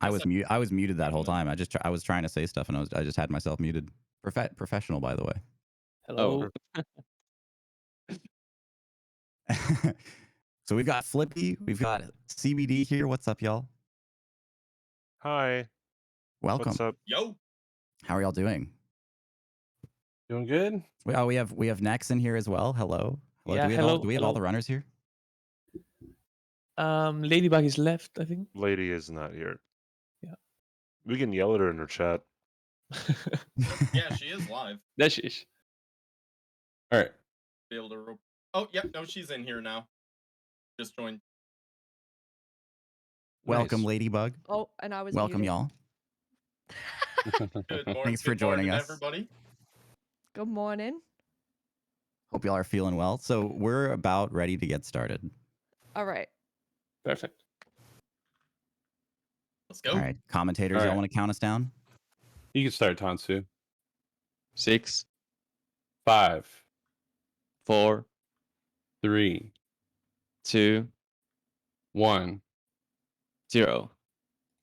I was muted that whole time. I was trying to say stuff and I just had myself muted. Professional, by the way. Hello. So we've got Flippy, we've got CBD here. What's up, y'all? Hi. Welcome. What's up? Yo. How are y'all doing? Doing good. We have Nex in here as well. Hello. Yeah, Do we have all the runners here? Leydybug is left, I think. Lady is not here. Yeah. We can yell at her in her chat. Yeah, she is live. There she is. All right. Be able to. Oh, yep. No, she's in here now. Just joined. Welcome, Nice. Leydybug. Oh, and I was Welcome, muted. y'all. Good morning. Thanks for joining us, everybody. Good morning. Hope y'all are feeling well. So we're about ready to get started. All right. Perfect. Let's go. All right, commentators, All y'all right. want to count us down? You can start, Tansu. 6, 5, 4, 3, 2, 1. 0.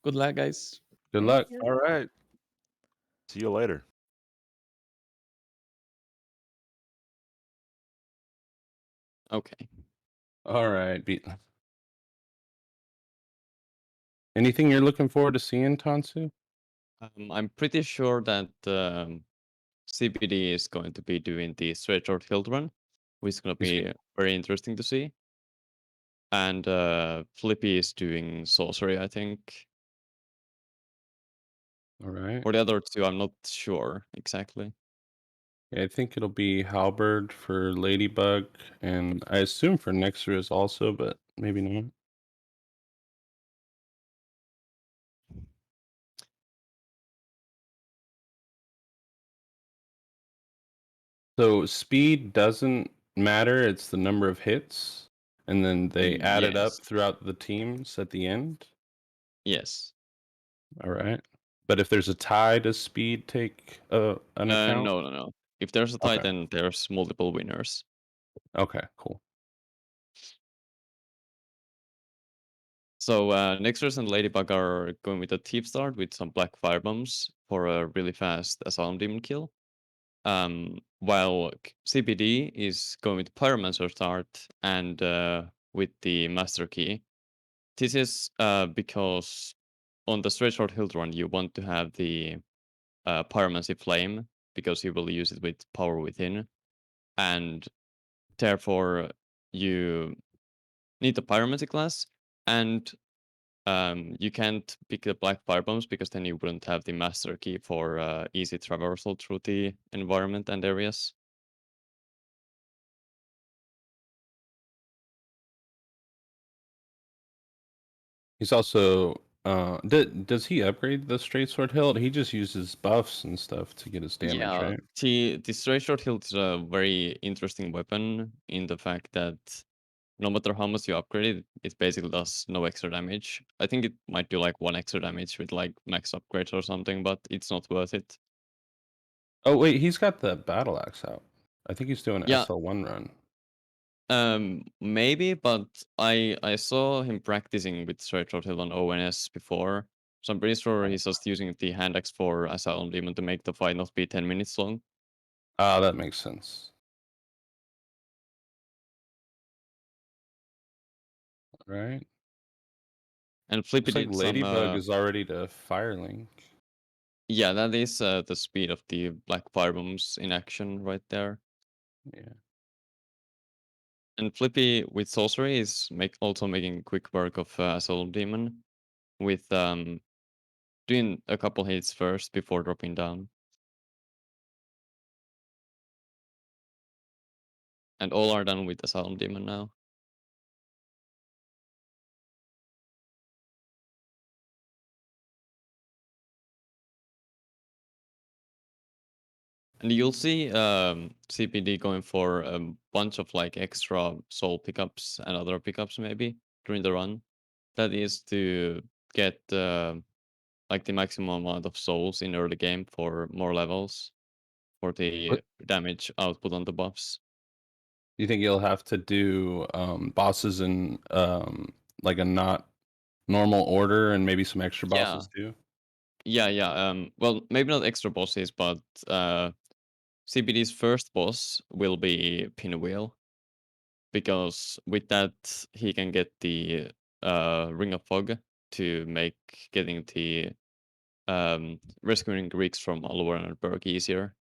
Good luck, guys. Good Thank luck. you. All right. See you later. Okay. All right. Anything you're looking forward to seeing, Tansu? I'm pretty sure that CBD is going to be doing the straight short hill run, which is going to be very interesting to see. And Flippy is doing sorcery, I think. All right. For the other two, I'm not sure exactly. Yeah, I think it'll be Halberd for Leydybug, and I assume for NeXuRyZz also, but maybe not. So speed doesn't matter, it's the number of hits, and then they add it up Yes. throughout the teams at the end. Yes. All right. But if there's a tie, does speed take an account? No. If there's a tie, Okay. then there's multiple winners. Okay, cool. So NeXuRyZz and Leydybug are going with a Thief start with some black firebombs for a really fast Asylum Demon kill. While CBD is going with Pyromancer start and with the Master Key. This is because on the straight short hill run you want to have the Pyromancy Flame because you will use it with Power Within, and therefore you need the Pyromancy class, and you can't pick the black firebombs because then you wouldn't have the Master Key for easy traversal through the environment and areas. He's also does he upgrade the straight sword hilt? He just uses buffs and stuff to get his damage, right? The straight short hilt is a very interesting weapon in the fact that no matter how much you upgrade it, it basically does no extra damage. I think it might do like 1 extra damage with like max upgrades or something, but it's not worth it. Oh wait, he's got the battle axe out. I think he's doing an Yeah. SL1 run. Maybe, but I saw him practicing with straight short hill on ONS before, so I'm pretty sure he's just using the hand axe for Asylum Demon to make the fight not be 10 minutes long. Ah, that makes sense. Right. And Flippy Looks like did some. Leydybug is already to Firelink. Yeah, that is the speed of the black firebombs in action right there. Yeah. And Flippy with sorcery is also making quick work of Asylum Demon with doing a couple hits first before dropping down. And all are done with Asylum Demon now. And you'll see CPD going for a bunch of like extra soul pickups and other pickups maybe during the run. That is to get like the maximum amount of souls in early game for more levels for the damage output on the buffs. Do you think you'll have to do bosses in like a not normal order and maybe some extra Yeah. bosses too? Yeah. Well, maybe not extra bosses, but CBD's first boss will be Pinwheel, because with that he can get the Ring of Fog to make getting the rescuing Greeks from Alvarnberg easier.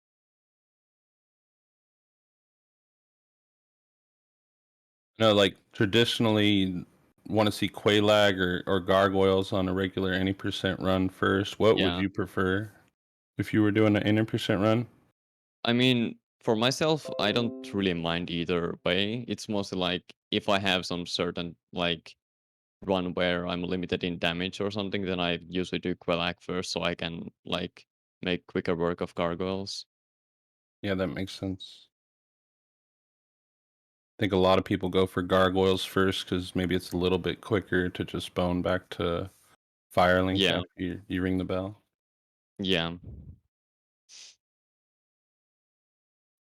No, like traditionally want to see Qualag or Gargoyles on a regular any percent run first. What would Yeah. you prefer if you were doing an any percent run? I mean, for myself, I don't really mind either way. It's mostly like if I have some certain like run where I'm limited in damage or something, then I usually do Quellac first so I can like make quicker work of gargoyles. Yeah, that makes sense. I think a lot of people go for Gargoyles first because maybe it's a little bit quicker to just bone back to Firelink Yeah. after you ring the bell. Yeah.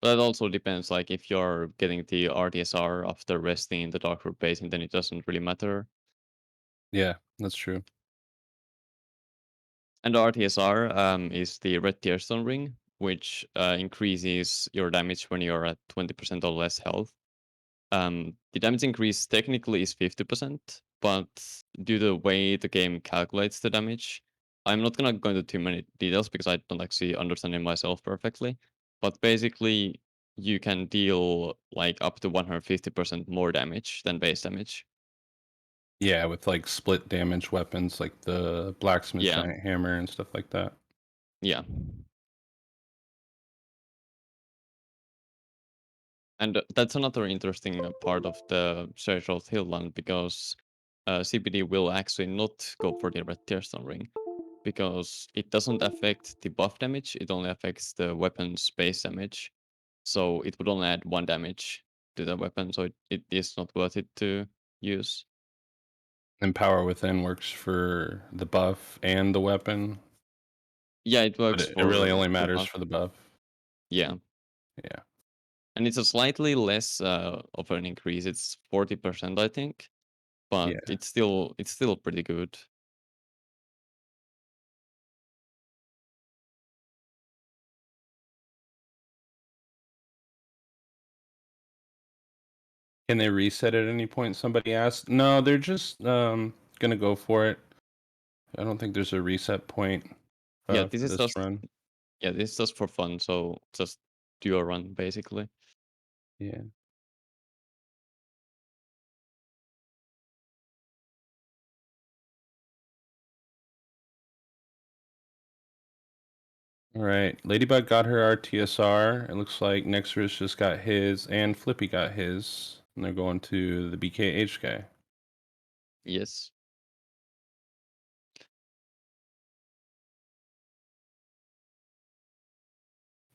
But it also depends, like if you're getting the RTSR after resting in the Dark Root Basin, then it doesn't really matter. Yeah, that's true. And the RTSR is the Red Tearstone Ring, which increases your damage when you're at 20% or less health. The damage increase technically is 50%, but due to the way the game calculates the damage, I'm not gonna go into too many details because I don't actually understand it myself perfectly. But basically, you can deal like up to 150% more damage than base damage. Yeah, with like split damage weapons like the Blacksmith Yeah. Giant Hammer and stuff like that. Yeah. And that's another interesting part of the Sergeant Hillland, because CPD will actually not go for the Red Tearstone Ring, because it doesn't affect the buff damage, it only affects the weapon's base damage. So it would only add 1 damage to the weapon, so it is not worth it to use. And Power Within works for the buff and the weapon. Yeah, it But works it really only for matters buff. for the buff. Yeah. Yeah. And it's a slightly less of an increase. It's 40%, I think. But Yeah. it's still pretty good. Can they reset at any point? Somebody asked. No, they're just gonna go for it. I don't think there's a reset point Yeah, for this is this just run. yeah, this is just for fun, so just do a run basically. Yeah. All right. Leydybug got her RTSR. It looks like NeXuRyZz just got his, and Flippy got his. And they're going to the BKH guy. Yes.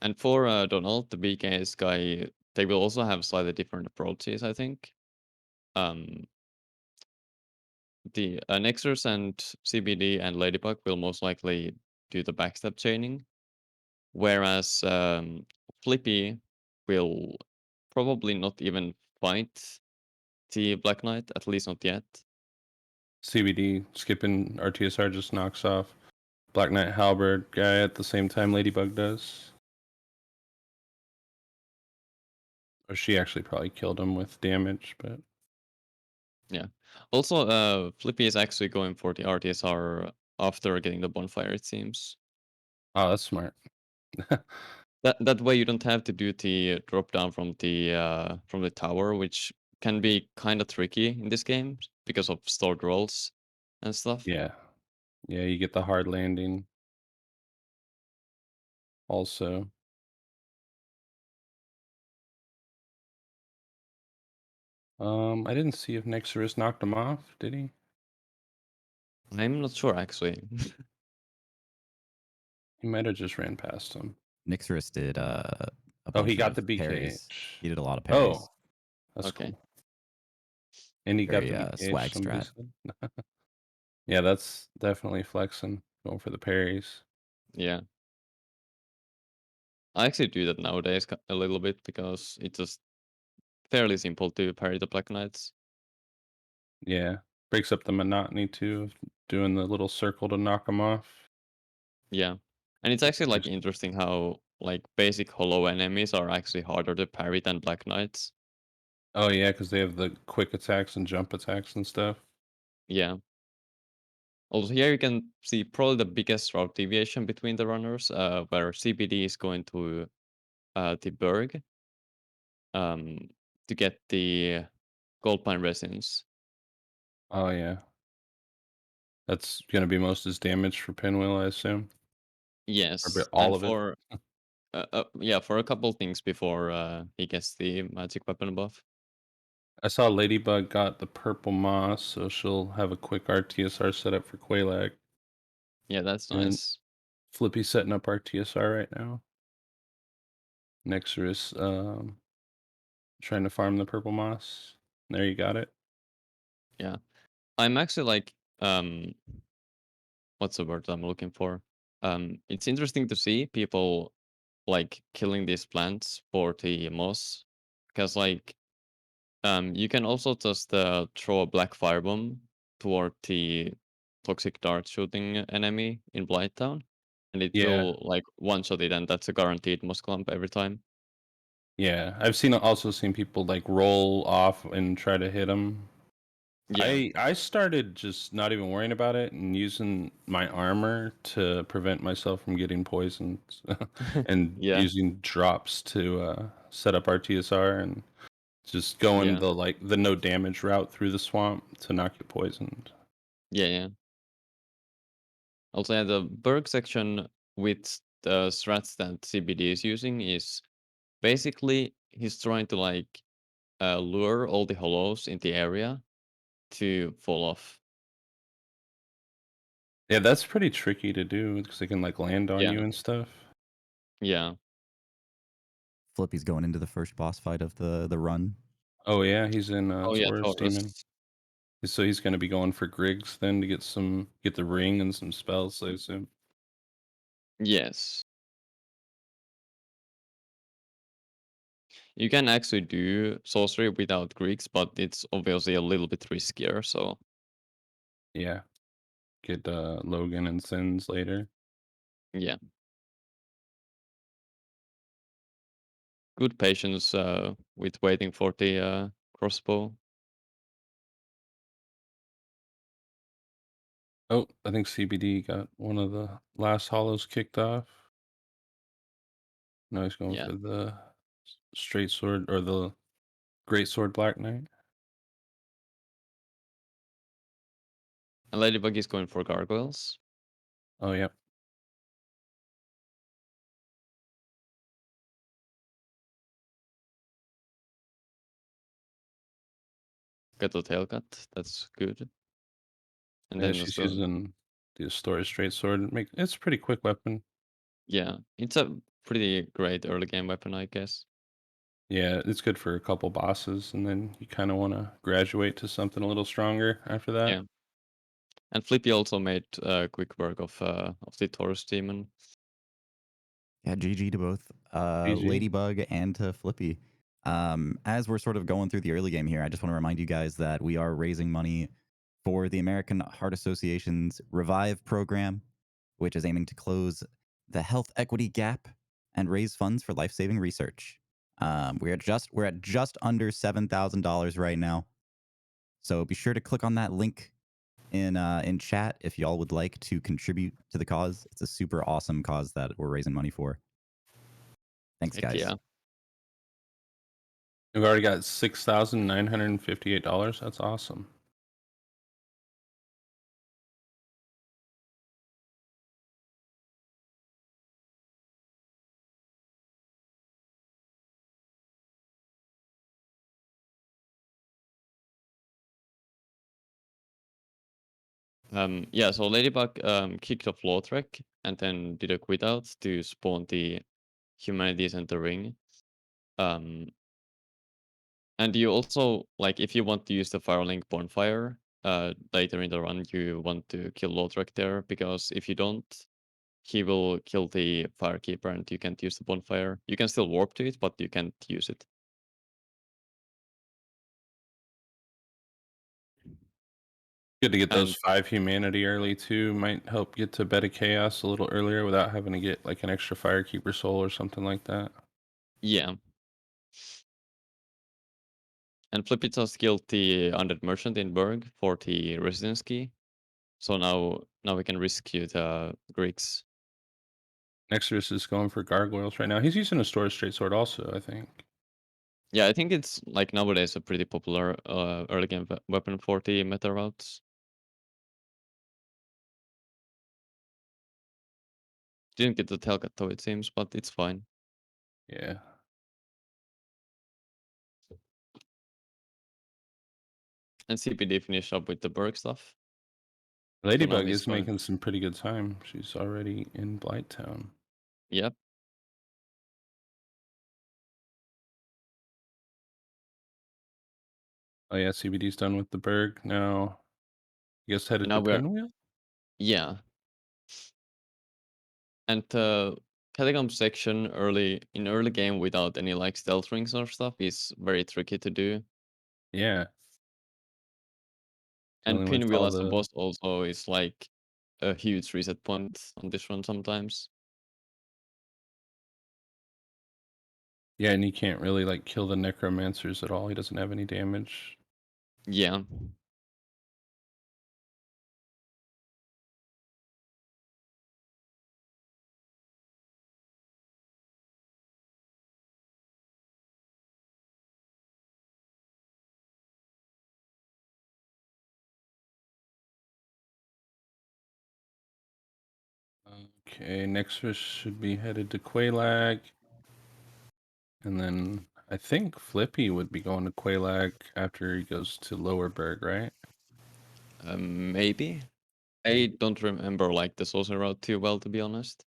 And for Donald, the BKS guy, they will also have slightly different approaches, I think. The NeXuRyZz and CBD and Leydybug will most likely do the backstab chaining, whereas Flippy will probably not even fight the Black Knight, at least not yet. CBD skipping RTSR just knocks off Black Knight Halberd guy at the same time Leydybug does. Or she actually probably killed him with damage, but Yeah. Also, Flippy is actually going for the RTSR after getting the bonfire, it seems. oh, that's smart. That way you don't have to do the drop down from the tower, which can be kind of tricky in this game because of stored rolls and stuff. Yeah. Yeah, you get the hard landing. Also. I didn't see if NeXuRyZz knocked him off, did he? I'm not sure actually. He might have just ran past him. NeXuRyZz did a Oh, bunch he got of the BKH. parries. He did a lot of parries. Oh, that's Okay. cool. And he Very got the BKH, swag somebody strat. said. Yeah, that's definitely flexing, going for the parries. Yeah. I actually do that nowadays a little bit because it's just fairly simple to parry the Black Knights. Yeah. Breaks up the monotony too, of doing the little circle to knock them off. Yeah. And it's Like, actually like there's- interesting how like basic hollow enemies are actually harder to parry than Black Knights. Oh yeah, because they have the quick attacks and jump attacks and stuff. Yeah. Also here you can see probably the biggest route deviation between the runners, where CBD is going to the Berg to get the gold pine resins. Oh yeah, that's gonna be most his damage for Pinwheel, I assume. Yes, All and of it. for yeah, for a couple things before he gets the magic weapon buff. I saw Leydybug got the purple moss, so she'll have a quick RTSR setup for Quelaag. Yeah, that's And nice. Flippy setting up RTSR right now. NeXuRyZz trying to farm the purple moss. There you got it. Yeah, I'm actually like what's the word I'm looking for? It's interesting to see people like killing these plants for the moss, because like you can also just throw a black firebomb toward the toxic dart shooting enemy in Blighttown, and it Yeah. will like one shot it, and that's a guaranteed moss clump every time. Yeah, I've also seen people like roll off and try to hit them. Yeah, I started just not even worrying about it and using my armor to prevent myself from getting poisoned, and yeah, using drops to set up RTSR and just going yeah, the no damage route through the swamp to not get poisoned. yeah. Also, yeah, the Berg section with the strats that CBD is using is basically he's trying to like lure all the hollows in the area to fall off. Yeah, that's pretty tricky to do because they can like land on Yeah, you and stuff. yeah, Flippy's going into the first boss fight of the run. Oh yeah, he's in oh yeah, Taurus Demon. Taurus. So he's going to be going for Griggs then to get the ring and some spells, I assume. Yes. You can actually do sorcery without Greeks, but it's obviously a little bit riskier, so Yeah. Get Logan and Sins later. yeah. Good patience with waiting for the crossbow. Oh, I think CBD got one of the last hollows kicked off. Now he's going Yeah. for the straight sword or the great sword Black Knight. And Leydybug is going for gargoyles. Oh yeah. Get the tail cut. That's good. And Yeah, then she's also, using the Astoria straight sword. It's a pretty quick weapon. yeah, it's a pretty great early game weapon, I guess. Yeah, it's good for a couple bosses, and then you kind of want to graduate to something a little stronger after that. Yeah. And Flippy also made quick work of the Taurus demon. Yeah, GG to both GG. Leydybug and to Flippy. As we're sort of going through the early game here, I just want to remind you guys that we are raising money for the American Heart Association's Revive program, which is aiming to close the health equity gap and raise funds for life-saving research. We're at just under $7,000 right now, so be sure to click on that link in chat if y'all would like to contribute to the cause. It's a super awesome cause that we're raising money for. Thanks, Heck guys. yeah. We've already got $6,958. That's awesome. Yeah, so Leydybug kicked off Lothric and then did a quit out to spawn the Humanities and the Ring. And you also, like, if you want to use the Firelink Bonfire later in the run, you want to kill Lothric there, because if you don't, he will kill the Firekeeper and you can't use the Bonfire. You can still warp to it, but you can't use it. Good to get those And 5 humanity early too. Might help get to Beta Chaos a little earlier without having to get like an extra Firekeeper soul or something like that. yeah. And Flippy just killed the undead merchant in Berg for the residence key. So now we can rescue the Greeks. NeXuRyZz is going for gargoyles right now. He's using a storage straight sword also, I think. Yeah, I think it's like nowadays a pretty popular early game weapon for the meta routes. Didn't get the Telkat though, it seems, but it's fine. Yeah. And CPD finished up with the Berg stuff. Leydybug he's is going- making some pretty good time. She's already in Blighttown. Yep. Oh yeah, CBD's done with the Berg. Now, I guess headed Now to we're Pinwheel? yeah. And Catacomb section in early game without any like stealth rings or stuff is very tricky to do. Yeah. And Dealing with Pinwheel all as a the boss also is like a huge reset point on this run sometimes. Yeah, and you can't really like kill the necromancers at all. He doesn't have any damage. Yeah. Okay, NeXuRyZz should be headed to Quelaag. And then I think Flippy would be going to Quelaag after he goes to Lower Berg, right? Maybe. I don't remember like the sorcery route too well, to be honest.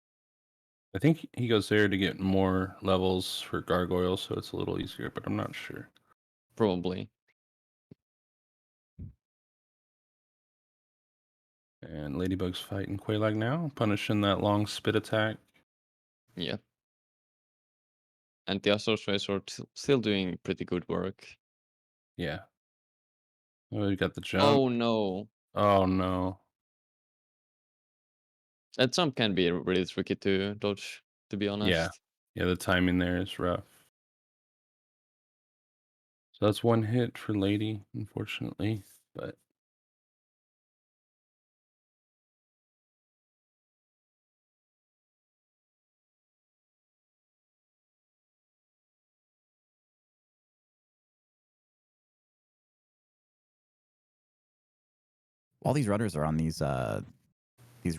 I think he goes there to get more levels for gargoyles, so it's a little easier, but I'm not sure. Probably. And Ladybug's fighting Quelaag now, punishing that long spit attack. Yeah. And the Assault Racer are still doing pretty good work. Yeah. Oh, we got the jump. Oh no. Oh no. That jump can be really tricky to dodge, to be honest. Yeah, the timing there is rough. So that's one hit for Lady, unfortunately, but While these runners are on these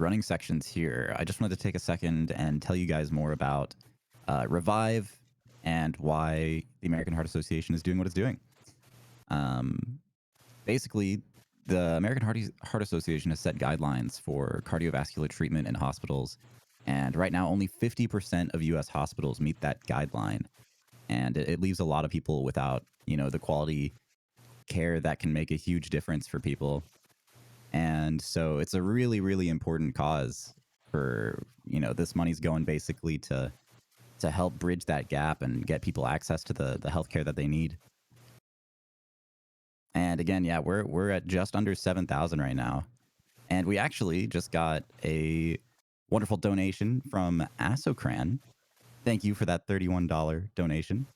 running sections here, I just wanted to take a second and tell you guys more about Revive and why the American Heart Association is doing what it's doing. Basically, the American Heart Association has set guidelines for cardiovascular treatment in hospitals, and right now only 50% of U.S. hospitals meet that guideline, and it leaves a lot of people without, the quality care that can make a huge difference for people. And so it's a really, really important cause for, this money's going basically to help bridge that gap and get people access to the healthcare that they need. And again, yeah, we're at just under 7,000 right now. And we actually just got a wonderful donation from Asocran. Thank you for that $31 donation.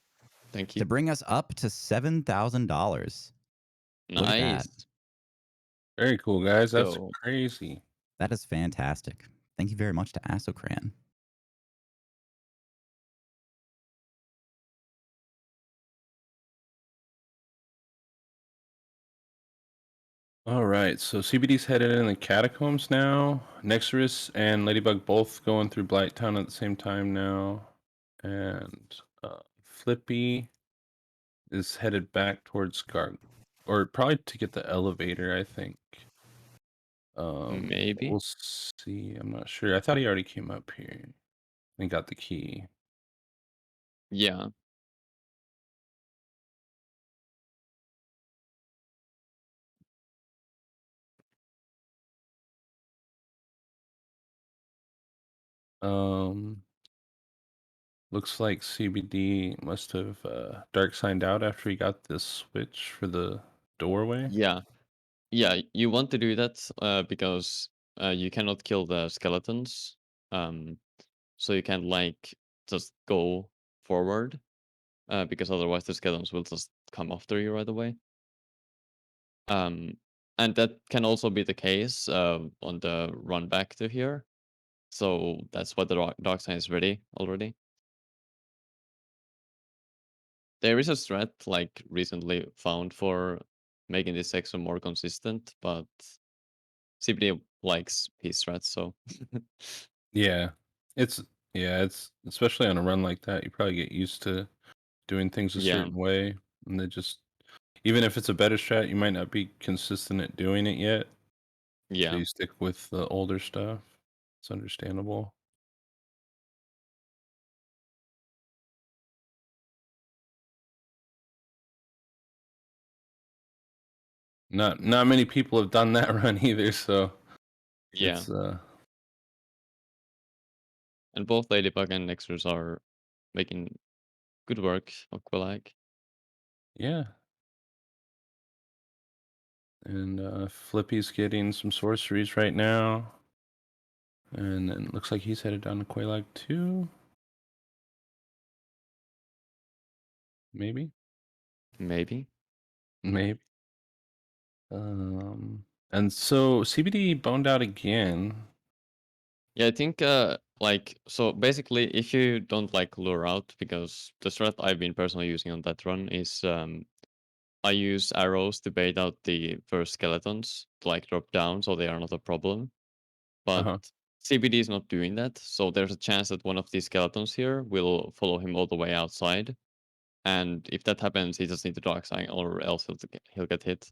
Thank you. To bring us up to $7,000. Look at that. Nice. very cool, guys. That's Go. crazy. That is fantastic. Thank you very much to Asocran. All right, so CBD's headed in the catacombs now. NeXuRyZz and Ladybug both going through Blighttown at the same time now. And Flippy is headed back towards or probably to get the elevator, I think. Maybe. We'll see. I'm not sure. I thought he already came up here and got the key. Yeah. Looks like CBD must have dark signed out after he got this switch for the doorway. Yeah. Yeah, you want to do that because you cannot kill the skeletons. So you can't like just go forward because otherwise the skeletons will just come after you right away. And that can also be the case on the run back to here. So that's why the dark sign is ready already. There is a strat like recently found for making this section more consistent, but CBD likes his strats, so Yeah. It's especially on a run like that, you probably get used to doing things a yeah, certain way, and they just even if it's a better strat, you might not be consistent at doing it yet. So yeah. you stick with the older stuff. It's understandable. Not many people have done that run either, so Yeah. it's And both Leydybug and NeXuRyZz are making good work of Quillag. yeah. And Flippy's getting some sorceries right now. And then it looks like he's headed down to Quelaag too. Maybe. Maybe. Maybe. And so CBD boned out again. Yeah, I think like so basically if you don't like lure out, because the strat I've been personally using on that run is I use arrows to bait out the first skeletons to like drop down so they are not a problem. But Uh-huh. CBD is not doing that, so there's a chance that one of these skeletons here will follow him all the way outside. And if that happens, he just needs to dark sign or else he'll get hit.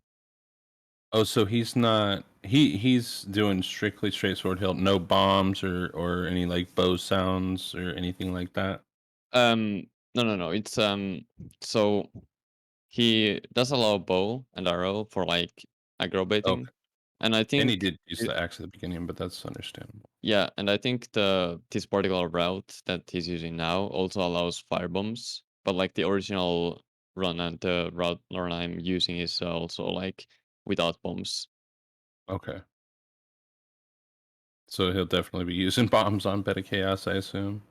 Oh, so he's not he's doing strictly straight sword hilt, no bombs or any like bow sounds or anything like that. No. It's so he does allow bow and arrow for like aggro baiting. Okay. And I And he think did use the axe at the beginning, but that's understandable. yeah, and I think this particular route that he's using now also allows fire bombs, but like the original run and the route run I'm using is also like without bombs. Okay. So he'll definitely be using bombs on Beta Chaos, I assume.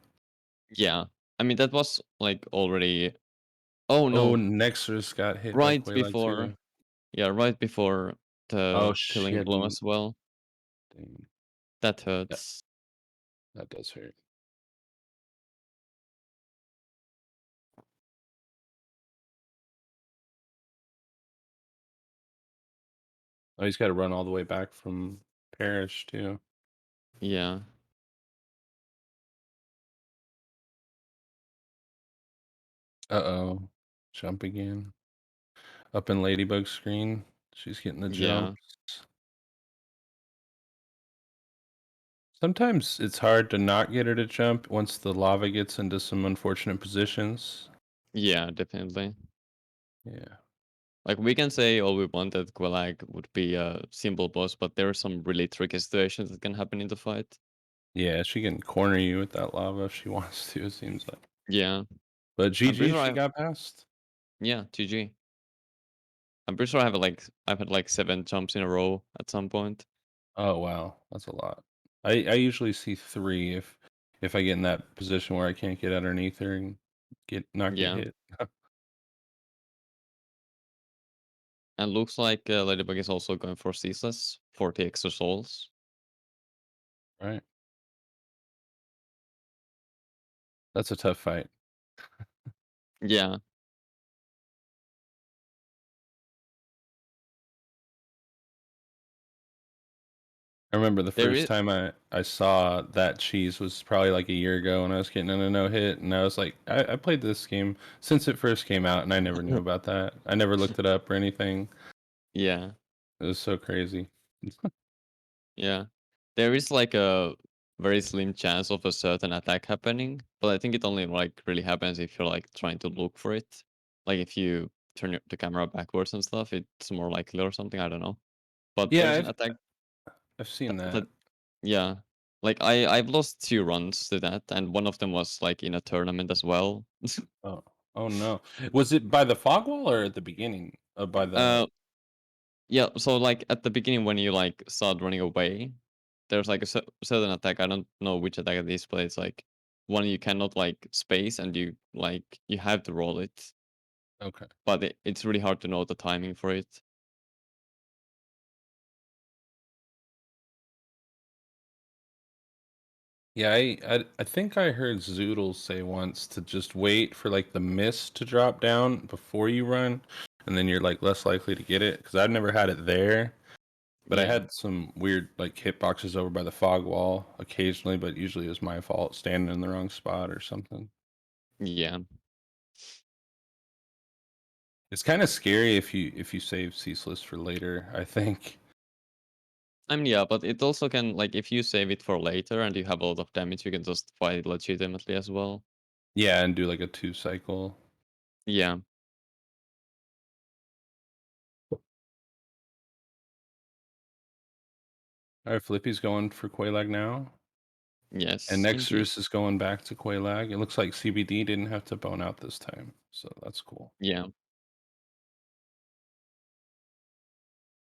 Yeah, I mean that was like already. Oh Oh, no! NeXuRyZz got hit by Right Quelaag before, too. yeah, right before Oh the killing shit. blow as well. Dang, That hurts. that does hurt. Oh, he's got to run all the way back from Parish too. Yeah. Uh-oh. Jump again. Up in Ladybug's screen. She's getting the Yeah. jumps. Sometimes it's hard to not get her to jump once the lava gets into some unfortunate positions. Yeah, definitely. Yeah. Like we can say all we want that Quillag would be a simple boss, but there are some really tricky situations that can happen in the fight. Yeah, she can corner you with that lava if she wants to, it seems like. Yeah. But I'm pretty GG, sure she got past. Yeah, GG. I'm pretty sure I've had like 7 jumps in a row at some point. Oh wow, that's a lot. I usually see 3 if I get in that position where I can't get underneath her and not get Yeah. hit. And looks like Leydybug is also going for ceaseless, 40 extra souls. Right. That's a tough fight. Yeah. I remember the There first is time I saw that cheese was probably like a year ago when I was getting in a no hit, and I was like, I played this game since it first came out, and I never knew about that. I never looked it up or anything. Yeah. It was so crazy. Yeah. There is like a very slim chance of a certain attack happening, but I think it only like really happens if you're like trying to look for it. Like if you turn the camera backwards and stuff, it's more likely or something. I don't know. But Yeah, there's an attack I've seen that. yeah. Like I've lost 2 runs to that, and one of them was like in a tournament as well. Oh, oh no. Was it by the fog wall or at the beginning? By the Uh, Yeah, so like at the beginning when you like start running away, there's like a certain attack. I don't know which attack it is, but it's like one you cannot like space and you have to roll it. Okay. But it's really hard to know the timing for it. Yeah, I think I heard Zoodles say once to just wait for like the mist to drop down before you run, and then you're like less likely to get it. Because I've never had it there, but I Yeah. had some weird like hitboxes over by the fog wall occasionally, but usually it was my fault standing in the wrong spot or something. Yeah. It's kind of scary if you save ceaseless for later, I think. I mean, yeah, but it also can, like, if you save it for later and you have a lot of damage, you can just fight it legitimately as well. Yeah, and do like a 2 cycle. Yeah. All right, Flippy's going for Quelaag now. Yes. And indeed. NeXuRyZz is going back to Quelaag. It looks like CBD didn't have to bone out this time, so that's cool. Yeah.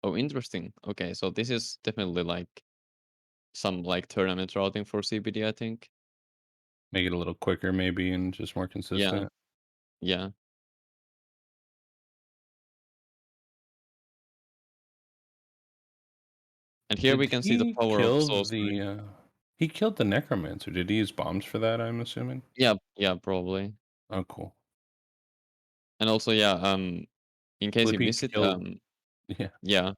Oh, interesting. Okay, so this is definitely like some like tournament routing for CBD, I think. Make it a little quicker maybe and just more consistent. Yeah. And here Did we can see the he power of kill sorcery. he killed the necromancer. Did he use bombs for that, I'm assuming? Yeah, probably. Oh, cool. And also, yeah, in case you Flippy miss it, killed yeah. yeah.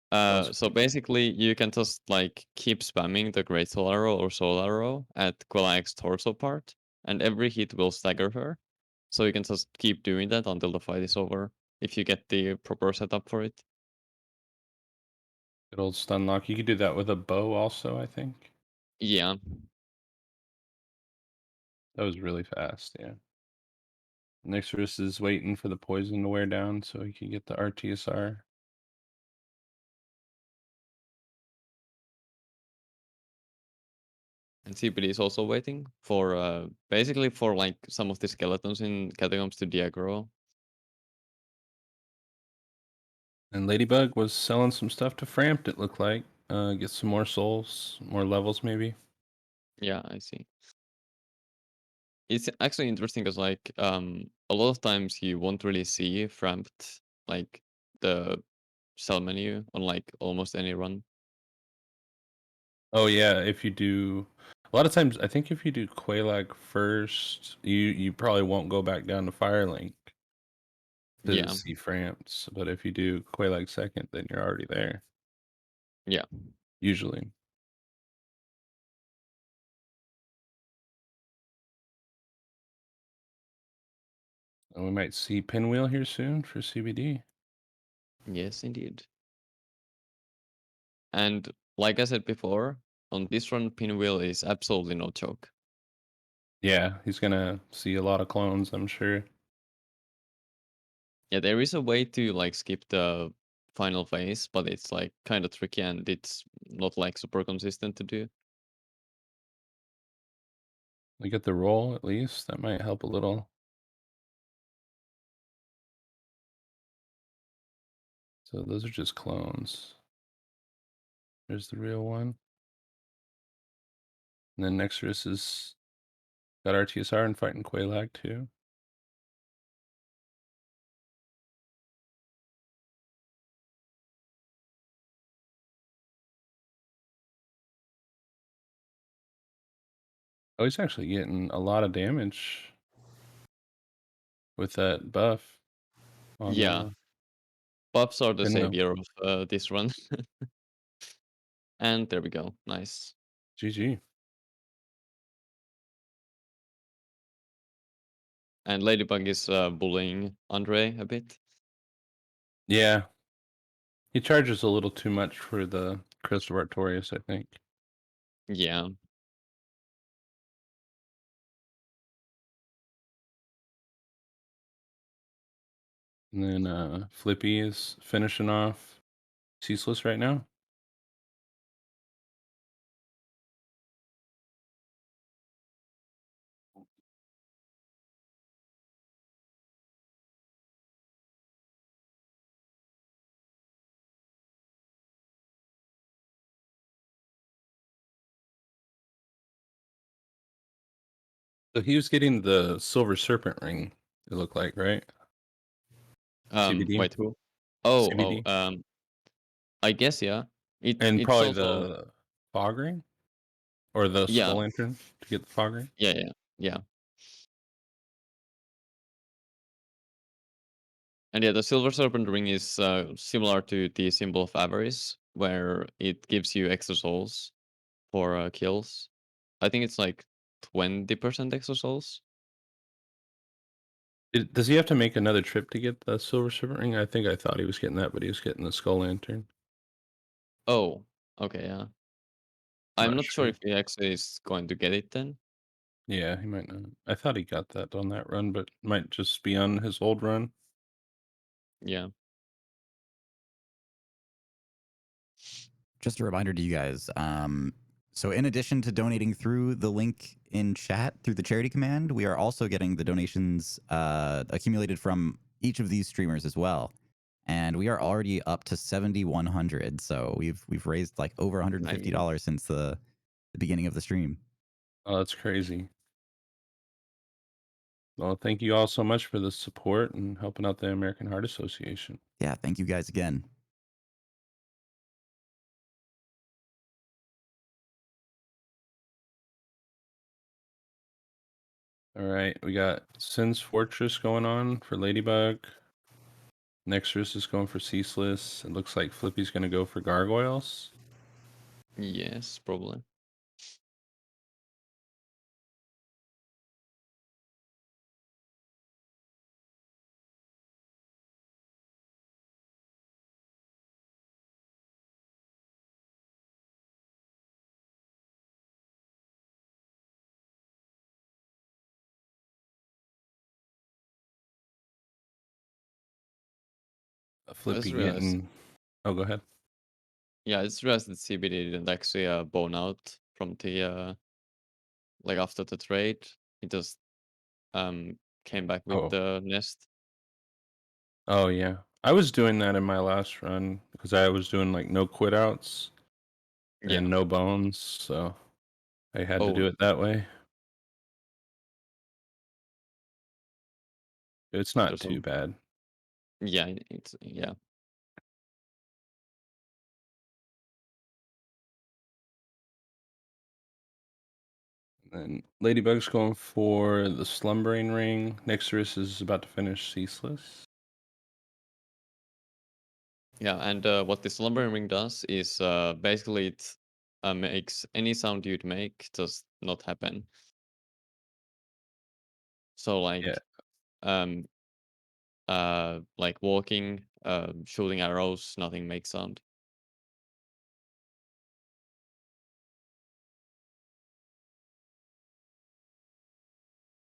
That So basically, you can just like keep spamming the Great Soul Arrow or Soul Arrow at Quelaag's torso part, and every hit will stagger her. So you can just keep doing that until the fight is over, if you get the proper setup for it. good old stun lock. You could do that with a bow also, I think. Yeah. That was really fast, yeah. NeXuRyZz is waiting for the poison to wear down so he can get the RTSR. And CPD is also waiting for basically for like some of the skeletons in catacombs to de-aggro. And Leydybug was selling some stuff to Framped, it looked like. Get some more souls, more levels maybe. Yeah, I see. It's actually interesting because like a lot of times you won't really see Framped like the sell menu on like almost any run. Oh yeah, if you do a lot of times I think if you do Quelaag first, you probably won't go back down to Firelink to Yeah. see Framps. But if you do Quelaag second, then you're already there. Yeah. Usually. And we might see Pinwheel here soon for CBD. Yes, indeed. And like I said before, on this run, Pinwheel is absolutely no joke. Yeah, he's gonna see a lot of clones, I'm sure. Yeah, there is a way to like skip the final phase, but it's like kind of tricky and it's not like super consistent to do. We get the roll at least. That might help a little. So those are just clones. There's the real one. And then NeXuRyZz is got RTSR and fighting Quelaag too. Oh, he's actually getting a lot of damage with that buff. Yeah. Buffs are the Pinwheel. savior of this run. And there we go. Nice. GG. And Leydybug is bullying Andre a bit. Yeah. He charges a little too much for the Crystal Artorias, I think. Yeah. And then Flippy is finishing off Ceaseless right now. So he was getting the silver serpent ring, it looked like, right? CBD? Wait, who? Oh, CBD? I guess yeah. And It's probably also the fog ring? Or the yeah, skull lantern to get the fog ring? yeah. And yeah, the silver serpent ring is similar to the symbol of avarice, where it gives you extra souls for kills. I think it's like 20% extra souls. Does he have to make another trip to get the silver serpent ring? I think I thought he was getting that, but he was getting the skull lantern. Oh, okay, yeah. I'm Not not sure sure. if he actually is going to get it then. Yeah, he might not. I thought he got that on that run, but might just be on his old run. Yeah. Just a reminder to you guys. So in addition to donating through the link in chat through the charity command, we are also getting the donations accumulated from each of these streamers as well. And we are already up to 7,100. So we've raised like over $150 since the beginning of the stream. Oh, that's crazy. Well, thank you all so much for the support and helping out the American Heart Association. Yeah, thank you guys again. All right, we got Sin's Fortress going on for Leydybug. NeXuRyZz is going for Ceaseless. It looks like Flippy's going to go for Gargoyles. Yes, probably. Flippy realized- getting... Oh, go ahead. Yeah, it's just that CBD didn't actually bone out from the like after the trade. He just came back with Oh. the nest. Oh, yeah. I was doing that in my last run because I was doing like no quit outs Yeah. and no bones, so I had to Oh. do it that way. It's not There's too bad. Yeah, it's yeah. And Ladybug's going for the Slumbering Ring. NeXuRyZz is about to finish Ceaseless. Yeah, and what the slumbering ring does is basically it makes any sound you'd make just not happen. So like Yeah. like walking, shooting arrows, nothing makes sound.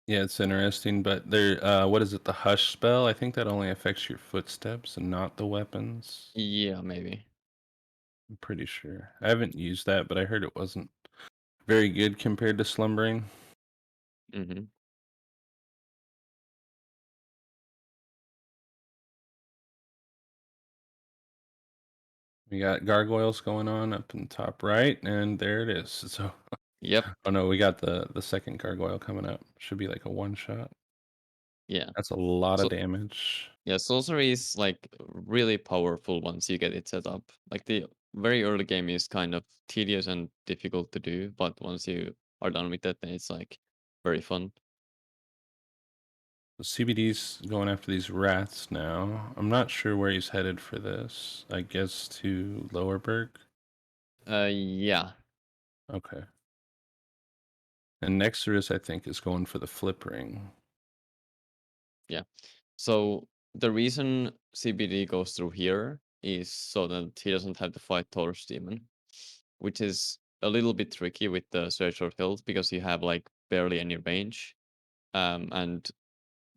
Yeah, it's interesting, but there, what is it, the Hush spell? I think that only affects your footsteps and not the weapons. Yeah, maybe. I'm pretty sure. I haven't used that, but I heard it wasn't very good compared to Slumbering. Mm-hmm. We got Gargoyles going on up in the top right, and there it is. So, Yep. oh no, we got the second Gargoyle coming up. Should be like a one shot. Yeah. That's a lot So- of damage. Yeah, sorcery is like really powerful once you get it set up. Like the very early game is kind of tedious and difficult to do, but once you are done with that, then it's like very fun. CBD's going after these rats now. I'm not sure where he's headed for this. I guess to Lowerberg. Yeah. Okay. And NeXuRyZz, I think, is going for the flip ring. So the reason CBD goes through here is so that he doesn't have to fight Taurus Demon, which is a little bit tricky with the Short Hilt because you have like barely any range. And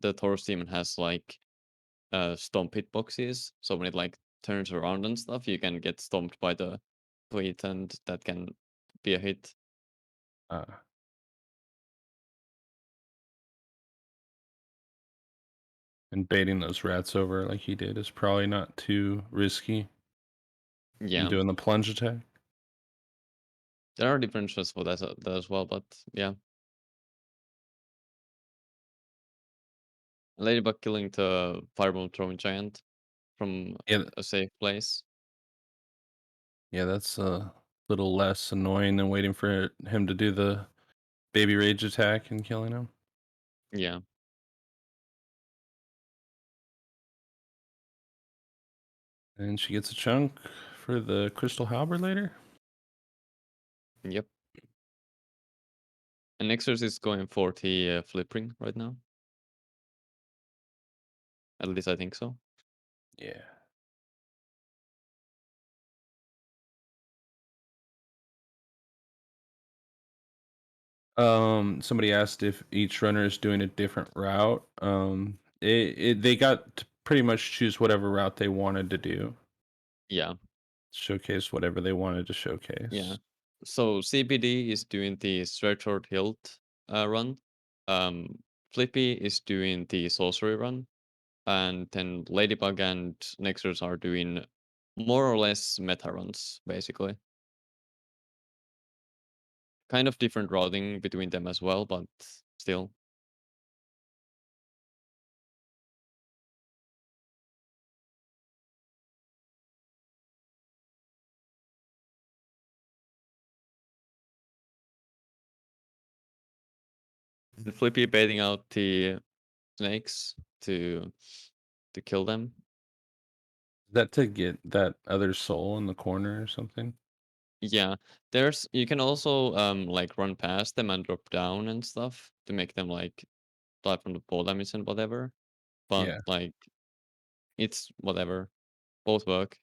the Taurus Demon has like stomp hitboxes, so when it like turns around and stuff, you can get stomped by the tweet and that can be a hit. And baiting those rats over like he did is probably not too risky. Yeah. And doing the plunge attack. There are differences for that as well, but yeah. Ladybug killing the fireball throwing giant from Yeah, a safe place. yeah, that's a little less annoying than waiting for him to do the baby rage attack and killing him. Yeah. And she gets a chunk for the crystal halberd later. Yep. And NeXuRyZz is going for the flip ring right now. At least I think so. Yeah. Somebody asked if each runner is doing a different route. They got to pretty much choose whatever route they wanted to do, Yeah. showcase whatever they wanted to showcase. Yeah. So CBD is doing the Stretchord Hilt run. Flippy is doing the sorcery run. And then Ladybug and NeXuRyZz are doing more or less meta runs, basically. Kind of different routing between them as well, but still. And Flippy baiting out the snakes to kill them. Is that to get that other soul in the corner or something? Yeah, you can also like run past them and drop down and stuff to make them like die from the fall damage and whatever. But Yeah, like it's whatever. Both work.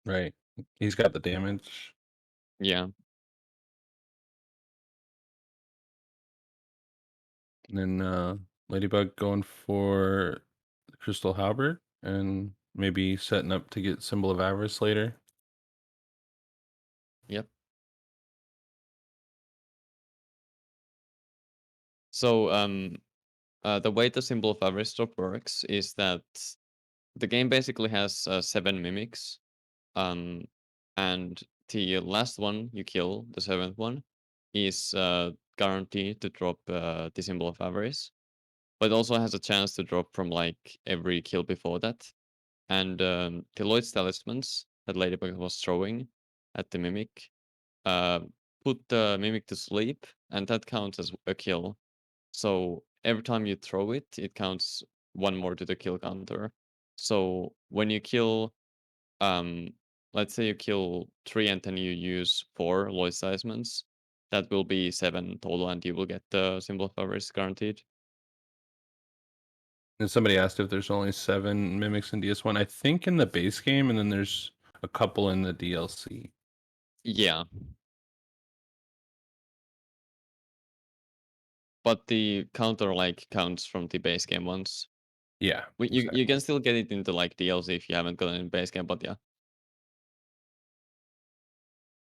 right. He's got the damage. Yeah. And then Ladybug going for the crystal halberd and maybe setting up to get symbol of avarice later. Yep. So the way the symbol of avarice drop works is that the game basically has 7 mimics. And the last one you kill, the 7th one, is guaranteed to drop the symbol of avarice. But also has a chance to drop from like every kill before that. And the Lloyd's talismans that Ladybug was throwing at the mimic put the mimic to sleep, and that counts as a kill. So every time you throw it, it counts one more to the kill counter. So when you kill, let's say you kill 3 and then you use 4 Lloyd's talismans, that will be 7 total, and you will get the symbol of avarice guaranteed. And somebody asked if there's only 7 mimics in DS1. I think in the base game, and then there's a couple in the DLC. Yeah. But the counter like counts from the base game ones. Yeah. You can still get it into like DLC if you haven't gotten it in base game, but yeah.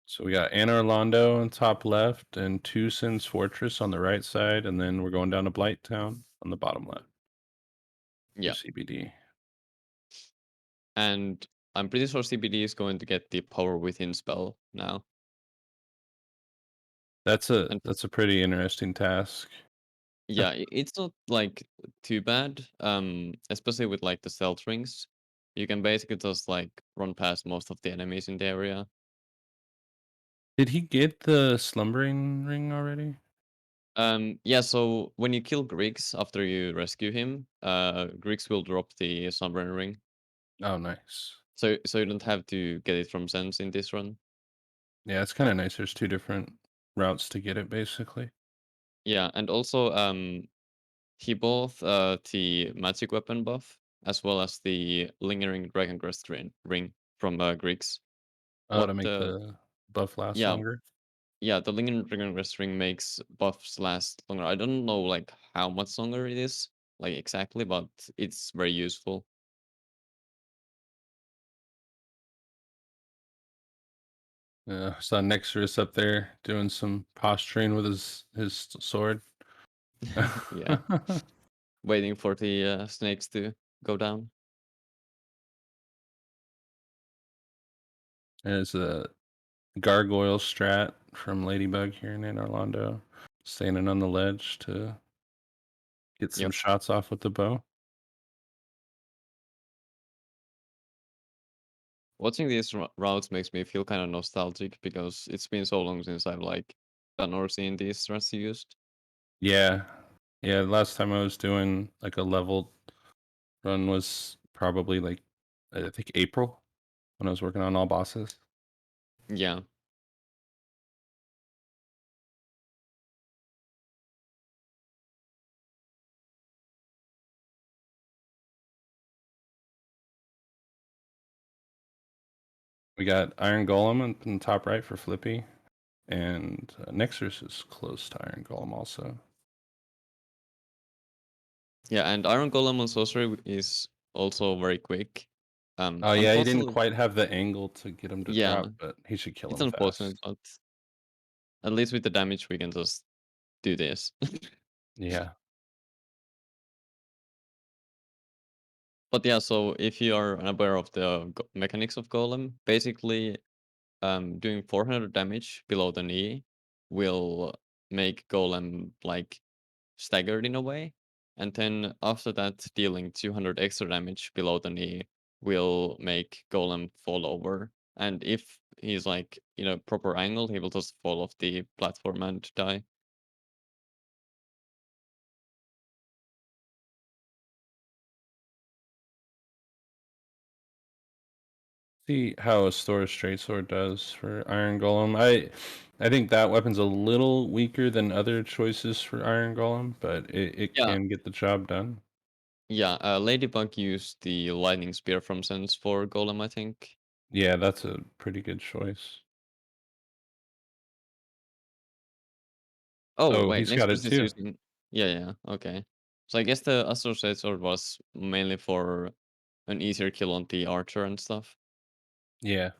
So we got Anna Orlando on top left and Two Sins Fortress on the right side, and then we're going down to Blight Town on the bottom left. Yeah. CBD. And I'm pretty sure CBD is going to get the Power Within spell now. That's a pretty interesting task. Yeah, it's not like too bad. Especially with like the stealth rings. You can basically just like run past most of the enemies in the area. Did he get the slumbering ring already? Yeah, so when you kill Griggs after you rescue him, Griggs will drop the Sunburn ring. Oh, nice. So you don't have to get it from Sense in this run. Yeah, it's kind of nice. There's 2 different routes to get it, basically. Yeah, and also he both the magic weapon buff as well as the lingering dragon crest ring from Griggs. Oh, to make the buff last yeah, longer. Yeah, the lingering dragon crest ring makes buffs last longer. I don't know like how much longer it is, like exactly, but it's very useful. Yeah, saw NeXuRyZz up there doing some posturing with his sword. Yeah, waiting for the snakes to go down. There's a gargoyle strat from Leydybug here in Orlando, standing on the ledge to get some shots off with the bow. Watching these routes makes me feel kind of nostalgic because it's been so long since I've like done or seen these strats used. Yeah. Yeah, last time I was doing like a leveled run was probably like I think April when I was working on all bosses. Yeah. We got Iron Golem in the top right for Flippy, and NeXuRyZz is close to Iron Golem also. Yeah, and Iron Golem on Sorcery is also very quick. Oh yeah, he didn't Unfortunately, quite have the angle to get him to yeah, drop, but he should kill it's him unfortunate, fast. but at least with the damage we can just do this. Yeah. But yeah, so if you are unaware of the mechanics of Golem, basically doing 400 damage below the knee will make Golem like staggered in a way. And then after that, dealing 200 extra damage below the knee will make Golem fall over. And if he's like in a proper angle, he will just fall off the platform and die. See how a Store Straight Sword does for Iron Golem. I think that weapon's a little weaker than other choices for Iron Golem, but it Yeah, can get the job done. yeah. Leydybug used the lightning spear from Sense for Golem, I think. Yeah, that's a pretty good choice. Oh Oh, wait, he's next got it person is too. using. Yeah, yeah. Okay. So I guess the Associate Sword was mainly for an easier kill on the archer and stuff. Yeah.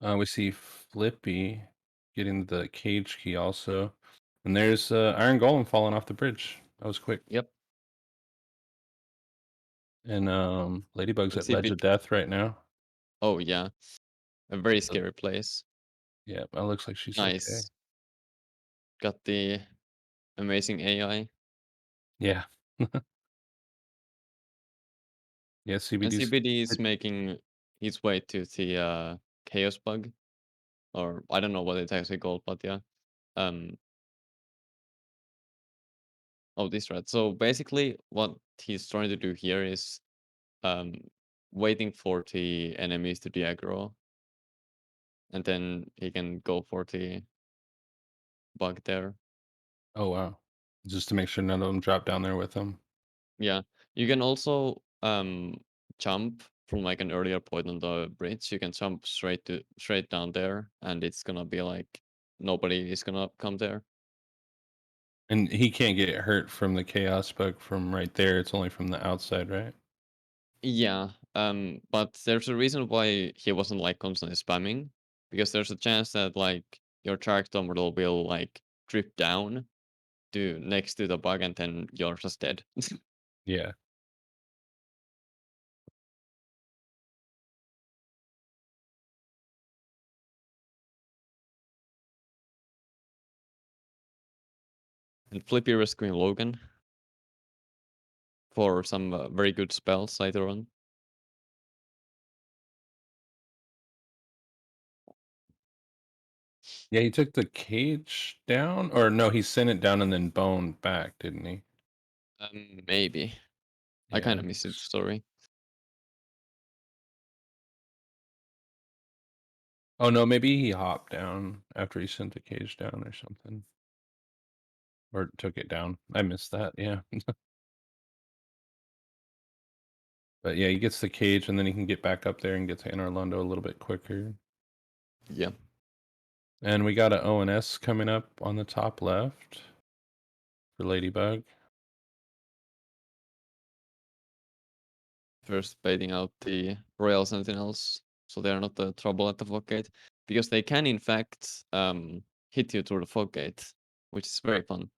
We see Flippy getting the cage key also. And there's Iron Golem falling off the bridge. That was quick. Yep. And Ladybug's Let's at see if ledge it. of death right now. Oh yeah, a very So, scary place. yeah, that looks like she's okay. Nice. Got the amazing AI. Yeah. Yeah, And CBD's CBD is making his way to the chaos bug, or I don't know what it's actually called, but yeah. Um. Oh, this right. So basically, what he's trying to do here is um waiting for the enemies to de-aggro, and then he can go for the bug there. Oh wow. Just to make sure none of them drop down there with him. Yeah, you can also jump from like an earlier point on the bridge. You can jump straight down there, and it's gonna be like nobody is gonna come there. And he can't get hurt from the chaos bug from right there. It's only from the outside, right? Yeah, but there's a reason why he wasn't like constantly spamming, because there's a chance that like your tractor model will like drip down to next to the bug, and then you're just dead. Yeah. And Flippy rescuing Logan for some very good spells later on. Yeah, he took the cage down, or no, he sent it down and then boned back, didn't he? Maybe. I Yeah. kind of missed the story. Oh no, maybe he hopped down after he sent the cage down or something. Or took it down. I missed that, yeah. But yeah, he gets the cage and then he can get back up there and get to Anor Londo a little bit quicker. Yeah. And we got an ONS coming up on the top left for Leydybug. First baiting out the Royal Sentinels so they're not the trouble at the fog gate. Because they can in fact hit you through the fog gate, which is very fun.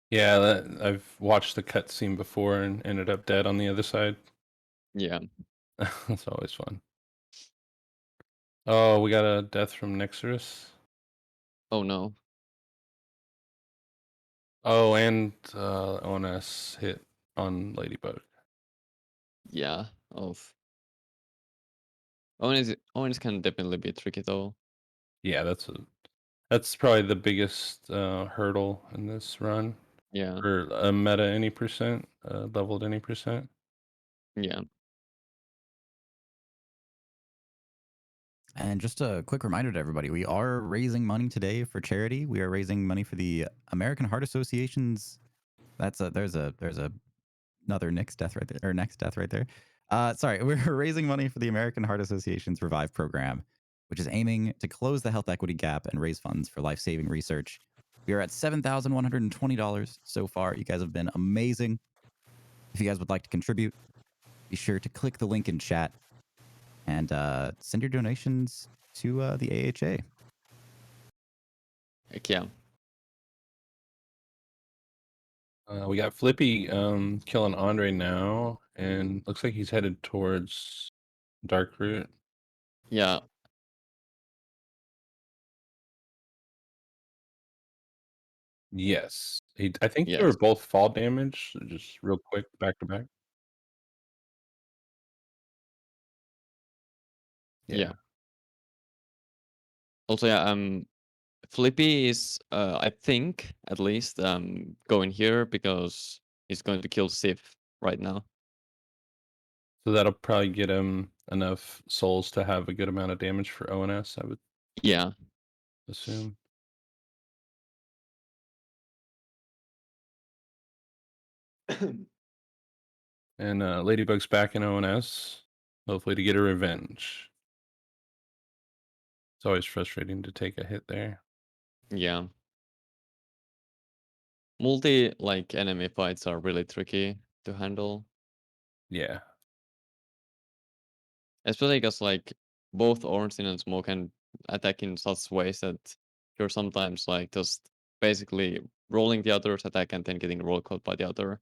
Yeah, I've watched the cutscene before and ended up dead on the other side. Yeah. That's always fun. Oh, we got a death from NeXuRyZz. Oh no. Oh, and ONS hit on Leydybug. Yeah. Owens can definitely be tricky though. Yeah, that's probably the biggest hurdle in this run Yeah. for a meta any percent, leveled any percent. Yeah. And just a quick reminder to everybody, we are raising money today for charity. We are raising money for the American Heart Association's. There's another Nick's death right there, or next death right there. Sorry, we're raising money for the American Heart Association's Revive program, which is aiming to close the health equity gap and raise funds for life-saving research. We are at $7,120 so far. You guys have been amazing. If you guys would like to contribute, be sure to click the link in chat and send your donations to the AHA. Heck yeah. We got Flippy killing Andre now, and looks like he's headed towards Dark Root. Yeah. Yes, I think they Yes. were both fall damage. Just real quick, back to back. Yeah. Also, yeah, Flippy is, I think, at least, going here because he's going to kill Sif right now. So that'll probably get him enough souls to have a good amount of damage for ONS, I would Yeah. assume. And Ladybug's back in ONS, hopefully to get her revenge. It's always frustrating to take a hit there. Yeah. Like enemy fights are really tricky to handle. Yeah. Especially because like both Ornstein and Smoke can attack in such ways that you're sometimes like just basically rolling the other's attack and then getting roll caught by the other.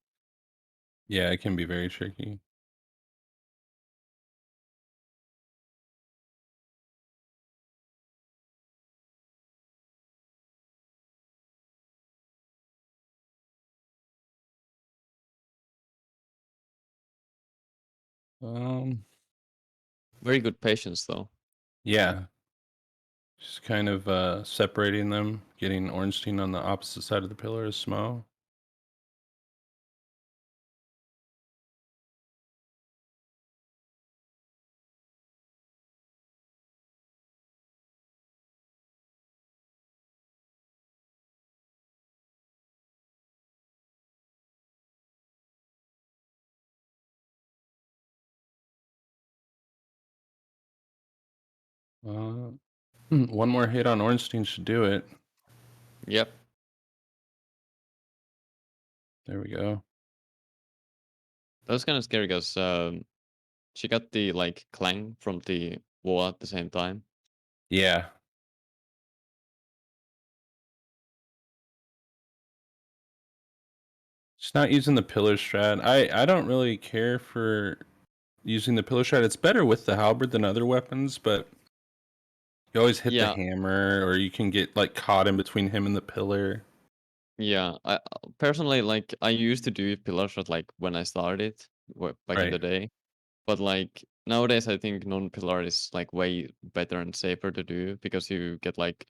Yeah, it can be very tricky. Very good patience though. Yeah. Just kind of separating them, getting Ornstein on the opposite side of the pillar as Smo. One more hit on Ornstein should do it. Yep. There we go. That was kind of scary because she got the like clang from the wall at the same time. Yeah. Just not using the pillar strat. I don't really care for using the pillar strat. It's better with the halberd than other weapons, but you always hit Yeah. the hammer, or you can get like caught in between him and the pillar. Yeah, I personally like I used to do pillar shot like when I started back in the Right. day, but like nowadays I think non-pillar is like way better and safer to do because you get like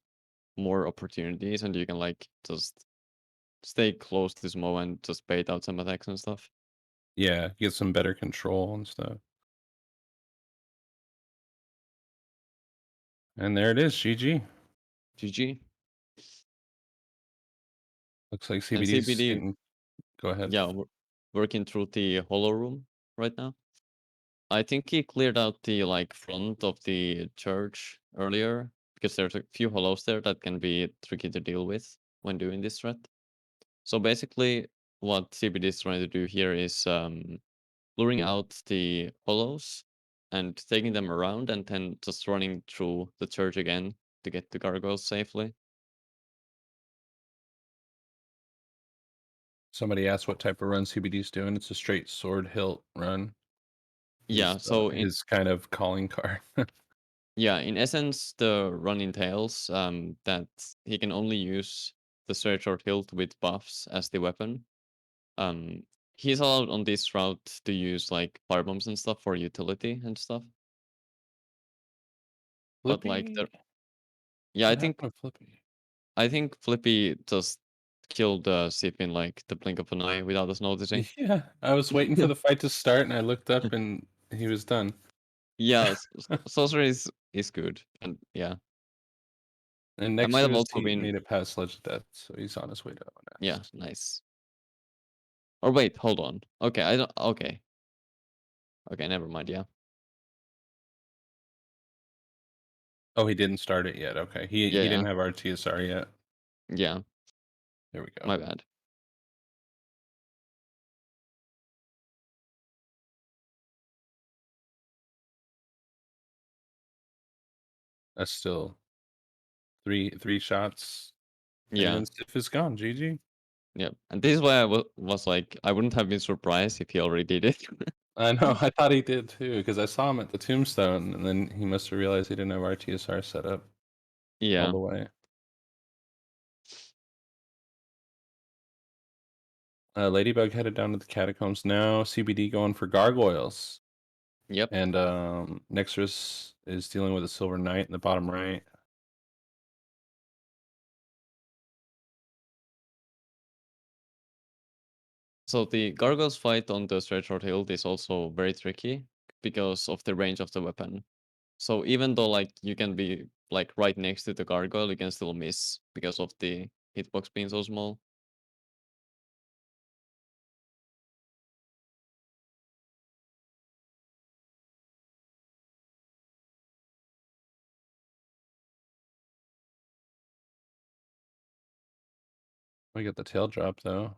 more opportunities and you can like just stay close to Smo and just bait out some attacks and stuff. Yeah, get some better control and stuff. And there it is, GG. GG. Looks like And CBD's CBD, getting. Go ahead. yeah, working through the hollow room right now. I think he cleared out the like front of the church earlier because there's a few hollows there that can be tricky to deal with when doing this threat. So basically, what CBD is trying to do here is luring out the hollows and taking them around and then just running through the church again to get to gargoyles safely. Somebody asked what type of run CBD's doing. It's a straight sword hilt run. Yeah, so his kind of calling card. yeah, in essence, the run entails that he can only use the straight short hilt with buffs as the weapon. he's allowed on this route to use like firebombs and stuff for utility and stuff. But like Flippy. the yeah, What happened to Flippy? I think Flippy just killed Sip in like the blink of an eye without us noticing. Yeah, I was waiting for the fight to start, and I looked up, and he was done. Yeah, sorcery is good, and yeah, And I next might to have us, also he been made it past Sledge of Death, so he's on his way to ONS. yeah, nice. Or wait, hold on. Okay, I don't. Okay, never mind. Yeah, Oh, he didn't start it yet. Okay, he Yeah. didn't have RTSR yet. yeah, There we go. my bad. That's still three shots. Yeah, And then Sif is gone. GG. yeah, and this is why I was like, I wouldn't have been surprised if he already did it. I know. I thought he did too, because I saw him at the tombstone, and then he must have realized he didn't have RTSR set up all Yeah, the way. Leydybug headed down to the catacombs now. CBD going for gargoyles. yep. And NeXuRyZz is dealing with a silver knight in the bottom right. So the gargoyles fight on the straight short hill is also very tricky because of the range of the weapon. So even though like you can be like right next to the gargoyle, you can still miss because of the hitbox being so small. We got the tail drop though.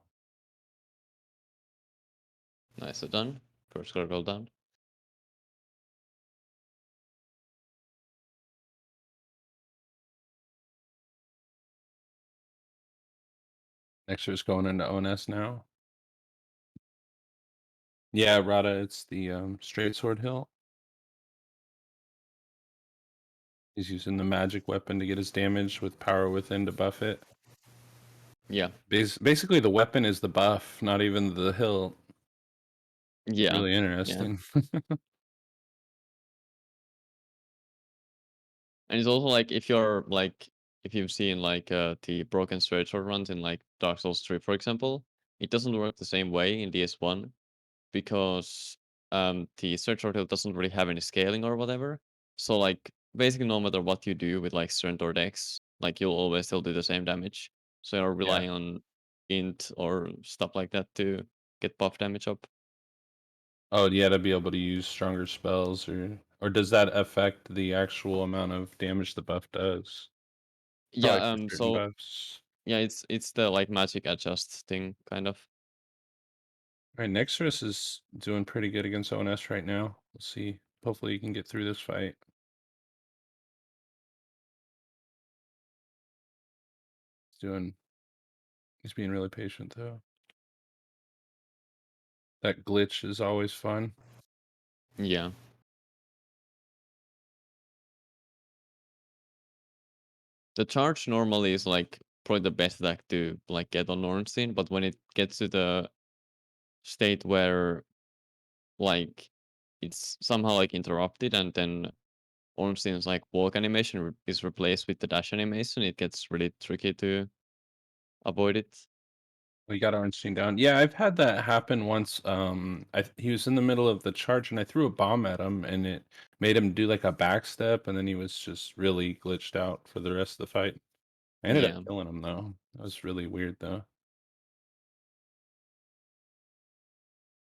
Nicely done. First gargoyle down. NeXuRyZz going into ONS now. Yeah, Rada, it's the straight sword hill. He's using the magic weapon to get his damage with power within to buff it. Yeah. Basically, the weapon is the buff, not even the hill. Yeah. Really interesting. And it's also like if you're like if you've seen like the broken straight sword runs in like Dark Souls 3, for example, it doesn't work the same way in DS1 because the straight sword hill doesn't really have any scaling or whatever. So like basically no matter what you do with like strength or dex, like you'll always still do the same damage. So you're relying on int or stuff like that to get buff damage up. Oh, yeah, to be able to use stronger spells, or does that affect the actual amount of damage the buff does? Yeah, Probably for certain buffs. yeah, it's the like magic adjust thing kind of. All right, NeXuRyZz is doing pretty good against ONS right now. We'll see. Hopefully, he can get through this fight. He's being really patient though. That glitch is always fun. Yeah. The charge normally is like probably the best attack to like get on Ornstein, but when it gets to the state where like it's somehow like interrupted and then Ornstein's like walk animation is replaced with the dash animation, it gets really tricky to avoid it. We got Ornstein down. Yeah, I've had that happen once. He was in the middle of the charge, and I threw a bomb at him, and it made him do like a back step, and then he was just really glitched out for the rest of the fight. I ended Yeah. up killing him though. That was really weird though.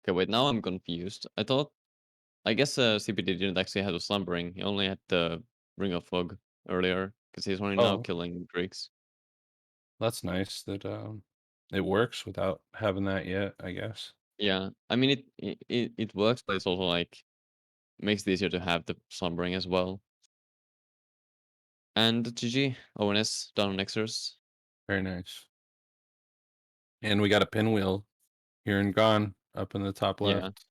Okay, wait, now I'm confused. I guess CPD didn't actually have the slumbering. He only had the Ring of Fog earlier because he's only now Oh. killing Greeks. That's nice that it works without having that yet, I guess. Yeah, I mean it works, but it's also like makes it easier to have the slumbering as well. And GG, ONS down on NeXuRyZz. Very nice. And we got a pinwheel here and gone up in the top Yeah. left.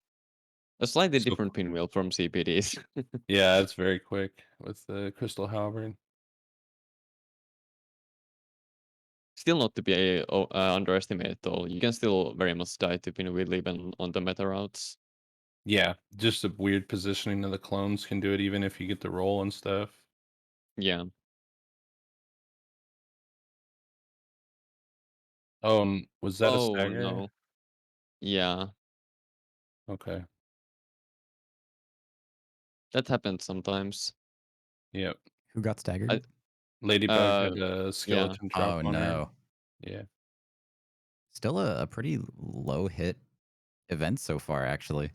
A slightly So different pinwheel from CPD's. Yeah, it's very quick with the crystal halberd. still not to be underestimated at all. You can still very much die to Pinwheel even on the meta routes. Yeah, just the weird positioning of the clones can do it even if you get the roll and stuff. Yeah. Oh, was that a Oh stagger? no. Yeah, Okay. that happens sometimes. Yep. Who got staggered? Ladybug Uh, had a skeleton drop Oh on her. no. Yeah. Still a pretty low hit event so far, actually.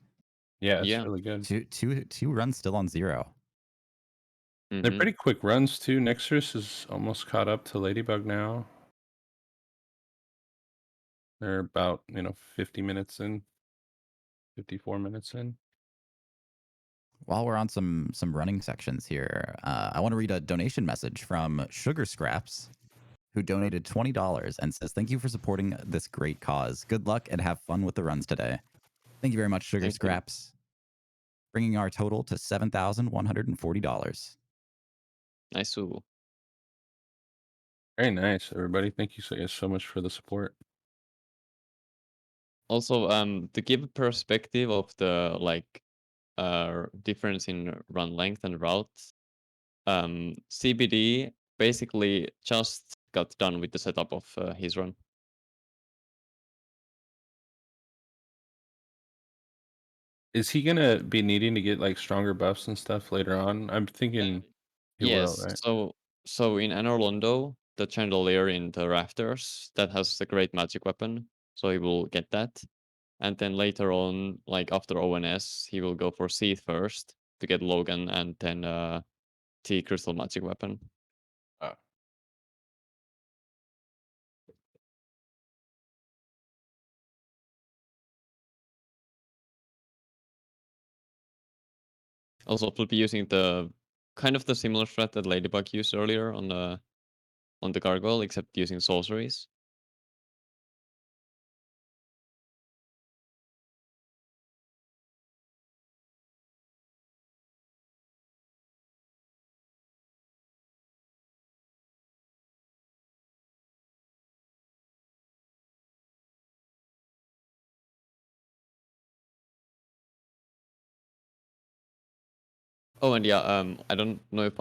Yeah, it's Yeah. really good. Two runs still on 0. They're mhm. pretty quick runs too. NeXuRyZz is almost caught up to Ladybug now. They're about, 50 minutes in, 54 minutes in. While we're on some running sections here, I want to read a donation message from Sugar Scraps, who donated $20 and says, "Thank you for supporting this great cause. Good luck and have fun with the runs today." Thank you very much, Sugar Thank you. Scraps, bringing our total to $7,140. Nice. Ooh. Very nice, everybody. Thank you so much for the support. Also, to give a perspective of the difference in run length and routes, CBD basically just got done with the setup of his run. Is he gonna be needing to get like stronger buffs and stuff later on? I'm thinking he will, Yes. right? So in Anor Londo, the chandelier in the rafters that has the great magic weapon, so he will get that. And then later on, like after ONS, he will go for Seath first to get Logan, and then T Crystal Magic Weapon. Ah. Also, we'll be using the kind of the similar strat that Leydybug used earlier on the gargoyle, except using sorceries. Oh, and yeah, I don't know if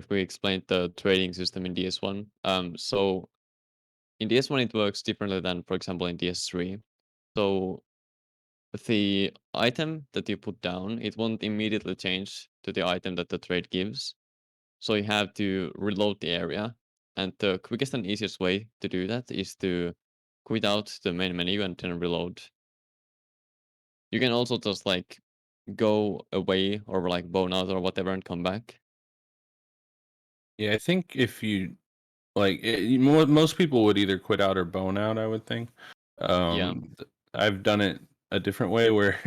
we explained the trading system in DS1. So in DS1 it works differently than, for example, in DS3. So the item that you put down, it won't immediately change to the item that the trade gives. So you have to reload the area. And the quickest and easiest way to do that is to quit out the main menu and then reload. You can also just like go away or like bone out or whatever and come back. Yeah, I think if you most people would either quit out or bone out, I would think. Yeah. I've done it a different way where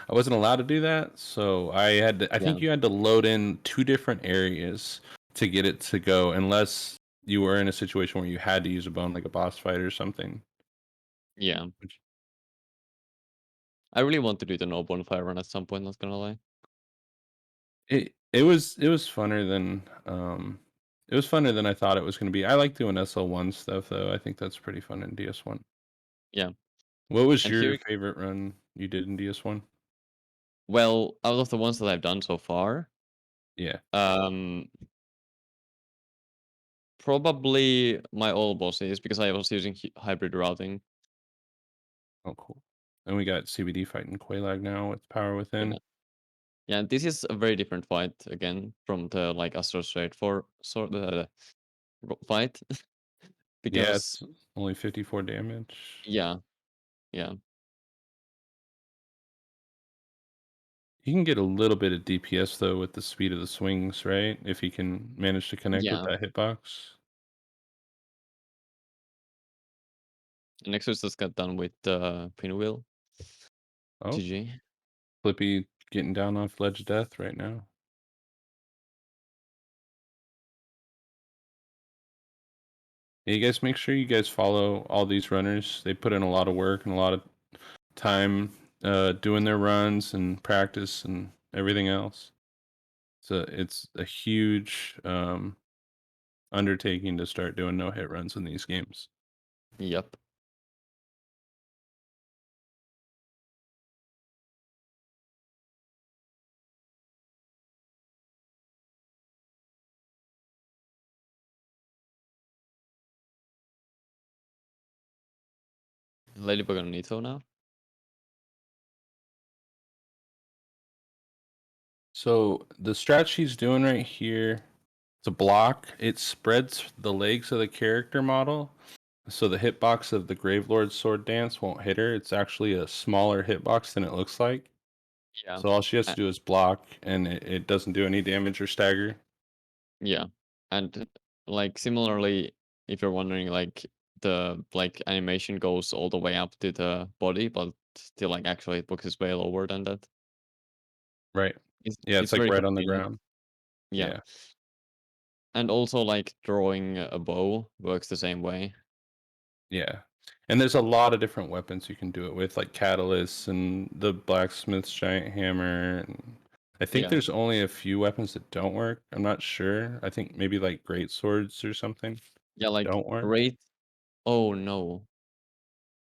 I wasn't allowed to do that, so I think Yeah. you had to load in 2 different areas to get it to go, unless you were in a situation where you had to use a bone, like a boss fight or something. Yeah. Which- I really want to do the no bonfire run at some point, not gonna lie. It was funner than I thought it was going to be. I like doing SL1 stuff though. I think that's pretty fun in DS1. Yeah. What was And your here, favorite run you did in DS1? well, out of the ones that I've done so far, Yeah. probably my old bosses, because I was using hybrid routing. Oh, cool. And we got CBD fighting Quailag now with Power Within. Yeah. Yeah, and this is a very different fight again from the like Astro Straight for sort of fight. Yeah, Because it's only 54 damage. yeah, You can get a little bit of DPS though with the speed of the swings, right? If you can manage to connect with yeah. that hitbox. NeXuRyZz just got done with Pinwheel. Oh, GG. Flippy getting down off Ledge of Death right now. Yeah, you guys make sure you guys follow all these runners. They put in a lot of work and a lot of time doing their runs and practice and everything else. So it's a huge undertaking to start doing no hit runs in these games. Yep. Ladybug on Nito now. So the strat she's doing right here, it's a block. It spreads the legs of the character model, so the hitbox of the Gravelord's Sword Dance won't hit her. It's actually a smaller hitbox than it looks like. Yeah. So all she has to Uh, do is block, and it doesn't do any damage or stagger. Yeah. And like similarly, if you're wondering, like the animation goes all the way up to the body, but still like actually hitbox is way lower than that. Right. Yeah, it's It's like very right on the convenient. ground. Yeah. Yeah. And also like drawing a bow works the same way. Yeah. And there's a lot of different weapons you can do it with, like catalysts and the blacksmith's giant hammer. And I think Yeah. there's only a few weapons that don't work. I'm not sure. I think maybe like great swords or something Yeah, like don't work. rate. Oh no.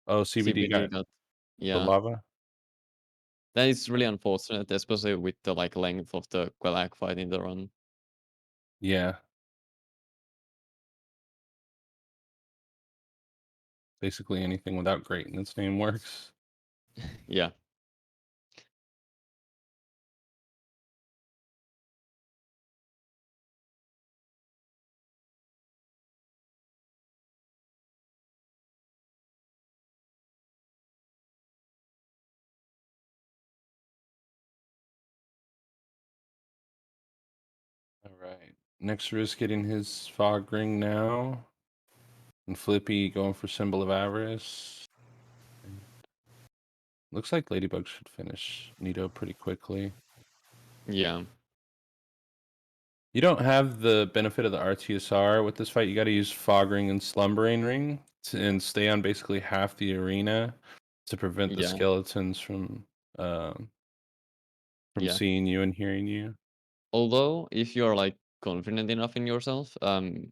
Oh, CBD got got the yeah. lava. That is really unfortunate, especially with the like length of the Quellac fight in the run. Yeah. Basically anything without great in its name works. Yeah. All right. NeXuRyZz getting his fog ring now. And Flippy going for Symbol of Avarice. Looks like Leydybug should finish Nito pretty quickly. Yeah. You don't have the benefit of the RTSR with this fight. You got to use Fog Ring and Slumbering Ring and stay on basically half the arena to prevent the Yeah. skeletons from Yeah. seeing you and hearing you. Although if you're like confident enough in yourself,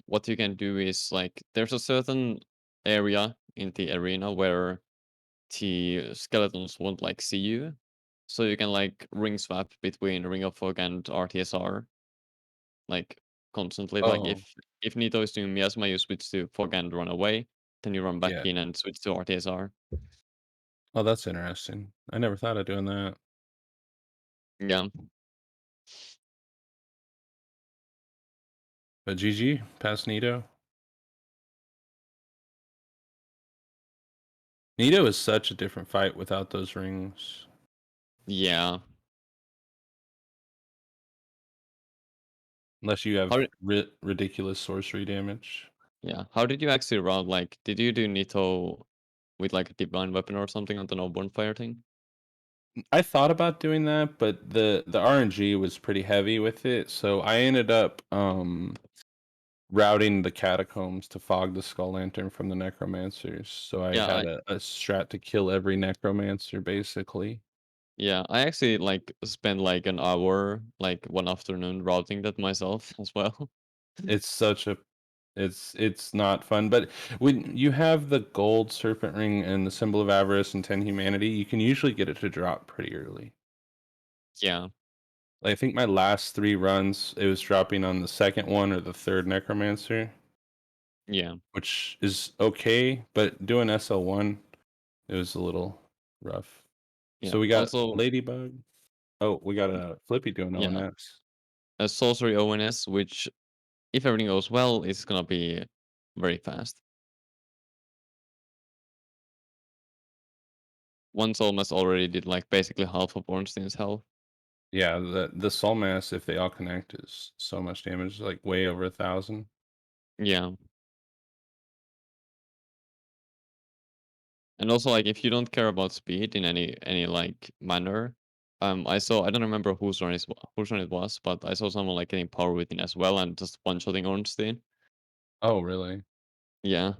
what you can do is like there's a certain area in the arena where the skeletons won't like see you. So you can like ring swap between Ring of Fog and RTSR. Like constantly. Like Oh, if Nito is doing miasma, you switch to Fog and run away. Then you run back yeah. in and switch to RTSR. Oh, that's interesting. I never thought of doing that. Yeah. But GG, past Nito. Nito is such a different fight without those rings. Yeah. Unless you have How ridiculous sorcery damage. yeah. How did you actually run? Like, did you do Nito with like a divine weapon or something on the no bonfire thing? I thought about doing that, but the RNG was pretty heavy with it, so I ended up routing the catacombs to fog the skull lantern from the necromancers. So I Yeah, had a strat to kill every necromancer basically. yeah. I actually like spent like an hour, like one afternoon routing that myself as well. It's such a it's not fun, but when you have the gold serpent ring and the symbol of avarice and 10 humanity, you can usually get it to drop pretty early. Yeah. Like, I think my last 3 runs, it was dropping on the second one or the third necromancer, Yeah. which is okay, but doing SL1, it was a little rough. Yeah. So we got Also, Leydybug. Oh, we got a Flippy doing yeah, ONS. a sorcery ONS, which if everything goes well, is gonna be very fast. One Solmas already did like basically half of Ornstein's health. Yeah, the Soul Mass, if they all connect, is so much damage, like way over 1,000. Yeah. And also like if you don't care about speed in any like manner, I don't remember whose run it was, but I saw someone like getting power within as well and just one-shotting Ornstein. Oh, really? Yeah.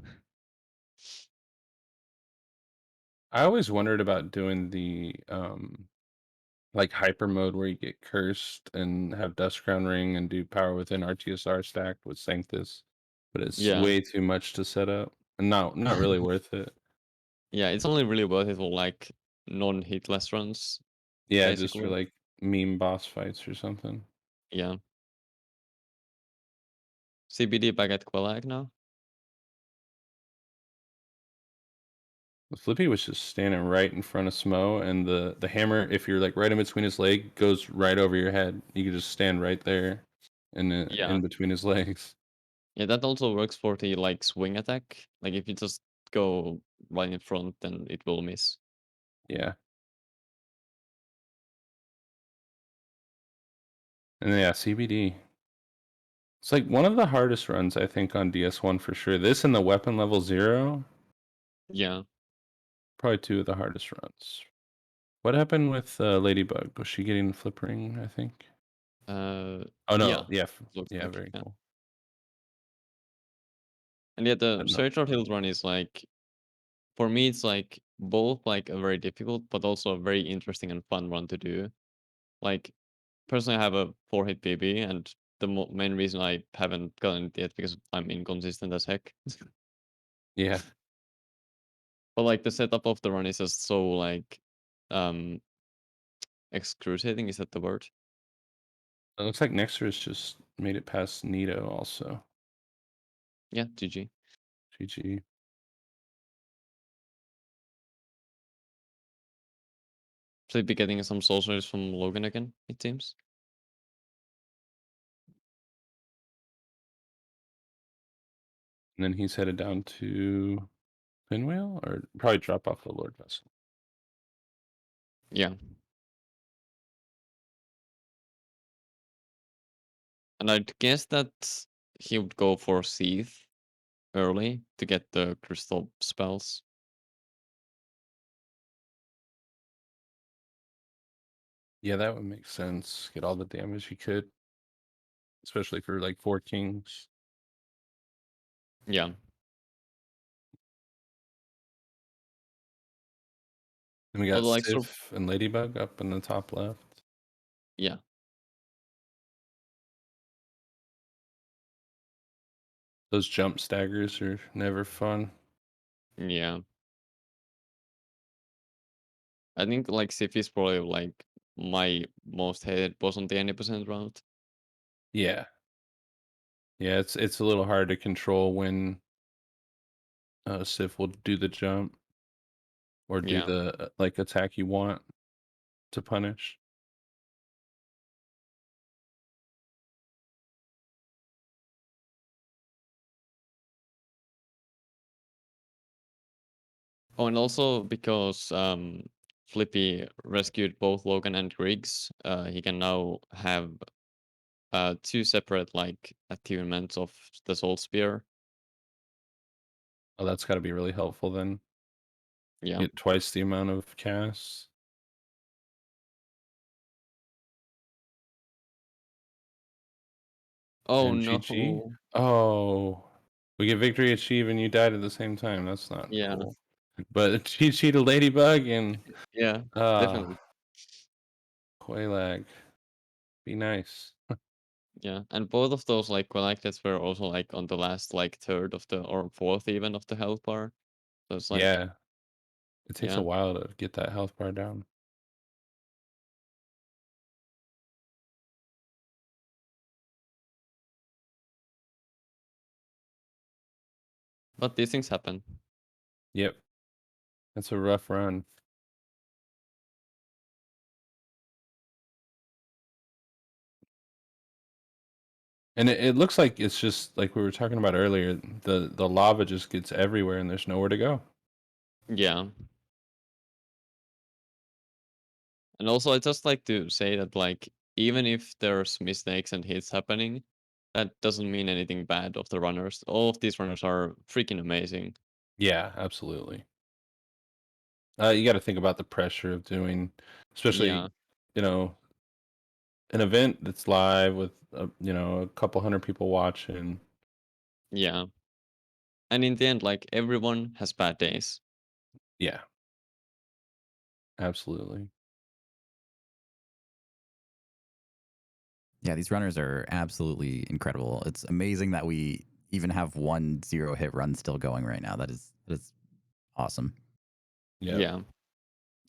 I always wondered about doing the like hyper mode where you get cursed and have Dust Crown Ring and do power within RTSR stacked with Sanctus. but it's Yeah. way too much to set up and not really worth it. Yeah, it's only really worth it for like non-hitless runs. Yeah, just for Basically. like meme boss fights or something. Yeah. CBD back at Quellag now. Flippy was just standing right in front of Smo, and the hammer, if you're like right in between his leg, goes right over your head. You can just stand right there, Yeah. in between his legs. Yeah, that also works for the like swing attack. Like if you just go right in front, then it will miss. Yeah. And yeah, CBD. It's like one of the hardest runs I think on DS1 for sure. This and the weapon level 0, Yeah. probably two of the hardest runs. What happened with Leydybug? Was she getting the flip ring, I think? Oh no, yeah. yeah, Looks yeah, like, very yeah. cool. And yeah, the But no. Search or Hill run is like, for me, it's like both like a very difficult, but also a very interesting and fun run to do. Like, personally, I have a 4-hit BB, and the main reason I haven't gotten it yet because I'm inconsistent as heck. Yeah. But like the setup of the run is just so like excruciating. Is that the word? It looks like NeXuRyZz just made it past Nito also. Yeah, GG. GG. Should be getting some sorceries from Logan again, it seems. And then he's headed down to Pinwheel, or probably drop off the Lord Vessel. Yeah. And I'd guess that he would go for Seath early to get the crystal spells. Yeah, that would make sense. Get all the damage he could, especially for like 4 kings. Yeah. And we got Although, like, Sif and Leydybug up in the top left. Yeah. Those jump staggers are never fun. Yeah. I think like Sif is probably like my most hated boss on the 90% round. Yeah. Yeah, it's a little hard to control when Sif will do the jump or do Yeah. the like attack you want to punish. Oh, and also because Flippy rescued both Logan and Griggs, he can now have 2 separate like achievements of the Soul Spear. Oh, that's got to be really helpful then. Yeah. Get twice the amount of casts. Oh And no. GG. Oh, we get victory achieve and you died at the same time. That's not Yeah. cool. But GG to Leydybug and Yeah, definitely. Qualag. Be nice. Yeah, and both of those like collectors were also like on the last like third of the or fourth even of the health bar. So it's like Yeah. It takes yeah. a while to get that health bar down. But these things happen. Yep. That's a rough run. And it looks like it's just like we were talking about earlier, the lava just gets everywhere and there's nowhere to go. Yeah. And also I just like to say that like even if there's mistakes and hits happening, that doesn't mean anything bad of the runners. All of these runners are freaking amazing. Yeah, absolutely. You got to think about the pressure of doing, especially, Yeah. you know, an event that's live with, a couple hundred people watching. Yeah. And in the end, like everyone has bad days. Yeah, absolutely. Yeah, these runners are absolutely incredible. It's amazing that we even have 1 0-hit run still going right now. That is awesome. Yeah.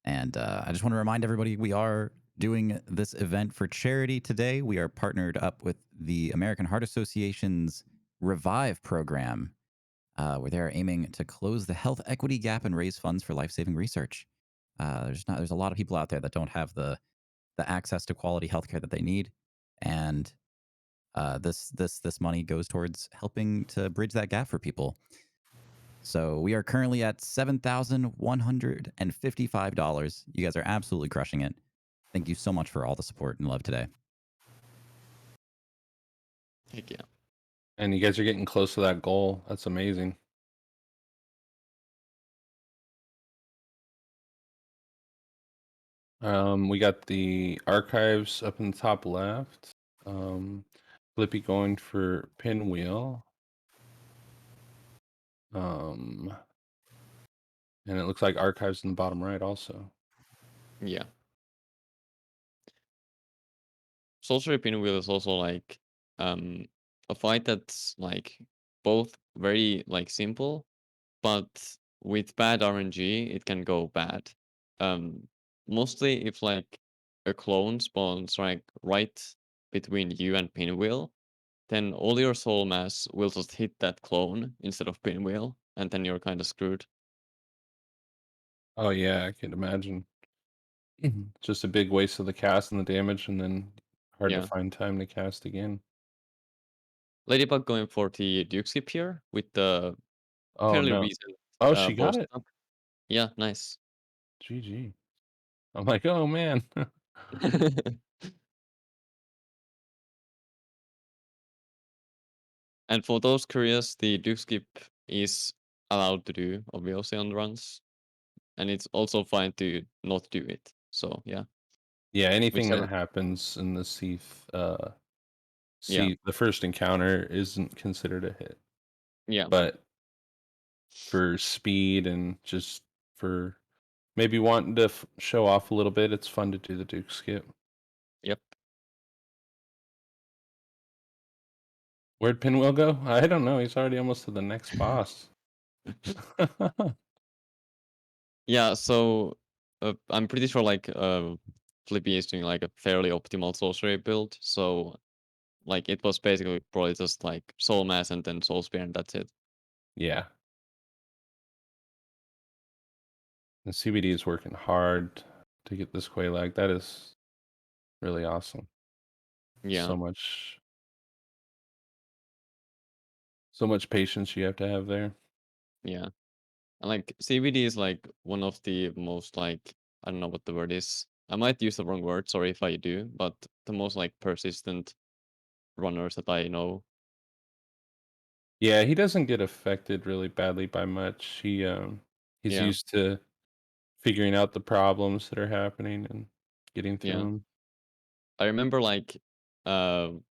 And I just want to remind everybody we are doing this event for charity today. We are partnered up with the American Heart Association's Revive program, where they are aiming to close the health equity gap and raise funds for life-saving research. There's a lot of people out there that don't have the access to quality healthcare that they need, and this money goes towards helping to bridge that gap for people. So we are currently at $7,155. You guys are absolutely crushing it. Thank you so much for all the support and love today. Heck yeah. And you guys are getting close to that goal. That's amazing. We got the archives up in the top left. Flippy going for pinwheel. And it looks like archives in the bottom right also. Yeah. Sorcery Pinwheel is also like a fight that's like both very like simple, but with bad RNG it can go bad. Mostly if like a clone spawns right between you and Pinwheel, then all your soul mass will just hit that clone instead of Pinwheel, and then you're kind of screwed. Oh yeah, I can imagine. Just a big waste of the cast and the damage, and then hard to Yeah. find time to cast again. Leydybug going for the Duke skip here with the Oh fairly no. recent Oh, she got boss it. up. Yeah, nice. GG. I'm like, oh man. And for those curious, the Duke skip is allowed to do obviously on runs, and it's also fine to not do it. So yeah, Yeah, anything whichever. that happens in the Seath, Yeah, the first encounter isn't considered a hit. yeah, But for speed and just for maybe wanting to show off a little bit, it's fun to do the Duke skip. yep. Where'd Pinwheel go? I don't know. He's already almost to the next boss. Yeah, so I'm pretty sure like Flippy is doing like a fairly optimal sorcery build. So like it was basically probably just like soul mass and then soul spear and that's it. Yeah. The CBD is working hard to get this Quailag. That is really awesome. Yeah, So much patience you have to have there. yeah. And like CBD is like one of the most like I don't know what the word is. I might use the wrong word, sorry if I do, but the most like persistent runners that I know. Yeah, he doesn't get affected really badly by much. He's Yeah. used to figuring out the problems that are happening and getting through Yeah. them. I remember like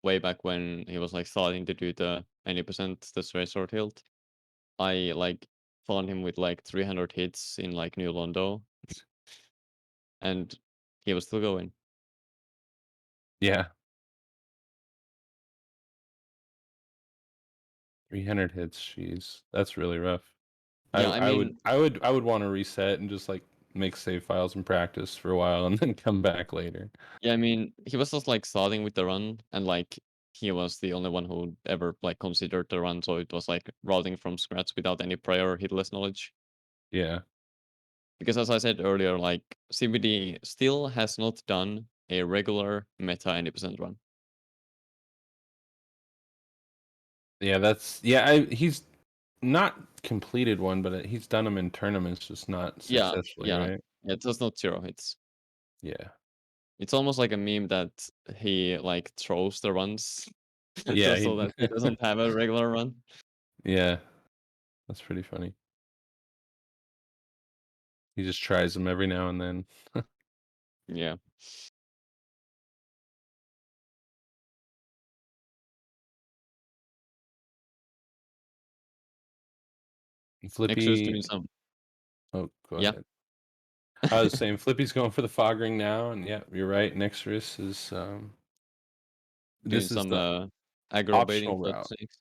way back when he was like starting to do the 90% the straight sword hilt. I like found him with like 300 hits in like New Londo. And he was still going. Yeah. 300 hits, jeez. That's really rough. Yeah, I mean I would want to reset and just like make save files and practice for a while and then come back later. yeah, I mean he was just like starting with the run and like he was the only one who ever like considered the run, so it was like routing from scratch without any prior hitless knowledge. Yeah. Because as I said earlier, like CBD still has not done a regular meta 90% run. Yeah, he's not completed one, but he's done them in tournaments, just not successfully, Yeah. right? Yeah, it's just not 0 hits. Yeah. It's almost like a meme that he like throws the runs Yeah, just so that he doesn't have a regular run. Yeah. That's pretty funny. He just tries them every now and then. Yeah. NeXuRyZz Flippy. doing some. Oh, go Yeah. ahead. I was saying Flippy's going for the fog ring now, and yeah, you're right. NeXuRyZz is Doing this is some the aggro baiting optional for the route. snakes.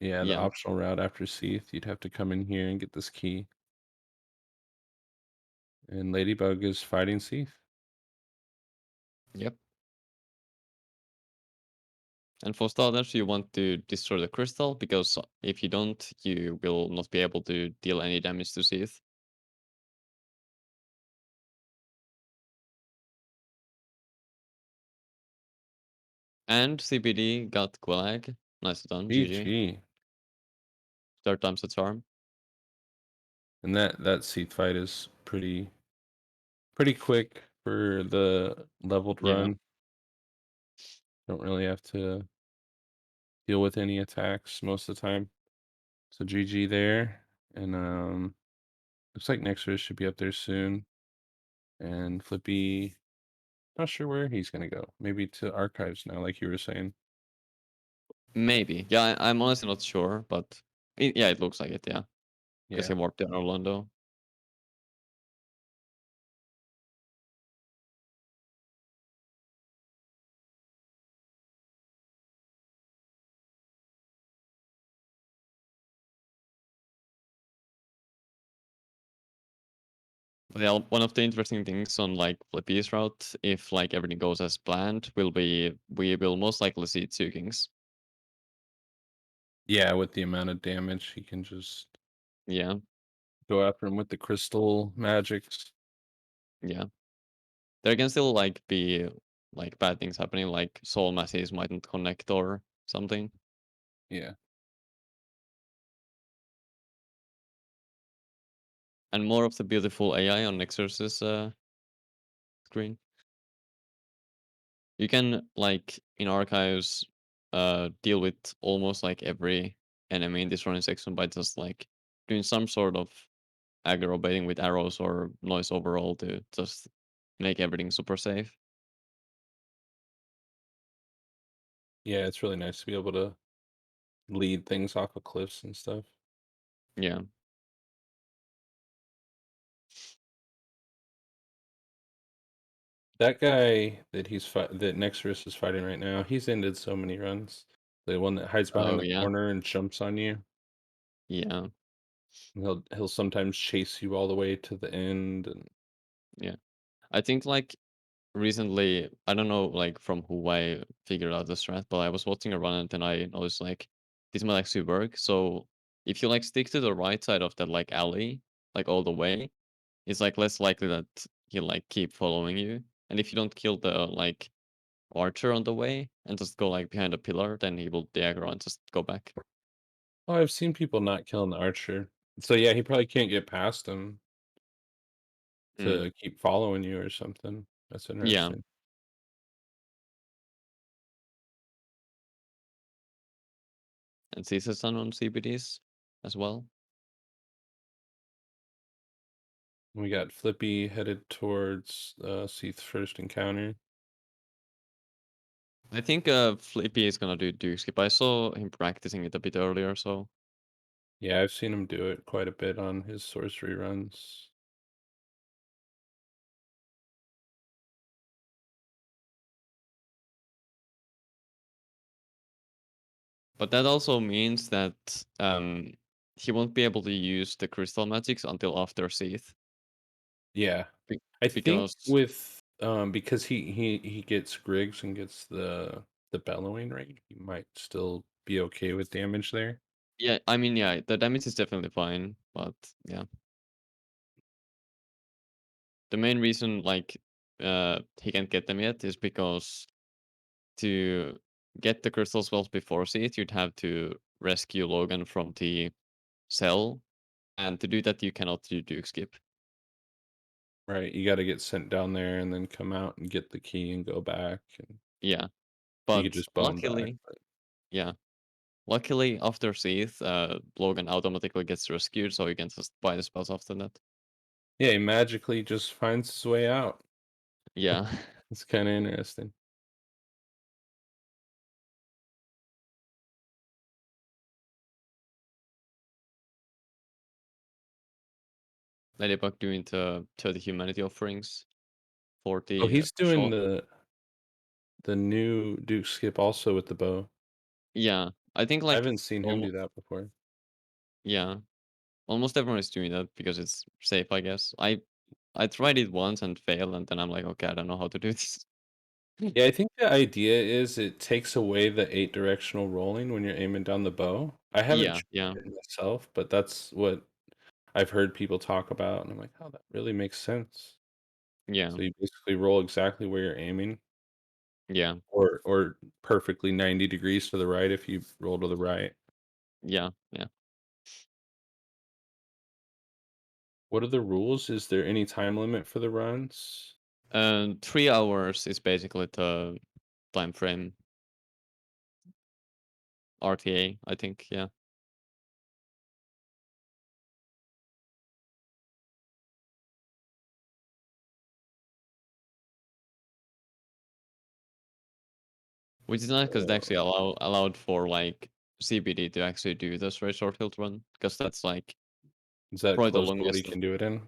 Yeah, the Yeah. optional route after Seath, you'd have to come in here and get this key. And Leydybug is fighting Seath. Yep. And for starters, you want to destroy the crystal, because if you don't, you will not be able to deal any damage to Seath. And CBD got Gulag. Nice done, GG. GG. Third time's a charm. And that Seath fight is pretty quick for the leveled Yeah. run. Don't really have to deal with any attacks most of the time. So GG there. And looks like NeXuRyZz should be up there soon. And Flippy, not sure where he's gonna go. Maybe to archives now, like you were saying. Maybe. Yeah, I'm honestly not sure, but yeah, it looks like it, yeah. Because Yeah. he warped in Orlando. But yeah, one of the interesting things on like Flippy's route, if like everything goes as planned, will be we will most likely see 2 kings. Yeah, with the amount of damage, he can just Yeah, go after him with the crystal magics. yeah. There can still like be like bad things happening, like soul masses mightn't connect or something. Yeah. And more of the beautiful AI on NeXuRyZ's screen. You can like in archives deal with almost like every enemy in this running section by just like doing some sort of aggro baiting with arrows or noise overall to just make everything super safe. Yeah, it's really nice to be able to lead things off of cliffs and stuff. Yeah. That guy that that NeXuRyZz is fighting right now, he's ended so many runs. The one that hides behind Oh the yeah. corner and jumps on you. Yeah. And he'll sometimes chase you all the way to the end. And Yeah. I think like recently, I don't know like from who I figured out the strat, but I was watching a run and then I noticed like this might actually work. So if you like stick to the right side of that like alley, like all the way, it's like less likely that he'll like keep following you. And if you don't kill the like archer on the way and just go like behind a pillar, then he will diagonal and just go back. oh, I've seen people not killing the archer. So yeah, he probably can't get past him to keep following you or something. That's Yeah. interesting. And Caesar's done on CBDs as well. We got Flippy headed towards Seath's first encounter. I think Flippy is gonna do Duke Skip. I saw him practicing it a bit earlier, so Yeah, I've seen him do it quite a bit on his sorcery runs. but that also means that he won't be able to use the crystal magics until after Seath. Yeah. Be- I think because with because he gets Griggs and gets the bellowing rate, he might still be okay with damage there. yeah, I mean yeah, the damage is definitely fine, but yeah. The main reason like he can't get them yet is because to get the crystal spells before Seath, you'd have to rescue Logan from the cell, and to do that you cannot do Duke Skip. Right. You got to get sent down there and then come out and get the key and go back. And Yeah, you but could just bone back. luckily, yeah, luckily after Seath, Logan automatically gets rescued, so you can just buy the spells after that. Yeah, he magically just finds his way out. Yeah. It's kind of interesting. Leydybug doing the 30 humanity offerings, 40 Oh, he's doing shot. the new Duke Skip also with the bow. Yeah, I think I like haven't seen him do almo- that before. yeah, almost everyone is doing that because it's safe, I guess. I tried it once and failed, and then I'm like, okay, I don't know how to do this. Yeah, I think the idea is it takes away the 8-directional rolling when you're aiming down the bow. I haven't Yeah, yeah, tried it myself, but that's what I've heard people talk about, and I'm like, oh, that really makes sense. yeah, So you basically roll exactly where you're aiming, yeah, or perfectly 90 degrees to the right if you roll to the right. yeah, yeah. What are the rules? Is there any time limit for the runs? 3 hours is basically the time frame. RTA, I think. Yeah. Which is nice because it actually allowed for like CBD to actually do the straight short hilt run because that's like Is that probably the close to what he longest. can do it in?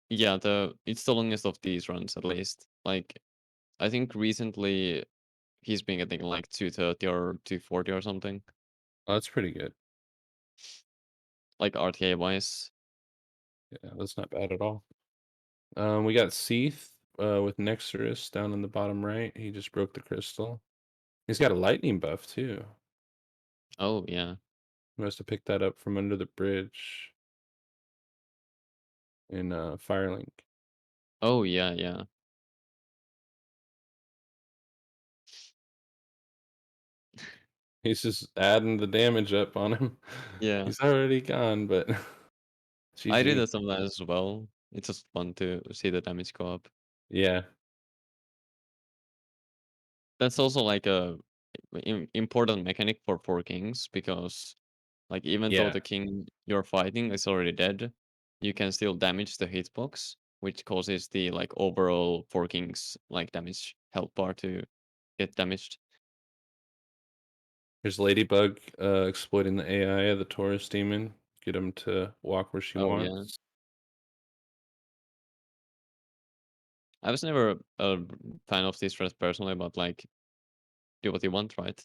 Yeah, it's the longest of these runs at least. Like I think recently he's been getting like 230 or 240 or something, Oh, that's pretty good. like RTA wise. Yeah, that's not bad at all. We got Seath with NeXuRyZz down in the bottom right. He just broke the crystal. He's got a lightning buff too. Oh yeah. Must have picked that up from under the bridge in Firelink. Oh yeah, yeah. He's just adding the damage up on him. Yeah. He's already gone, but I do GG. that sometimes as well. It's just fun to see the damage go up. Yeah. That's also like a important mechanic for 4 kings because like even though Yeah. the king you're fighting is already dead, you can still damage the hitbox, which causes the like overall 4 kings like damage health bar to get damaged. Here's Leydybug exploiting the AI of the Taurus demon. Get him to walk where she Oh yeah. wants. I was never a fan of this dress personally, but like do what you want, right?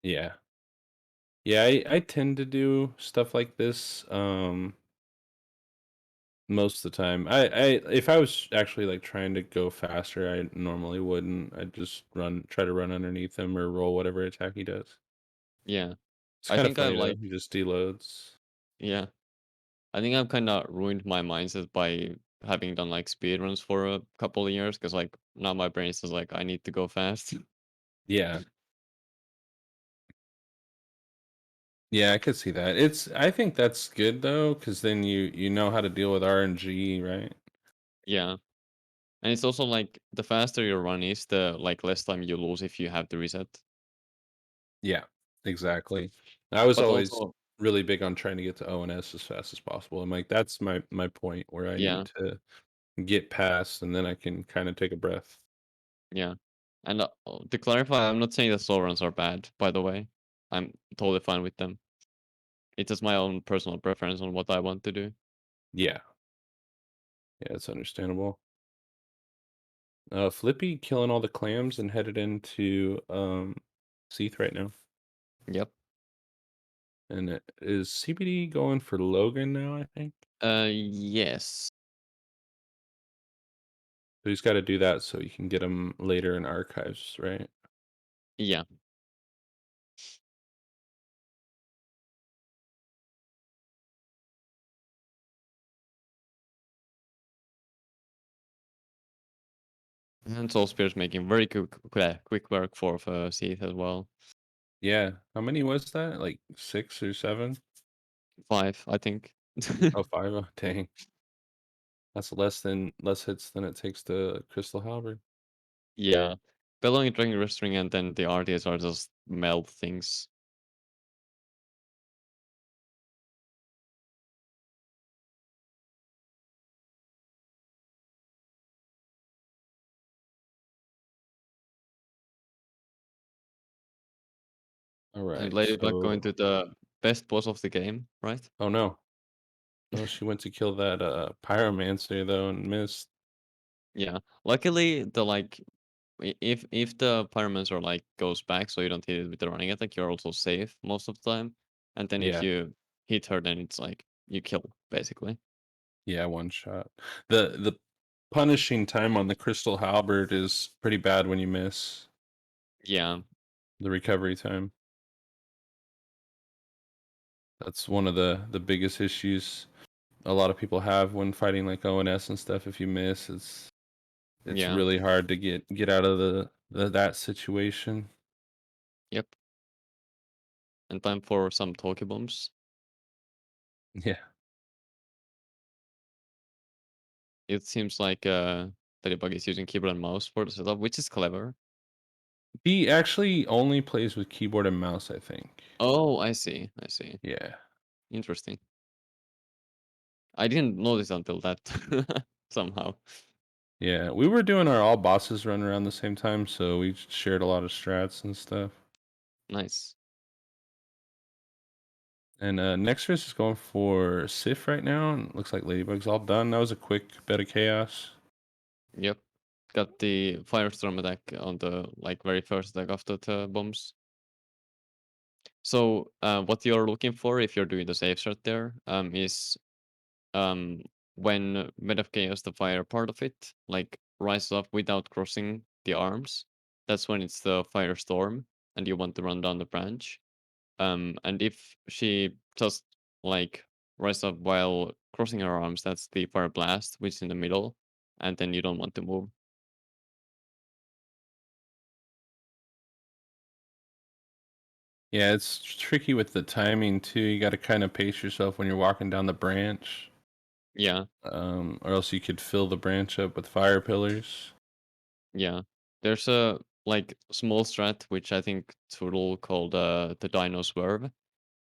Yeah. Yeah, I tend to do stuff like this most of the time. I if I was actually like trying to go faster, I normally wouldn't. I'd just try to run underneath him or roll whatever attack he does. Yeah. It's I kind of think I've funny though. like He just deloads. yeah. I think I've kind of ruined my mindset by having done like speedruns for a couple of years because like now my brain is like I need to go fast. Yeah. Yeah, I could see that. I think that's good though, because then you know how to deal with RNG, right? Yeah. And it's also like the faster your run is, the like less time you lose if you have to reset. Yeah, exactly. I was But always also, really big on trying to get to ONS as fast as possible. I'm like, that's my point where I yeah, need to get past, and then I can kind of take a breath. yeah. And to clarify, I'm not saying that slow runs are bad, by the way. I'm totally fine with them. It's just my own personal preference on what I want to do. Yeah, yeah, it's understandable. Flippy killing all the clams and headed into Seath right now. Yep. And is CBD going for Logan now, I think? Yes. So he's got to do that so you can get him later in archives, right? Yeah. And Soul Spear's making very quick work for Seath as well. Yeah. How many was that? Like 6 or 7? 5, I think. Oh, 5. Oh, dang. That's less hits than it takes to Crystal Halberd. Yeah. Bellowing, Dragon Restring, and then the RDs are just melt things. All right. And Leydybug going to the best boss of the game, right? Oh no. No, she went to kill that pyromancer though and missed. Yeah. Luckily, the like if the pyromancer like goes back, so you don't hit it with the running attack, you're also safe most of the time. And then if Yeah. you hit her, then it's like you kill basically. Yeah, one shot. The punishing time on the crystal halberd is pretty bad when you miss. Yeah, The recovery time. That's one of the biggest issues a lot of people have when fighting like ONS and stuff. If you miss, it's yeah, really hard to get out of that situation. yep. And time for some talkie bombs. Yeah. It seems like Leydybug is using keyboard and mouse for the setup, which is clever. He actually only plays with keyboard and mouse, I think. Oh, I see. I see. Yeah. Interesting. I didn't notice until that somehow. Yeah. We were doing our all bosses run around the same time, so we shared a lot of strats and stuff. Nice. And NeXuRyZz is going for Sif right now, and it looks like Ladybug's all done. That was a quick bit of chaos. Yep. Got the firestorm attack on the like very first attack after the bombs. So what you're looking for if you're doing the safe strat there is when Med of Chaos, the fire part of it, like rises up without crossing the arms. That's when it's the firestorm, and you want to run down the branch. And if she just like rises up while crossing her arms, that's the fire blast, which is in the middle, and then you don't want to move. Yeah, it's tricky with the timing too. You got to kind of pace yourself when you're walking down the branch, Yeah, or else you could fill the branch up with fire pillars. yeah. There's a like small strat which I think Toodle called the Dino Swerve,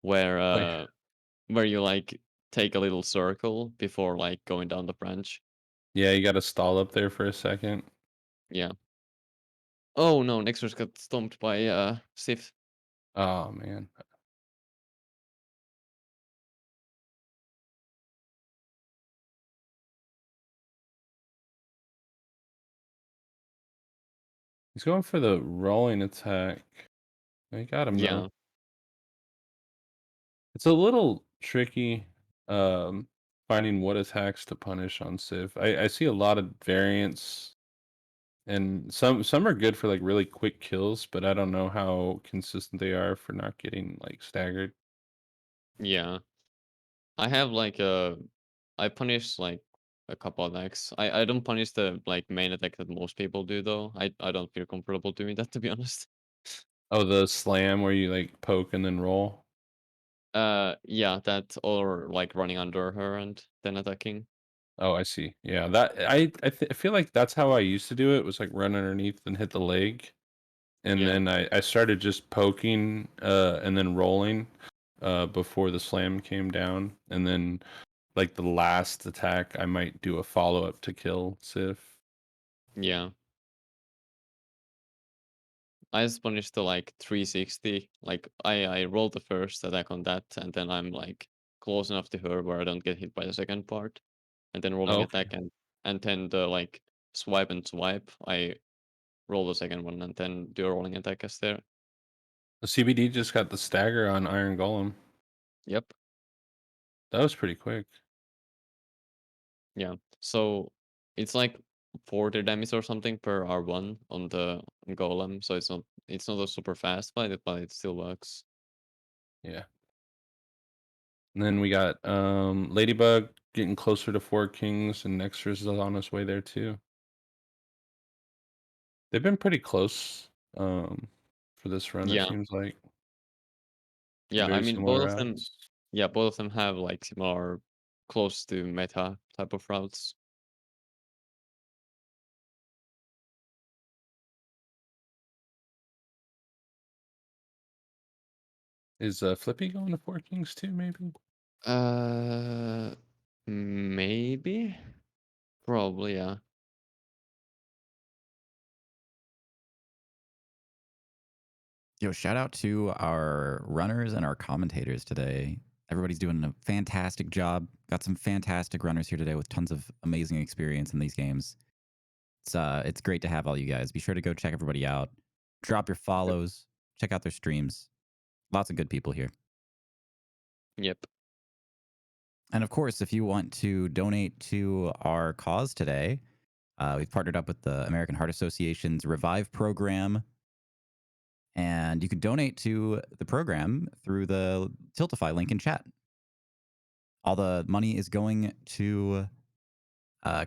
where Oh, yeah. where you like take a little circle before like going down the branch. Yeah, you got to stall up there for a second. Yeah. Oh no, NeXuRyZz got stomped by Sif. Oh man. He's going for the rolling attack. He got him Yeah. though. It's a little tricky finding what attacks to punish on Civ. I see a lot of variants, and some are good for like really quick kills, but I don't know how consistent they are for not getting like staggered. Yeah. I have like I punish like a couple attacks. I don't punish the like main attack that most people do though. I don't feel comfortable doing that to be honest. Oh, the slam where you like poke and then roll. Yeah, that or like running under her and then attacking. Oh, I see. Yeah, that I feel like that's how I used to do it. Was like run underneath and hit the leg, and Yeah. then I started just poking and then rolling before the slam came down, and then like the last attack I might do a follow up to kill Sif. Yeah. I just punished the like 360. Like I roll the first attack on that, and then I'm like close enough to her where I don't get hit by the second part, and then rolling Oh, attack and then the like swipe and swipe. I roll the second one and then do a rolling attack as there. the CBD just got the stagger on Iron Golem. Yep. That was pretty quick. Yeah. So it's like 40 damage or something per R1 on the golem. So it's not a super fast fight, but it still works. Yeah. And then we got Ladybug getting closer to 4 Kings, and NeXuRyZz is on his way there too. They've been pretty close for this run, it Yeah. seems like. Yeah, I Very mean similar both of them routes. both of them have like similar close to meta type of routes. Is Flippy going to 4 Kings too, maybe? Maybe? Probably, yeah. Yo, shout out to our runners and our commentators today. Everybody's doing a fantastic job. Got some fantastic runners here today with tons of amazing experience in these games. It's great to have all you guys. Be sure to go check everybody out. Drop your follows. Check out their streams. Lots of good people here. Yep. And of course, if you want to donate to our cause today, we've partnered up with the American Heart Association's Revive program. And you can donate to the program through the Tiltify link in chat. All the money is going to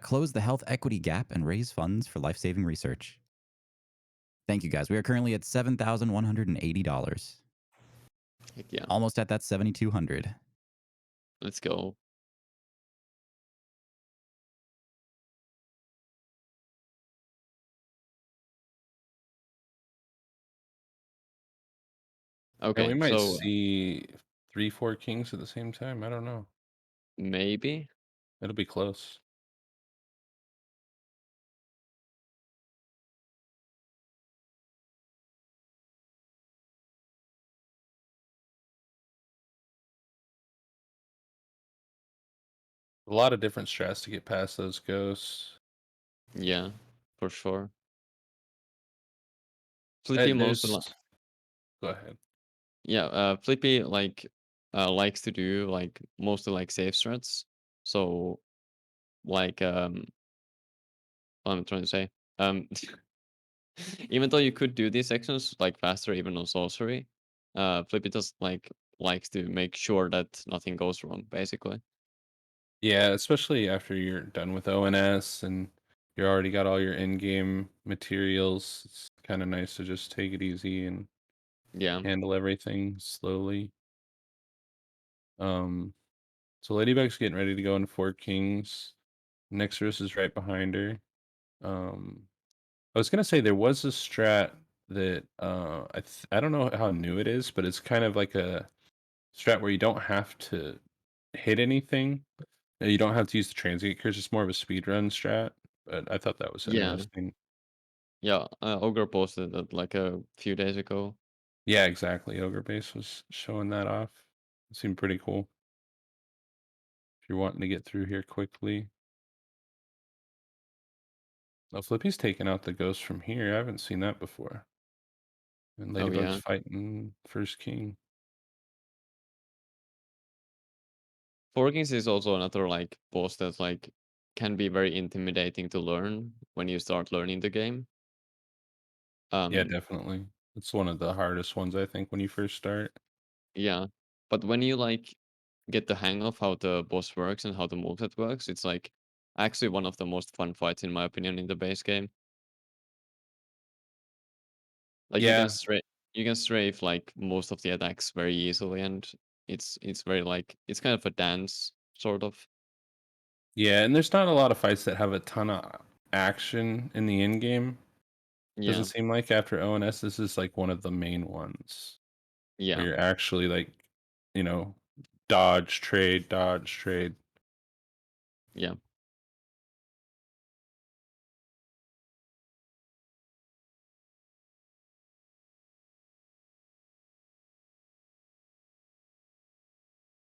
close the health equity gap and raise funds for life-saving research. Thank you, guys. We are currently at $7,180. Heck yeah. Almost at that 7,200. Let's go. Yeah, Okay, we might so see 3-4 kings at the same time. I don't know. maybe. It'll be close. A lot of different strats to get past those ghosts. Yeah, for sure. Flippy most There's. Go ahead. yeah, Flippy likes to do like mostly like safe strats. So like what I'm trying to say. Even though you could do these sections like faster even on sorcery, Flippy just likes to make sure that nothing goes wrong, basically. Yeah, especially after you're done with ONS and you already got all your in-game materials. It's kind of nice to just take it easy and Yeah. handle everything slowly. So Ladybug's getting ready to go in 4 kings. NeXuRyZz is right behind her. I was gonna say there was a strat that I don't know how new it is, but it's kind of like a strat where you don't have to hit anything. You don't have to use the transient curse. It's more of a speedrun strat. But I thought that was Yeah. interesting. Yeah, Ogre posted that like a few days ago. Yeah, exactly. Ogre Base was showing that off. It seemed pretty cool. If you're wanting to get through here quickly. Oh, Flippy's taking out the ghost from here. I haven't seen that before. And Oh Ladybug's yeah. fighting first king. Forkings is also another like boss that like can be very intimidating to learn when you start learning the game. Yeah, definitely. It's one of the hardest ones, I think, when you first start. Yeah, but when you like get the hang of how the boss works and how the moveset works, it's like actually one of the most fun fights in my opinion in the base game. Like Yeah, you can strafe like most of the attacks very easily, and it's very like it's kind of a dance sort of. yeah, and there's not a lot of fights that have a ton of action in the end game. Yeah, Doesn't seem like after ONS, this is like one of the main ones where yeah. you're actually like, you know, dodge, trade, dodge, trade. Yeah.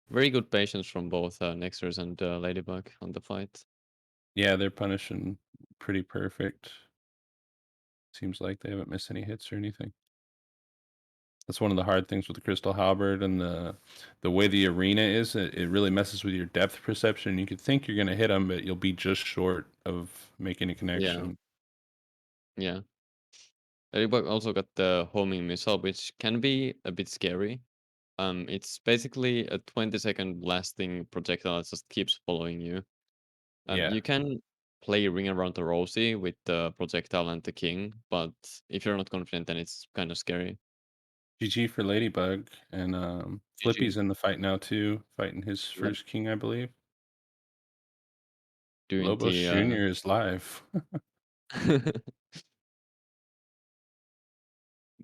Very good patience from both NeXuRyZz and Leydybug on the fight. Yeah, they're punishing pretty perfect. Seems like they haven't missed any hits or anything. That's one of the hard things with the Crystal Halberd and the way the arena is. It really messes with your depth perception. You could think you're going to hit them, but you'll be just short of making a Yeah. connection. Yeah. Leydybug also got the homing missile, which can be a bit scary. It's basically a 20-second lasting projectile that just keeps following you. Yeah. You can play Ring Around the Rosie with the projectile and the king, but if you're not confident, then it's kind of scary. GG for Ladybug. And GG. Flippy's in the fight now too, fighting his Yep. first king, I believe. Doing Lobos the Jr. is live.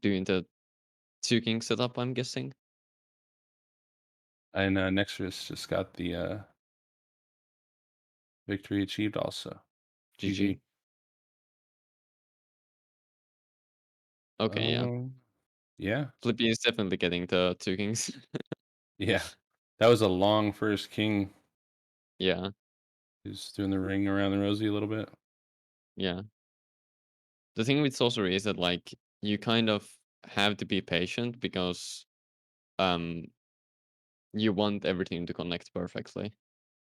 doing the 2 king setup, I'm guessing. And NeXuRyZz just got the victory achieved also. GG. Okay, yeah. Yeah. Flippy is definitely getting the 2 kings. Yeah. That was a long first king. Yeah, He's doing the ring around the rosy a little bit. yeah. The thing with sorcery is that like you kind of have to be patient because um you want everything to connect perfectly.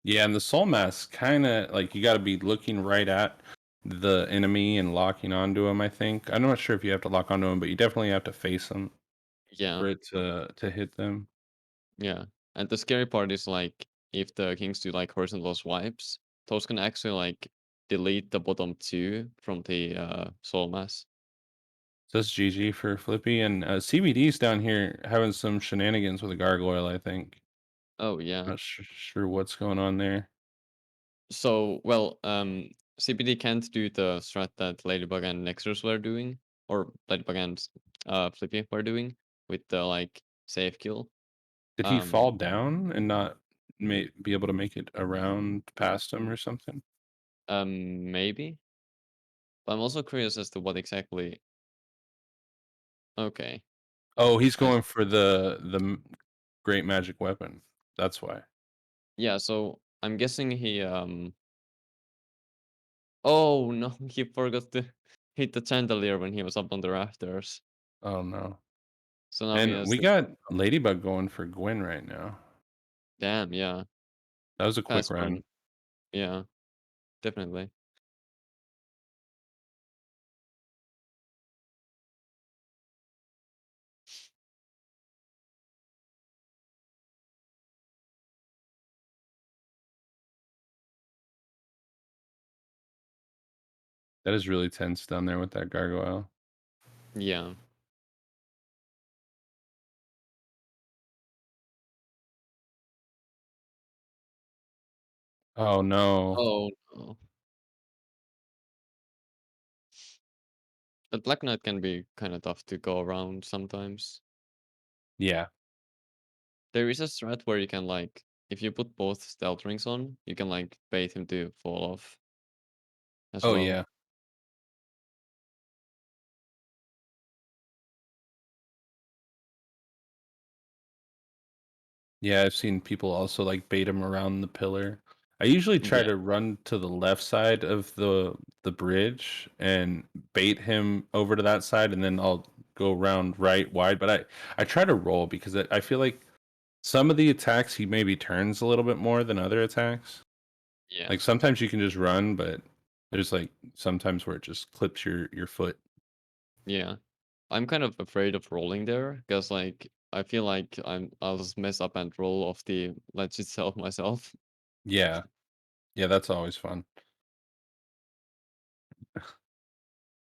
Yeah, and the soul mask kind of like you got to be looking right at the enemy and locking onto him. I think I'm not sure if you have to lock onto him, but you definitely have to face him Yeah, for it to hit them. yeah. And the scary part is like if the kings do like horizontal swipes, those can actually like delete the bottom two from the soul mass. So that's GG for Flippy, and CBD's down here having some shenanigans with a gargoyle. I think Oh yeah. not sure what's going on there. So well, CPD can't do the strat that Leydybug and NeXuRyZz were doing, or Leydybug and Flippy were doing with the like safe kill. Did he fall down and not be able to make it around past him or something? Maybe. But I'm also curious as to what exactly. Okay. Oh, he's I going for the great magic weapon. That's why. Yeah, so I'm guessing he oh no, he forgot to hit the chandelier when he was up on the rafters. Oh no. So now he And has we to got Leydybug going for Gwen right now. damn, yeah. That was a quick Fast run. run. Yeah, definitely. That is really tense down there with that gargoyle. Yeah. Oh no. Oh no. But Black Knight can be kind of tough to go around sometimes. Yeah. There is a strat where you can like, if you put both stealth rings on, you can like bait him to fall off as Oh well. yeah. Yeah, I've seen people also like bait him around the pillar. I usually try Yeah. to run to the left side of the bridge and bait him over to that side, and then I'll go around right wide. But I try to roll because I feel like some of the attacks he maybe turns a little bit more than other attacks. Yeah. Like sometimes you can just run, but there's like sometimes where it just clips your foot. Yeah. I'm kind of afraid of rolling there because like I feel like I'll just mess up and roll off the ledge itself myself. Yeah. Yeah, that's always fun.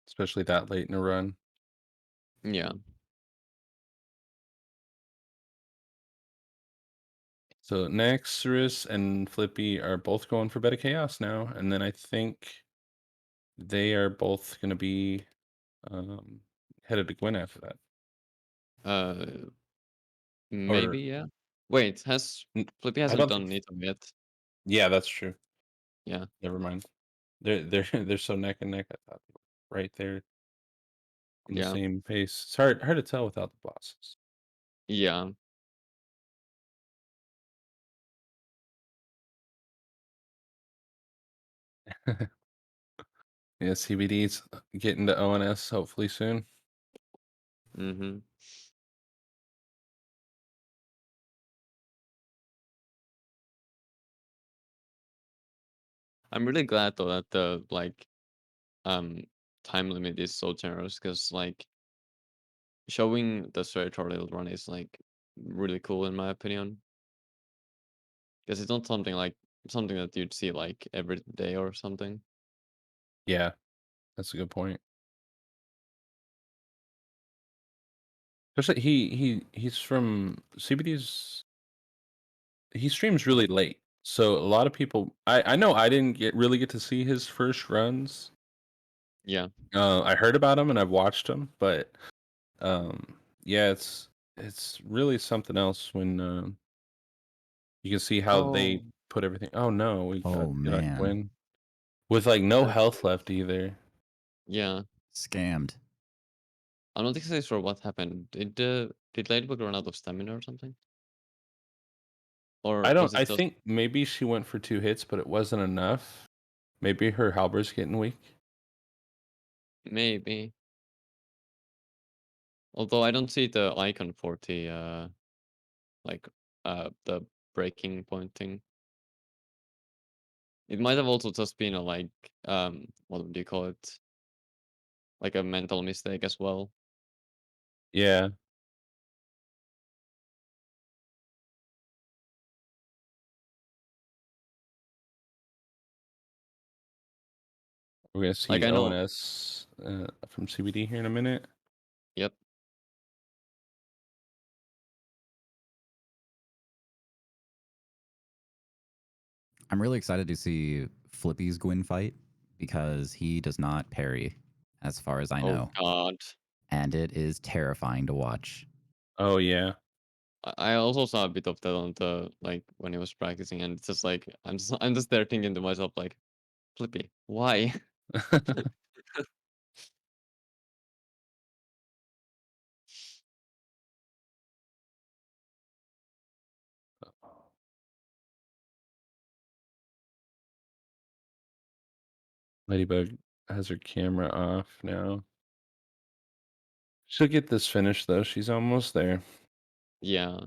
Especially that late in a run. Yeah. So NeXuRyZz and Flippy are both going for Beta Chaos now, and then I think they are both going to be headed to Gwen after that. Uh Or maybe, yeah. Wait, has Flippy I hasn't don't done think. Nito yet. Yeah, that's true. Yeah. Never mind. They're so neck and neck. I thought they were right there in the Yeah. same pace. It's hard to tell without the bosses. Yeah. Yeah, CBD's getting to ONS hopefully soon. Mm-hmm. I'm really glad though that the like time limit is so generous because like showing the tutorial run is like really cool in my opinion. Because it's not something like something that you'd see like every day or something. Yeah, that's a good point. Especially he's from CBD's. He streams really late, so a lot of people. I know I didn't really get to see his first runs. Yeah. I heard about him and I've watched him, but yeah, it's really something else when you can see how Oh. they put everything. Oh no, we got Oh man, Gwen with like no Uh, health left either. Yeah. scammed. I'm not exactly sure what happened. Did Ladybug run out of stamina or something? Or I don't. was it I just think maybe she went for 2 hits, but it wasn't enough. Maybe her halber's getting weak. Maybe. Although I don't see the icon for the like the breaking point thing. It might have also just been a like what would you call it? Like a mental mistake as well. Yeah. We're gonna see Like I know. ONS from CBD here in a minute. Yep. I'm really excited to see Flippy's Gwyn fight because he does not parry, as far as I Oh know, God. and it is terrifying to watch. Oh yeah. I also saw a bit of that on the like when he was practicing, and it's just like I'm just there thinking to myself like, Flippy, why? Ladybug has her camera off now. She'll get this finished though. She's almost there. Yeah.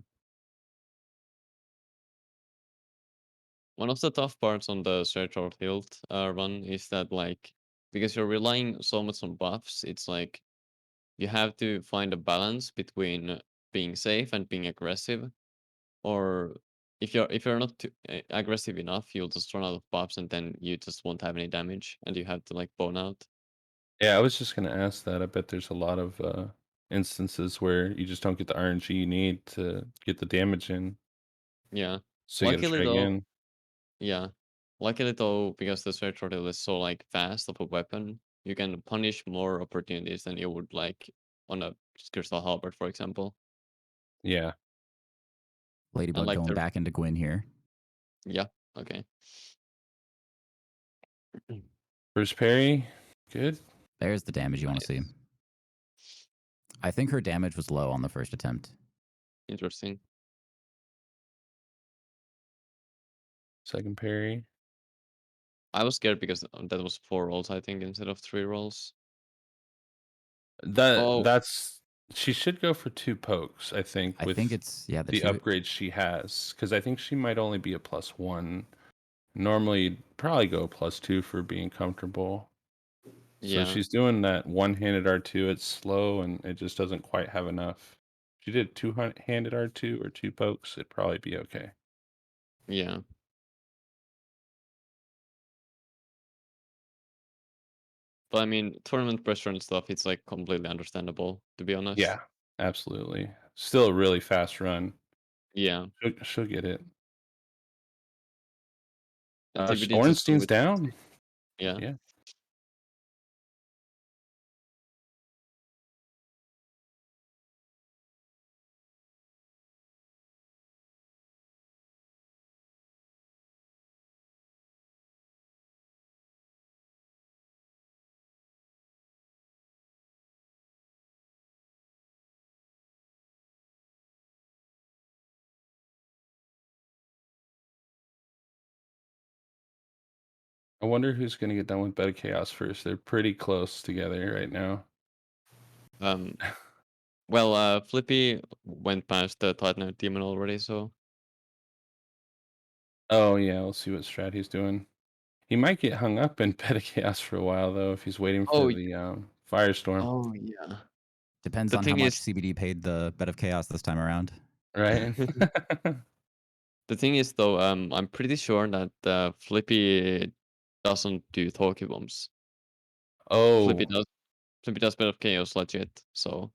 One of the tough parts on the Search or Field run is that like because you're relying so much on buffs, it's like you have to find a balance between being safe and being aggressive. Or if you're not too aggressive enough, you'll just run out of buffs and then you just won't have any damage and you have to like bone out. Yeah, I was just gonna ask that. I bet there's a lot of instances where you just don't get the RNG you need to get the damage in. Yeah. So you gotta Luckily try though, again. yeah. Luckily though, because the Search Turtle is so like fast of a weapon, you can punish more opportunities than you would like on a Crystal Halberd, for example. Yeah. Ladybug Unlike going the back into Gwyn here. yeah, okay. First parry. Good. There's the damage you want to see. Nice. I think her damage was low on the first attempt. Interesting. Second parry. I was scared because that was 4 rolls, I think, instead of 3 rolls. Oh, That's she should go for 2 pokes, I think, I with think it's, yeah, the two. upgrades she has. Because I think she might only be a +1. Normally you'd probably go +2 for being comfortable. So yeah. she's doing that one-handed R2. It's slow and it just doesn't quite have enough. If she did two-handed R2 or 2 pokes, it'd probably be okay. Yeah. But I mean, tournament pressure and stuff, it's like completely understandable, to be honest. Yeah, absolutely. Still a really fast run. Yeah. She'll get it. And TBD just went Ornstein's with down. yeah. Yeah. I wonder who's gonna get done with Bed of Chaos first. They're pretty close together right now. Well, Flippy went past the Titan Demon already, so Oh yeah, we'll see what strat he's doing. He might get hung up in Bed of Chaos for a while though if he's waiting for oh, the Firestorm. oh yeah. Depends The on how thing much is, CBD paid the Bet of Chaos this time around. Right? the thing is though, I'm pretty sure that Flippy doesn't do Talkie Bombs. Flippy Oh, does. Flippy does Bit of Chaos legit, so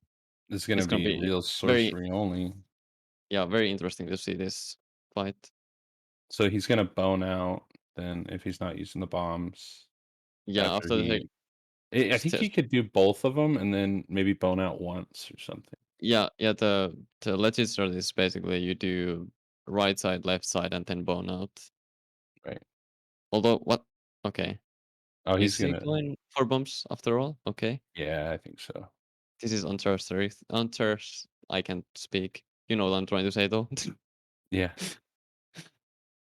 it's gonna it's gonna be be real very, sorcery only. yeah, very interesting to see this fight. So he's gonna bone out then if he's not using the bombs Yeah, after after the he. I think he could do both of them and then maybe bone out once or something. yeah, the legit strat is basically you do right side, left side, and then bone out. Right. Although what? Okay, Oh, he's is he gonna. going for bumps after all? Okay, Yeah, I think so. this is uninteresting. I can't speak. You know what I'm trying to say though. Yeah.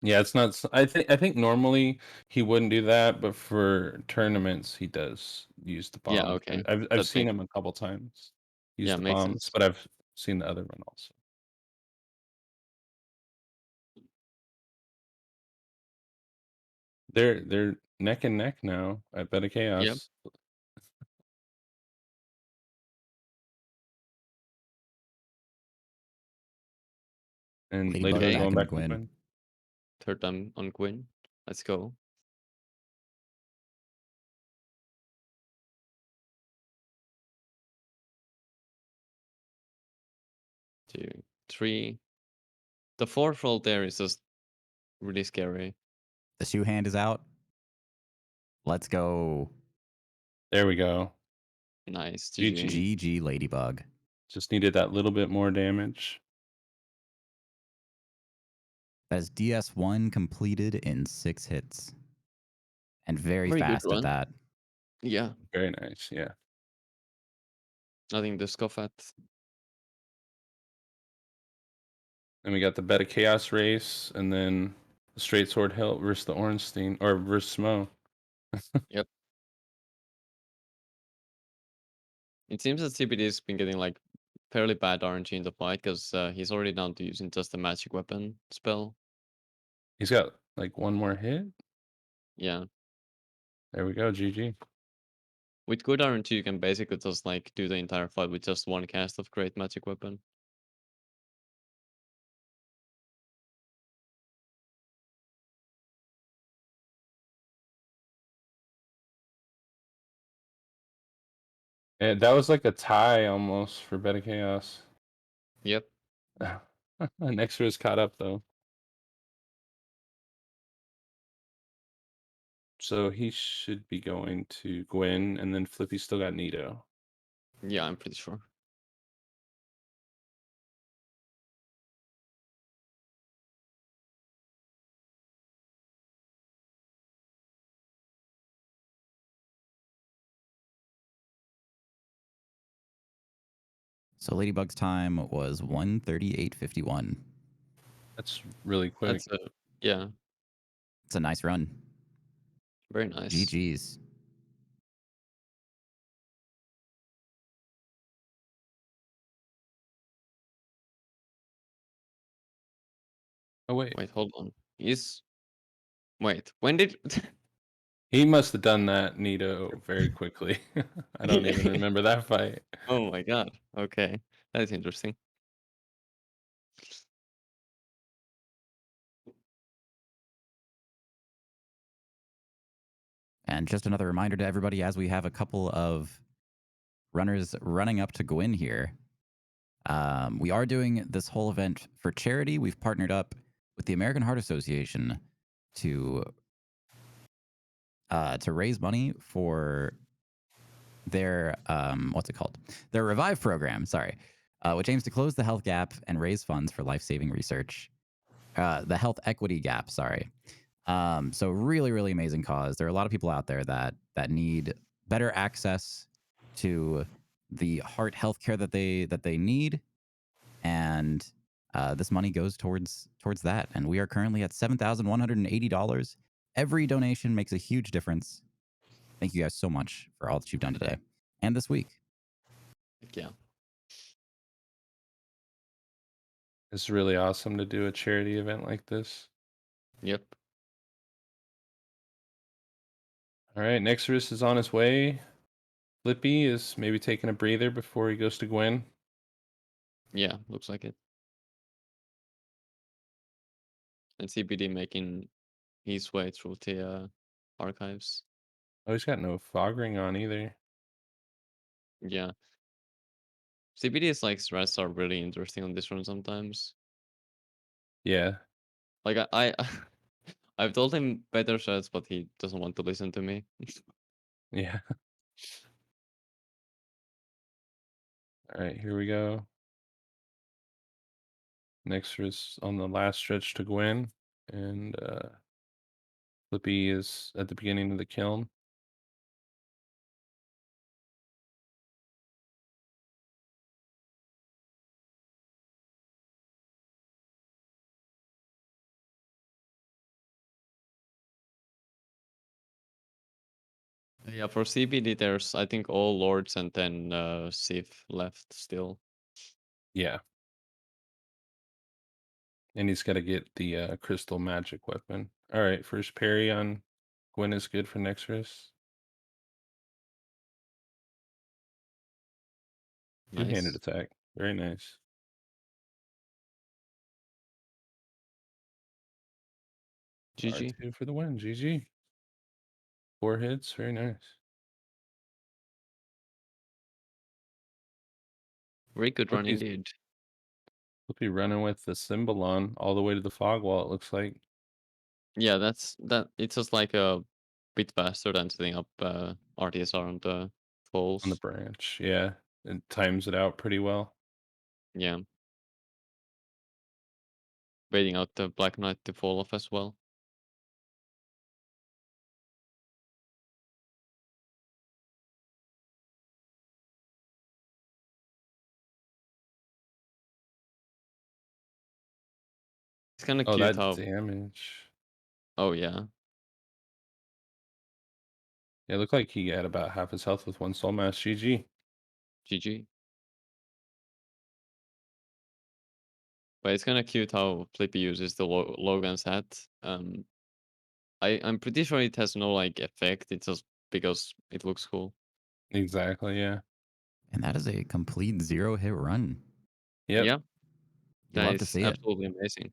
Yeah, it's not. I think normally he wouldn't do that, but for tournaments he does use the Yeah, bombs. okay. I've That seen makes him a couple times use yeah, the makes bombs, sense. but I've seen the other one also. They're neck and neck now at Beta Chaos. And Ladybug Ladybug Okay. going backing back to Gwyn. Gwyn. Third time on Quinn. Let's go. 2, 3. The fourth roll there is just really scary. The shoe hand is out. Let's go. There we go. Nice. GG. GG. GG Ladybug. Just needed that little bit more damage. That is DS1 completed in 6 hits. And very Pretty good fast at run. that. Yeah. Very nice. Yeah. Nothing to scoff at. And we got the Beta Chaos race, and then the Straight Sword Hilt versus the Ornstein, or versus Smo. Yep. It seems that CBD's been getting like fairly bad RNG in the fight because he's already down to using just the magic weapon spell. He's got like one more hit. Yeah. There we go. GG. With good RNG, you can basically just like do the entire fight with just one cast of Great Magic Weapon. And that was like a tie almost for Beta Chaos. Yep. NeXuRyZz caught up though. So he should be going to Gwyn, and then Flippy still got Nito. Yeah, I'm pretty sure. So Ladybug's time was 1:38:51. That's really quick. That's yeah, It's a nice run. very nice. GG's. Oh wait, Wait, hold on. Wait, when did he must have done that Nito very quickly. I don't even remember that fight. Oh my god. Okay. That's interesting. And just another reminder to everybody, as we have a couple of runners running up to Gwyn here, we are doing this whole event for charity. We've partnered up with the American Heart Association to raise money for their what's it called? Their Revive program. Sorry, which aims to close the health gap and raise funds for life-saving research. The health equity gap. Sorry. So really, really amazing cause. There are a lot of people out there that need better access to the heart healthcare that they need, and this money goes towards that. And we are currently at $7,180. Every donation makes a huge difference. Thank you guys so much for all that you've done today and this week. Yeah. It's really awesome to do a charity event like this. Yep. All right, NeXuRyZz is on his way. Flippy is maybe taking a breather before he goes to Gwyn. Yeah, looks like it. And CBD making his way through the archives. Oh, he's got no fog ring on either. Yeah. CBD's like stress are really interesting on this run sometimes. Yeah. Like I I've told him better shots, but he doesn't want to listen to me. Yeah. All right, here we go. NeXuRyZz on the last stretch to Gwyn, and Flippy is at the beginning of the kiln. Yeah, for CBD, there's I think all lords and then Sith left still. Yeah. And he's got to get the crystal magic weapon. All right, first parry on Gwen is good for NeXuRyZz. Two-handed Nice. attack. Very nice. GG. R2 for the win. GG. 4 hits. Very nice. Very good run Flippy's, indeed. Flippy running with the symbol on all the way to the fog wall, it looks like. Yeah, that's that. It's just like a bit faster than setting up RTSR on the On the falls. branch. Yeah. It times it out pretty well. Yeah. Waiting out the Black Knight to fall off as well. It's kind of Oh, cute that how. damage. Oh yeah. Yeah, it looked like he had about half his health with one soul mass. GG. GG. But it's kind of cute how Flippy uses the Logan's hat. I'm pretty sure it has no like effect. It's just because it looks cool. Exactly, yeah. And that is a complete 0-hit run. Yep. Yeah. You That love to is see it. absolutely amazing.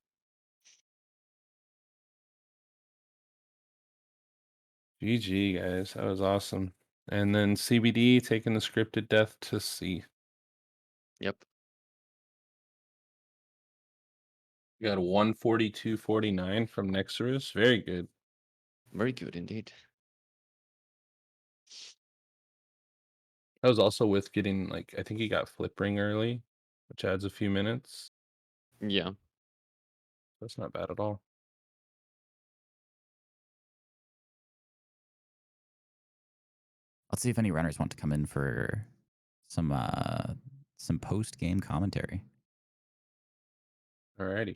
GG, guys. That was awesome. And then CBD taking the scripted death to C. Yep. We got a 142.49 from NeXuRyZz. Very good. Very good indeed. That was also with getting, like, I think he got flip ring early, which adds a few minutes. Yeah. That's not bad at all. Let's see if any runners want to come in for some post-game commentary. Alrighty.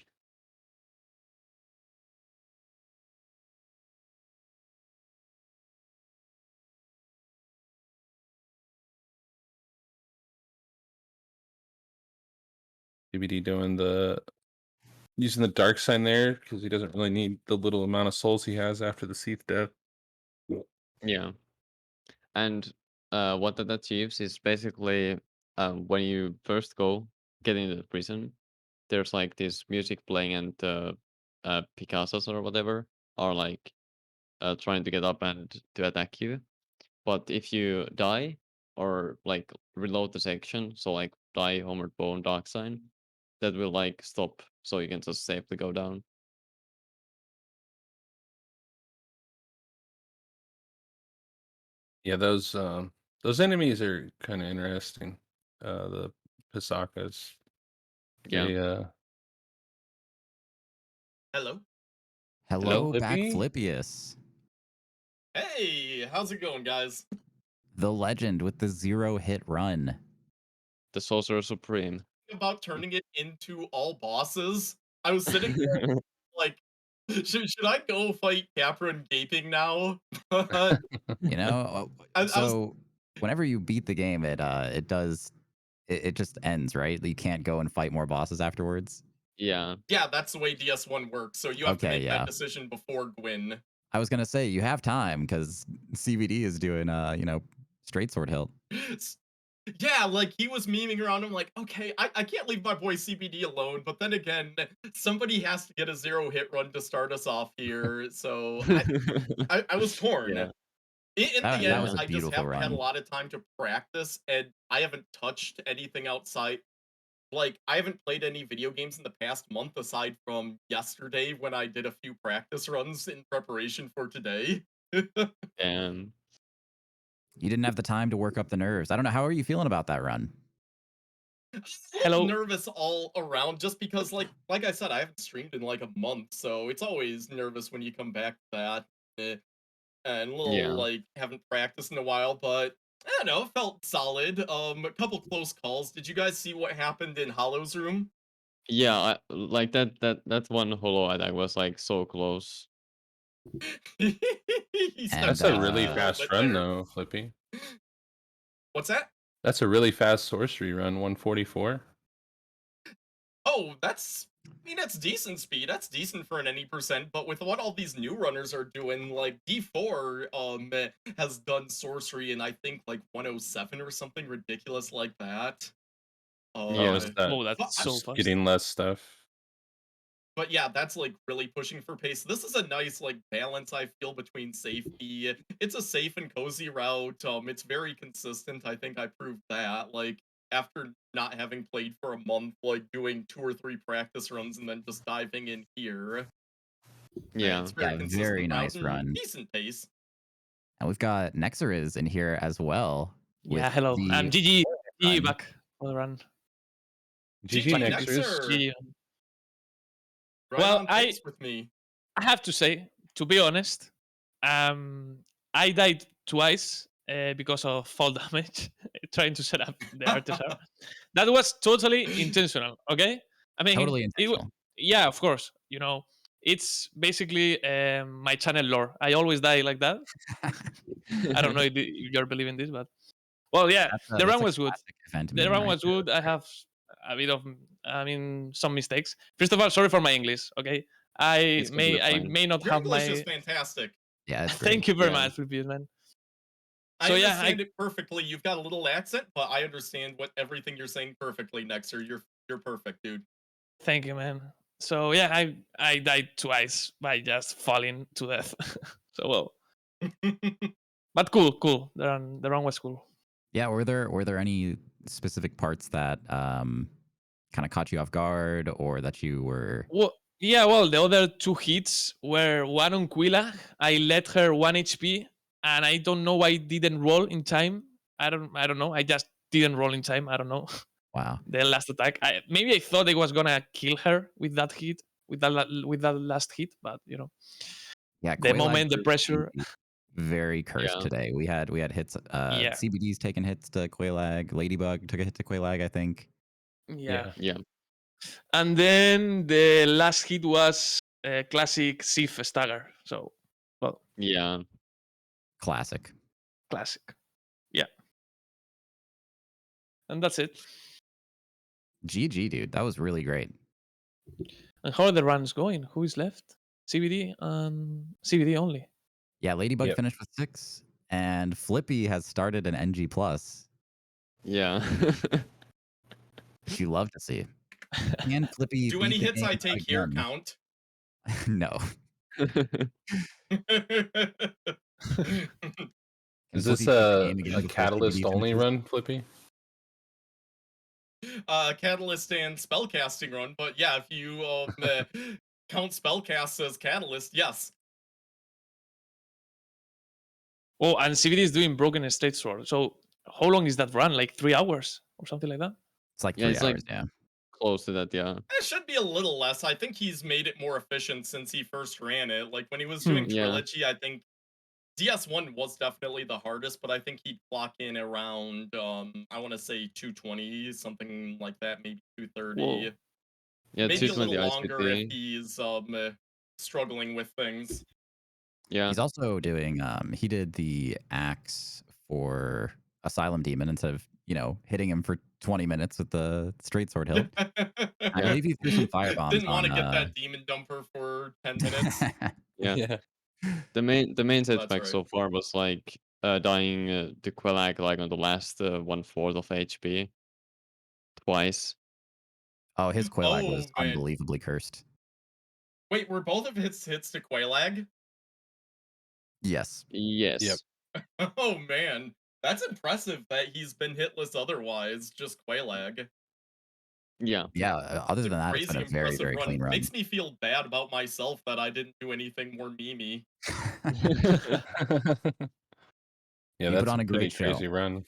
CBD using the dark sign there because he doesn't really need the little amount of souls he has after the Seath death. Yeah. And what that achieves is basically when you first get into the prison, there's like this music playing and Picassos or whatever are like trying to get up and to attack you. But if you die or like reload the section, so like die, Homered Bone, Dark Sign, that will like stop so you can just safely go down. Yeah, those enemies are kind of interesting. The Pisakas. Yeah. They Hello. Hello, Flippy? Backflippius. Hey, how's it going, guys? The legend with the 0-hit run. The Sorcerer Supreme. About turning it into all bosses. I was sitting there like, should I go fight Capra and Gaping now? But You know, I was so whenever you beat the game, it just ends, right? You can't go and fight more bosses afterwards. Yeah. yeah, that's the way DS1 works. So you have to Okay, make yeah. that decision before Gwyn. I was gonna say you have time because CBD is doing straight sword hilt. Yeah, like he was memeing around. I'm like, okay, I can't leave my boy CBD alone. But then again, somebody has to get a 0-hit run to start us off here. So I was torn. Yeah. In the That end, was a I just beautiful haven't had a run. lot of time to practice, and I haven't touched anything outside. Like, I haven't played any video games in the past month aside from yesterday when I did a few practice runs in preparation for today. And You didn't have the time to work up the nerves. I don't know. How are you feeling about that run? Hello. Nervous all around just because like I said, I haven't streamed in like a month, so it's always nervous when you come back to that. And a little Yeah. like haven't practiced in a while, but I don't know, felt solid. A couple close calls. Did you guys see what happened in Hollow's room? Yeah, like that one holo attack was like so close. He's And, That's a really fast bit run, there. though, Flippy. What's that? That's a really fast sorcery run, 144. Oh, that's. I mean, that's decent speed. That's decent for an any percent. But with what all these new runners are doing, like D4 has done sorcery in I think like 107 or something ridiculous like that. Yeah, Oh, it's that Oh, but, that's so fast. getting less stuff. but yeah, that's like really pushing for pace. This is a nice like balance I feel between safety. It's a safe and cozy route. It's very consistent. I think I proved that. Like after not having played for a month, like doing 2 or 3 practice runs and then just diving in here. yeah. It's very Yeah, consistent very route nice and run. decent pace. And we've got NeXuRyZz in here as well. Yeah, with hello. the And GG run. back for the run. GG GG Nexus. Nexer. GG. Right Well, on pace with me. I have to say, to be honest, I died twice because of fall damage trying to set up the artisan. That was totally intentional. Okay, I mean, Totally it intentional. yeah, of course. It's basically my channel lore. I always die like that. I don't know if you're believing this, but well, yeah, the That's run a was good. classic event The meme run right was there. good. I have a bit of, some mistakes. First of all, sorry for my English. Okay, I It's completely may fine. not Your have English my. is fantastic. Yeah, it's great. Thank you very Yeah. much, Flippy, man. I So yeah, understand it perfectly. You've got a little accent, but I understand what everything you're saying perfectly, Nexer. You're perfect, dude. thank you, man. So yeah, I died twice by just falling to death. So well, but cool. The run was cool. Yeah, were there any specific parts that kind of caught you off guard, or that you were? Well, yeah, well, the other 2 hits were one on Quilla. I let her 1 HP, and I don't know why it didn't roll in time. I don't know. I just didn't roll in time. I don't know. Wow. The last attack. Maybe I thought I was gonna kill her with that hit, with that last hit, but Yeah, the Quelaag moment, the proved to pressure. be very cursed Yeah. today. We had hits. Yeah. CBD's taking hits to Quelaag. Leydybug took a hit to Quelaag, I think. Yeah. Yeah. And then the last hit was a classic Sif stagger. So, well, Yeah. Classic. classic. Yeah. And that's it. GG, dude. That was really great. And how are the runs going? Who is left? CBD and CBD only. Yeah, Leydybug Yep. finished with 6, and Flippy has started an NG plus, Yeah. which you love to see. Can Flippy Do beat any the hits I game take here again? count? No. Is Can this Flippy beat the a game again before catalyst CBD only finishes? run, Flippy? Catalyst and spellcasting run, but yeah, if you count spellcast as catalyst, yes. Oh, and CBD is doing broken straight sword. So how long is that run? Like 3 hours or something like that? It's like Yeah, 3 it's like- hours, yeah. Close to that, yeah. It should be a little less. I think he's made it more efficient since he first ran it. Like when he was doing Yeah. Trilogy, I think DS1 was definitely the hardest, but I think he'd clock in around I want to say 220, something like that, maybe 230. Whoa. Yeah, Maybe a little 220 longer if ICT. he's struggling with things. Yeah. He's also doing he did the axe for Asylum Demon instead of, hitting him for 20 minutes with the straight sword hilt. I believe he threw some firebombs. Didn't want to on, get that demon dumper for 10 minutes. Yeah. The main setback right. so far was like dying to Quelaag like on the last 1/4 of HP twice. Oh, his Quelaag Oh, was man. unbelievably cursed. Wait, were both of his hits to Quelaag? Yes. Yes. Yep. Oh man, that's impressive that he's been hitless otherwise, just Quelaag. Yeah. Yeah, other It's than a that, it's crazy been a very, impressive very run. clean run. Makes me feel bad about myself that I didn't do anything more memey. Yeah, You that's put on a pretty great show. crazy run.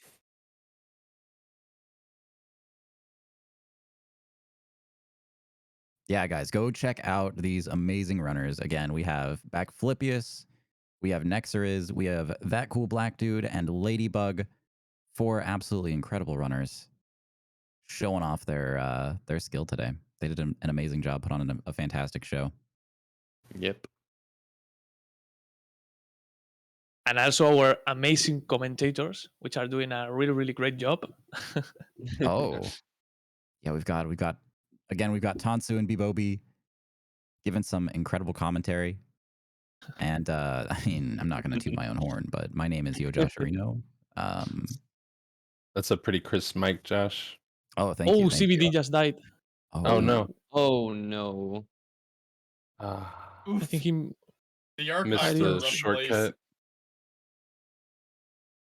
Yeah, guys, go check out these amazing runners. Again, we have Backflippius, we have NeXuRyZz, we have thatCoolBlackDude, and Leydybug. 4 absolutely incredible runners showing off their skill today. They did an amazing job, put on a fantastic show. Yep. and also our amazing commentators, which are doing a really, really great job. Oh, yeah, we've got Tansu and Bibobi giving some incredible commentary. And I mean, I'm not going to toot my own horn, but my name is Yo Josh Areno. That's a pretty crisp mic, Josh. Oh, thank Oh, you. Thank CBD you. just died. Oh no. Oh no. Ah, I think he The archives missed are the a rough place. shortcut.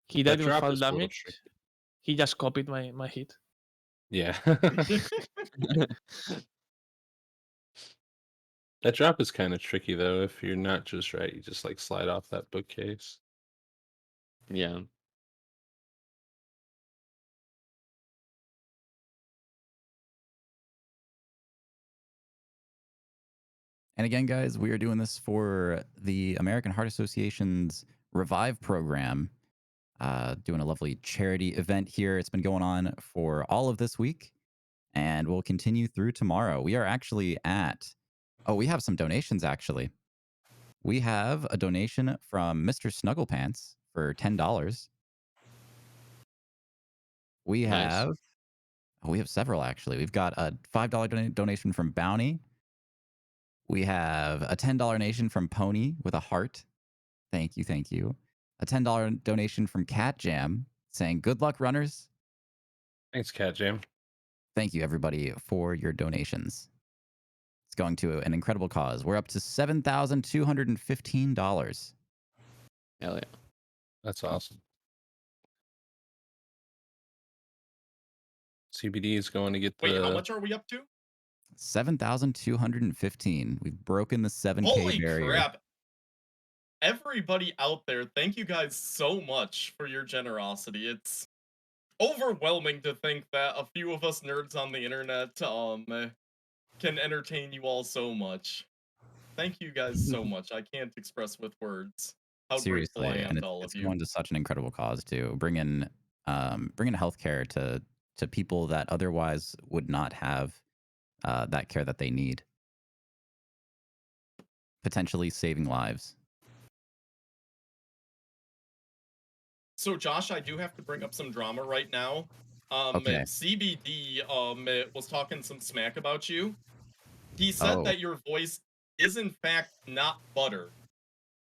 he That died with drop fall is a little damage. tricky. He just copied my hit. Yeah. That drop is kind of tricky though. If you're not just right, you just like slide off that bookcase. Yeah. And again, guys, we are doing this for the American Heart Association's Revive program, doing a lovely charity event here. It's been going on for all of this week, and we'll continue through tomorrow. We are actually at, we have some donations, actually. We have a donation from Mr. Snugglepants for $10. We Nice. have, we have several, actually. We've got a $5 donation from Bounty. We have a $10 donation from Pony with a heart. Thank you, thank you. A $10 donation from Cat Jam saying, "Good luck, runners." Thanks, Cat Jam. Thank you, everybody, for your donations. It's going to an incredible cause. We're up to $7,215. Hell yeah. That's awesome. CBD is going to get the. Wait, how much are we up to? 7,215. We've broken the 7K Holy barrier. crap. Everybody out there, thank you guys so much for your generosity. It's overwhelming to think that a few of us nerds on the internet can entertain you all so much. Thank you guys so much. I can't express with words how Seriously, grateful I am and to all it's of you. going to such an incredible cause to bringing healthcare to people that otherwise would not have that care that they need, potentially saving lives. So Josh, I do have to bring up some drama right now. Okay. CBD was talking some smack about you. He said Oh. that your voice is in fact not butter.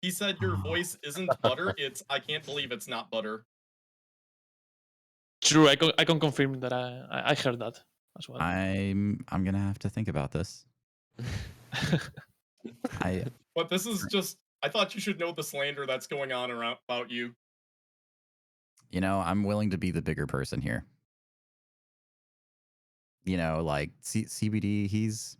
He said your voice isn't butter. I can't believe it's not butter. True, I can confirm that I heard that as well. I'm gonna have to think about this. But this is just, I thought you should know the slander that's going on around about you. You know, I'm willing to be the bigger person here. You know, like CBD, he's,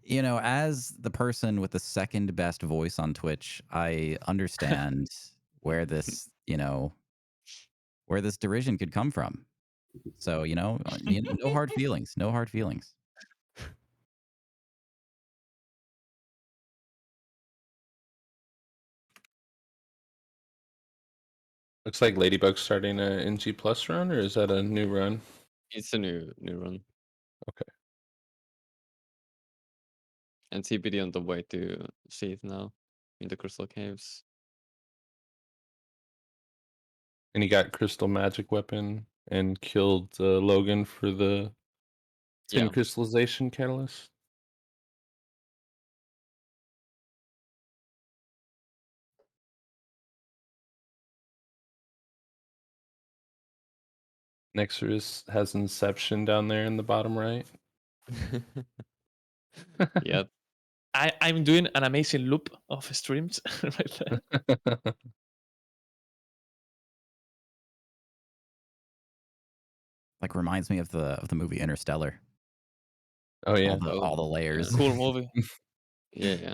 you know, as the person with the second best voice on Twitch, I understand where this, you know, where this derision could come from. So, you know, no hard feelings, no hard feelings. Looks like Ladybug's starting a NG Plus run, or is that a new run? It's a new run. Okay. And CBD on the way to Seath now in the Crystal Caves. And he got Crystal Magic Weapon and killed Logan for the Tin Crystallization Catalyst. NeXuRyZz has Inception down there in the bottom right. Yep. I'm doing an amazing loop of streams right there. Like reminds me of the movie Interstellar. Oh yeah, all the layers. Cool movie. Yeah.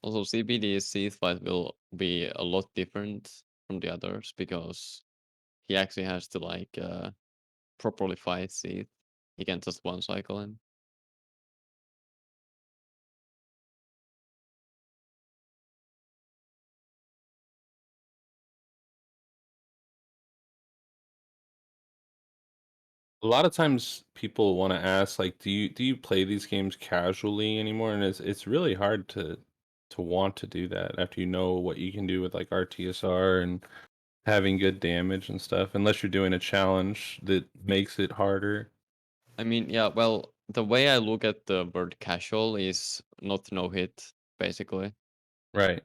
Also, CBD's Seath fight will be a lot different from the others because he actually has to like properly fight Seath. He can't just one cycle him. A lot of times people want to ask, like, do you play these games casually anymore? And it's really hard to want to do that after you know what you can do with like RTSR and having good damage and stuff, unless you're doing a challenge that makes it harder. I mean, yeah, well, the way I look at the word casual is not no hit, basically. Right.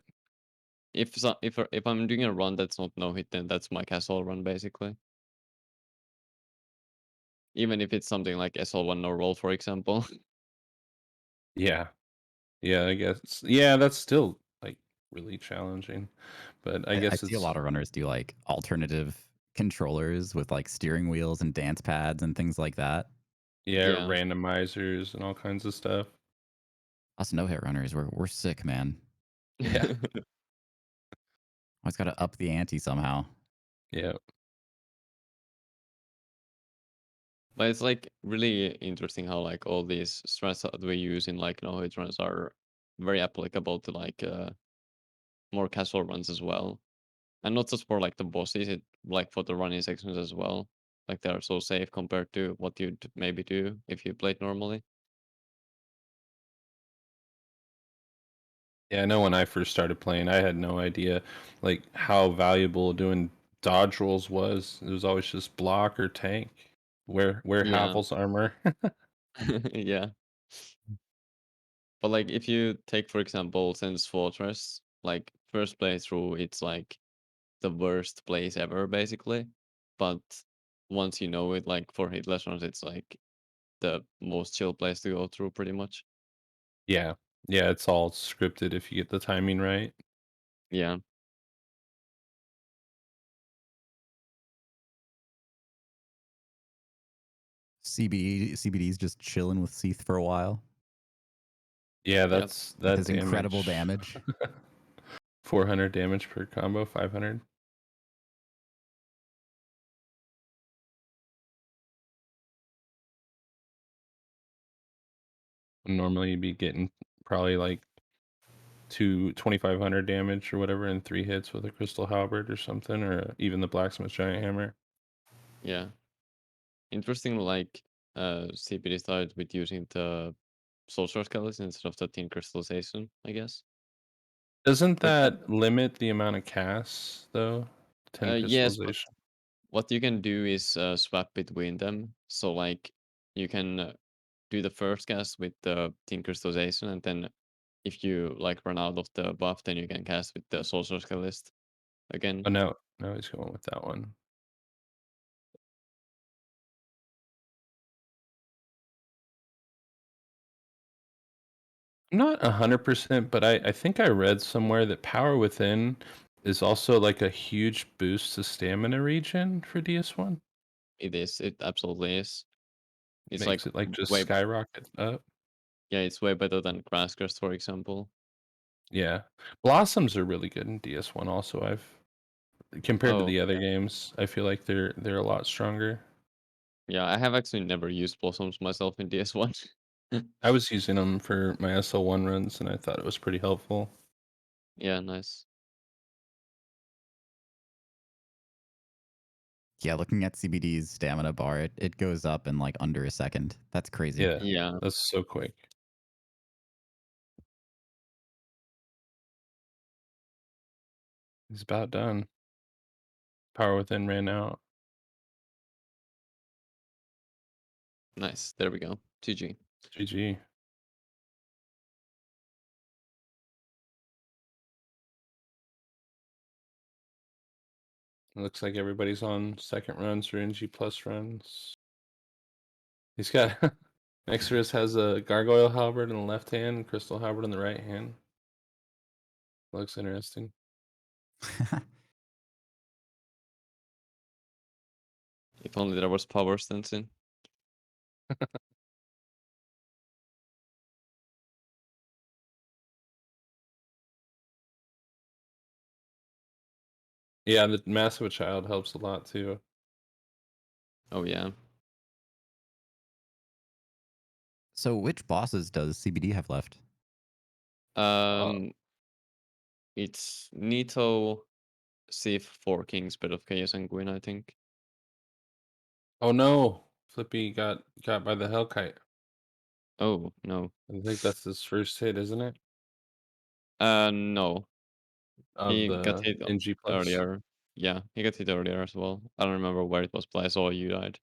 If I'm doing a run that's not no hit, then that's my casual run, basically. Even if it's something like SL1 no roll, for example. Yeah. Yeah, I guess. Yeah, that's still like really challenging. But I I guess see a it's lot of runners do like alternative controllers with like steering wheels and dance pads and things like that. yeah, Yeah. randomizers and all kinds of stuff. Us no hit runners, we're sick, man. Yeah. Always got to up the ante somehow. Yeah. But it's like really interesting how like all these strats that we use in like no hit runs are very applicable to like more casual runs as well. And not just for like the bosses, it like for the running sections as well. Like they are so safe compared to what you'd maybe do if you played normally. Yeah, I know when I first started playing, I had no idea like how valuable doing dodge rolls was. It was always just block or tank. Wear Yeah. Havel's armor. Yeah. But like if you take for example Sense Fortress, like first playthrough, it's like the worst place ever basically. But once you know it, like for Hitless runs, it's like the most chill place to go through pretty much. Yeah. Yeah, it's all scripted if you get the timing right. Yeah. CBD's just chilling with Seath for a while Yeah, Yep. that's with that his incredible damage. 400 damage per combo, 500. Normally you'd be getting probably like 2,500 damage or whatever in 3 hits with a crystal halberd or something, or even the blacksmith giant hammer. Yeah. Interesting, like CPD started with using the social skeleton instead of the tin crystallization, I guess. Doesn't Like that limit the amount of casts though? 10 yes, but crystallization. what you can do is swap between them. So like you can do the first cast with the tin crystallization, and then if you like run out of the buff, then you can cast with the social skeleton again. Oh no, he's going with that one. I'm not 100%, but I think I read somewhere that Power Within is also like a huge boost to stamina regen for DS1. It is. It absolutely is. It's like Makes it like just way skyrocket up. yeah, it's way better than Grass Crest, for example. Yeah. Blossoms are really good in DS1 also. I've compared to Oh the other yeah. games, I feel like they're a lot stronger. Yeah, I have actually never used Blossoms myself in DS1. I was using them for my SL1 runs and I thought it was pretty helpful. Yeah, nice. Yeah, looking at CBD's stamina bar, it goes up in like under a second. That's crazy. Yeah. Yeah. That's so quick. He's about done. Power Within ran out. Nice. There we go. GG. GG. It looks like everybody's on second runs or NG plus runs. He's got NeXuRyZz has a gargoyle halberd in the left hand and crystal halberd in the right hand. Looks interesting. If only there was power stencing. Yeah, the mass of a child helps a lot too. Oh yeah. So which bosses does CBD have left? It's Nito, Sif, 4 Kings, Bit of Chaos, and Gwyn, I think. Oh no, Flippy got by the Hellkite. Oh no. I think that's his first hit, isn't it? No. Of He got the hit NG plus. earlier. Yeah, he got hit earlier as well. I don't remember where it was, but I saw you died.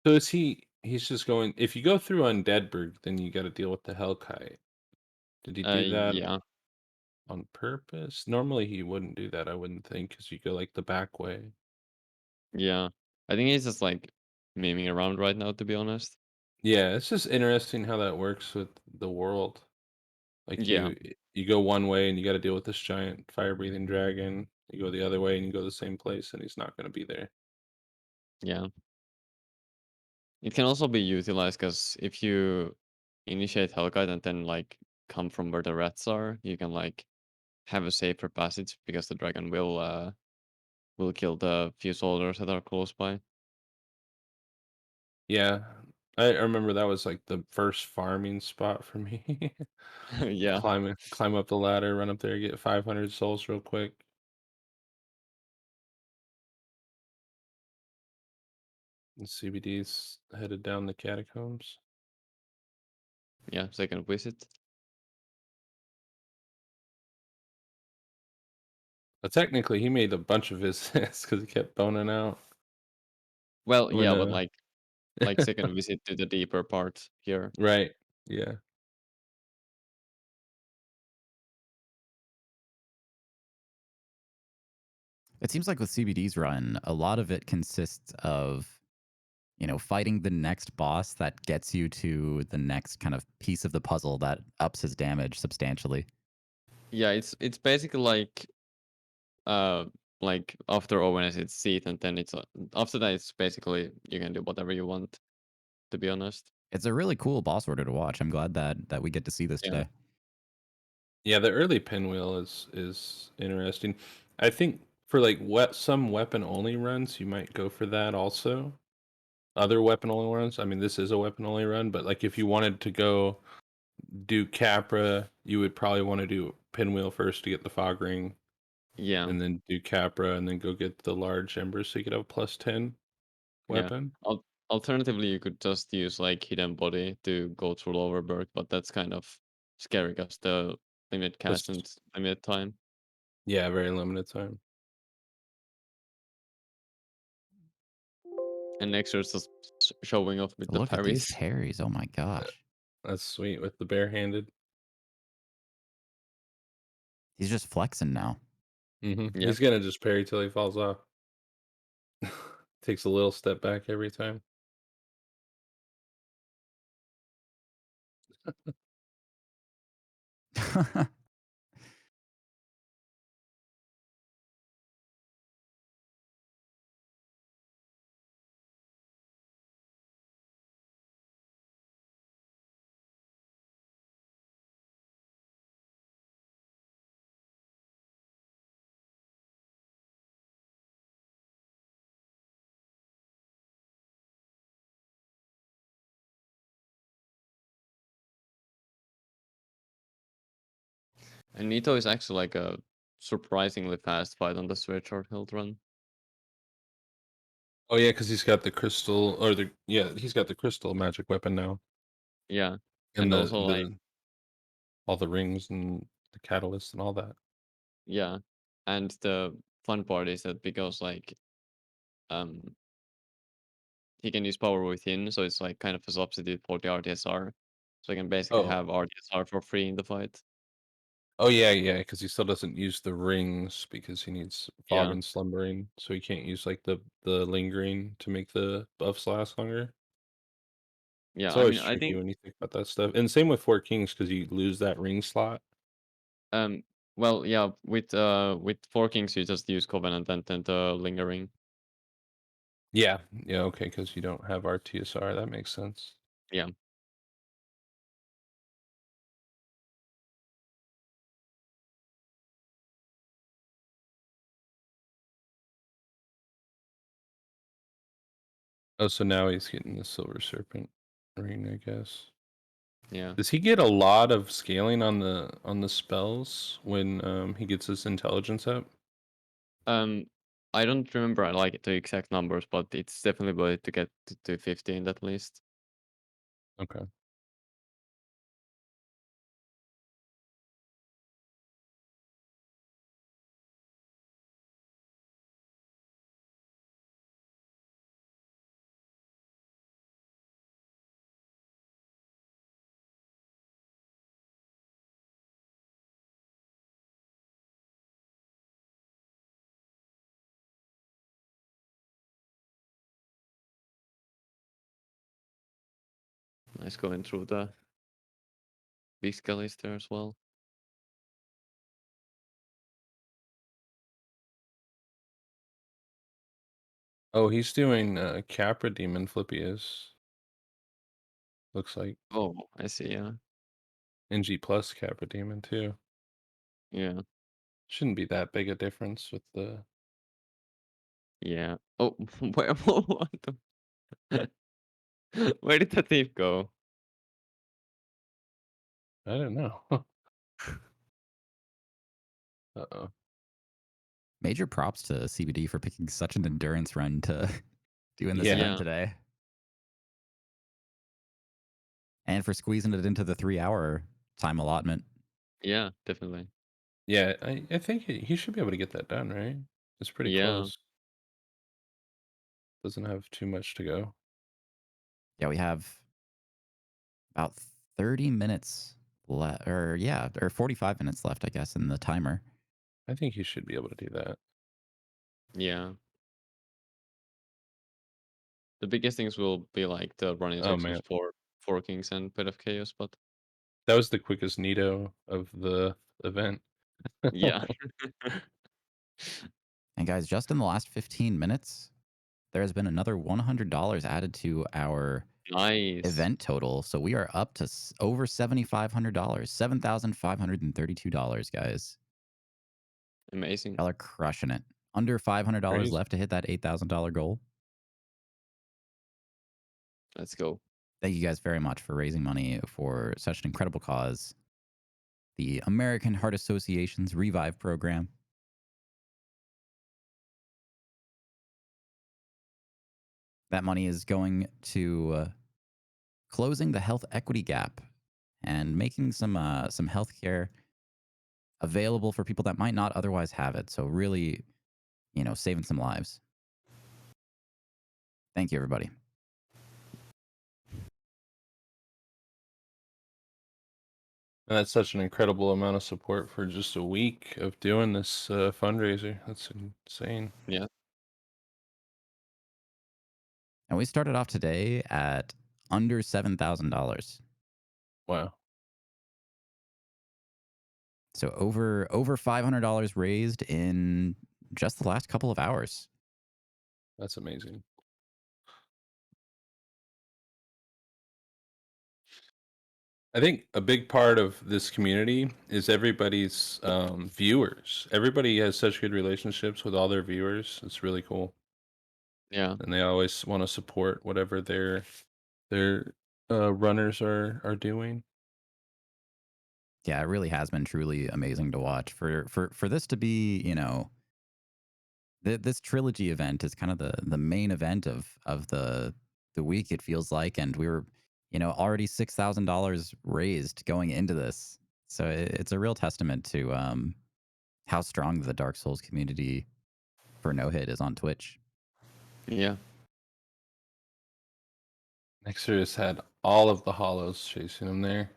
So is he's just going, if you go through Undeadburg, then you got to deal with the Hellkite. Did he do that Yeah. on purpose? Normally he wouldn't do that, I wouldn't think, because you go like the back way. Yeah. I think he's just like memeing around right now, to be honest. Yeah, it's just interesting how that works with the world. Like Yeah. you go one way and you got to deal with this giant fire-breathing dragon. You go the other way and you go the same place and he's not going to be there. Yeah. It can also be utilized because if you initiate Hellkite and then like come from where the rats are, you can like have a safer passage because the dragon will kill the few soldiers that are close by. Yeah, I remember that was like the first farming spot for me. Yeah. Climb up the ladder, run up there, get 500 souls real quick. And CBD's headed down the catacombs. Yeah, second visit. But technically, he made a bunch of his because he kept boning out. Well, When, yeah, but like second visit to the deeper part here. right, yeah. It seems like with CBD's run, a lot of it consists of, fighting the next boss that gets you to the next kind of piece of the puzzle that ups his damage substantially. Yeah, it's basically like after ONS it's Seath, and then it's after that it's basically you can do whatever you want, to be honest. It's a really cool boss order to watch. I'm glad that we get to see this Yeah. today. Yeah, the early pinwheel is interesting. I think for like some weapon only runs, you might go for that also. Other weapon only runs, I mean, this is a weapon only run, but like if you wanted to go do Capra, you would probably want to do pinwheel first to get the fog ring, Yeah. and then do Capra, and then go get the large embers so you could have a +10 weapon. Alternatively, you could just use like hidden body to go through Lowerberg, but that's kind of scary because the limit cast and limit time. Yeah, very limited time. And NeXuRyZz just showing off with the Look at these parries. parries. Oh my gosh. That's sweet with the barehanded. He's just flexing now. Yeah. He's gonna just parry till he falls off. Takes a little step back every time. And Nito is actually like a surprisingly fast fight on the straight short hill run. Oh yeah, because he's got the crystal, or he's got the crystal magic weapon now, Yeah. and And also like all the rings and the catalyst and all that. yeah. And the fun part is that because like he can use power within, so it's like kind of a substitute for the RTSR. So he can basically Oh. have RTSR for free in the fight. Oh yeah, because he still doesn't use the rings because he needs fog Yeah. and slumbering, so he can't use like the lingering to make the buffs last longer. Yeah, It's I always mean I tricky think when you think about that stuff. And same with Four Kings because you lose that ring slot. well yeah, with Four Kings you just use Covenant and then the lingering. Yeah, okay, because you don't have RTSR. That makes sense. Yeah. Oh, so now he's getting the Silver Serpent ring, I guess. Yeah. Does he get a lot of scaling on the spells when he gets his intelligence up? I don't remember like the exact numbers, but it's definitely worth to get to 15 at least. Okay. Nice going through the Vswed list there as well. Oh, he's doing Capra Demon Flippius. Looks like Oh, I see. Yeah, NG plus Capra Demon too. yeah, Shouldn't be that big a difference with the. yeah. Oh, what the? Where did the thief go? I don't know. Uh-oh. Major props to CBD for picking such an endurance run to doing this Yeah. event today. And for squeezing it into the 3-hour time allotment. Yeah, definitely. Yeah, I think he should be able to get that done, right? It's pretty Yeah. close. Doesn't have too much to go. Yeah, we have about 30 minutes left, or 45 minutes left, I guess, in the timer. I think he should be able to do that. Yeah. The biggest things will be like the running Oh, sections man. for Kings and Bit of Chaos, but That was the quickest Nito of the event. yeah. And guys, just in the last 15 minutes, there has been another $100 added to our Nice. event total. So we are up to over $7,500, $7,532, guys. Amazing. Y'all are crushing it. Under $500 Crazy. left to hit that $8,000 goal. Let's go. Thank you guys very much for raising money for such an incredible cause. The American Heart Association's Revive program. That money is going to closing the health equity gap and making some healthcare available for people that might not otherwise have it. So really, saving some lives. Thank you, everybody. And that's such an incredible amount of support for just a week of doing this fundraiser. That's insane. Yeah. And we started off today at under $7,000. Wow. So over $500 raised in just the last couple of hours. That's amazing. I think a big part of this community is everybody's viewers. Everybody has such good relationships with all their viewers. It's really cool. Yeah. And they always want to support whatever their runners are doing. Yeah, it really has been truly amazing to watch. For this to be, this trilogy event is kind of the main event of the week, it feels like, and we were, already $6,000 raised going into this. So it's a real testament to how strong the Dark Souls community for No Hit is on Twitch. Yeah. NeXuRyZz had all of the hollows chasing him there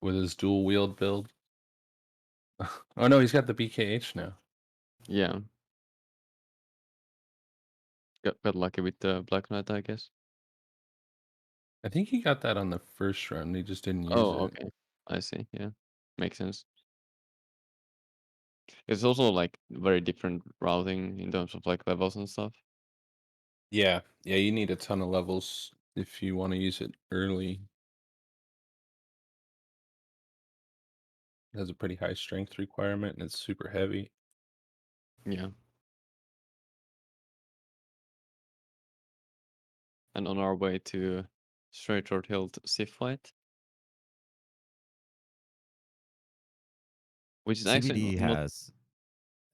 with his dual wield build. Oh no, he's got the BKH now. Yeah. Got lucky with the Black Knight, I guess. I think he got that on the first run. He just didn't use Oh, it. okay. I see. Yeah. Makes sense. It's also like very different routing in terms of like levels and stuff. Yeah, you need a ton of levels if you want to use it early. It has a pretty high strength requirement and it's super heavy. Yeah. And on our way to straight short hilt Sith fight. Which is actually CBD not.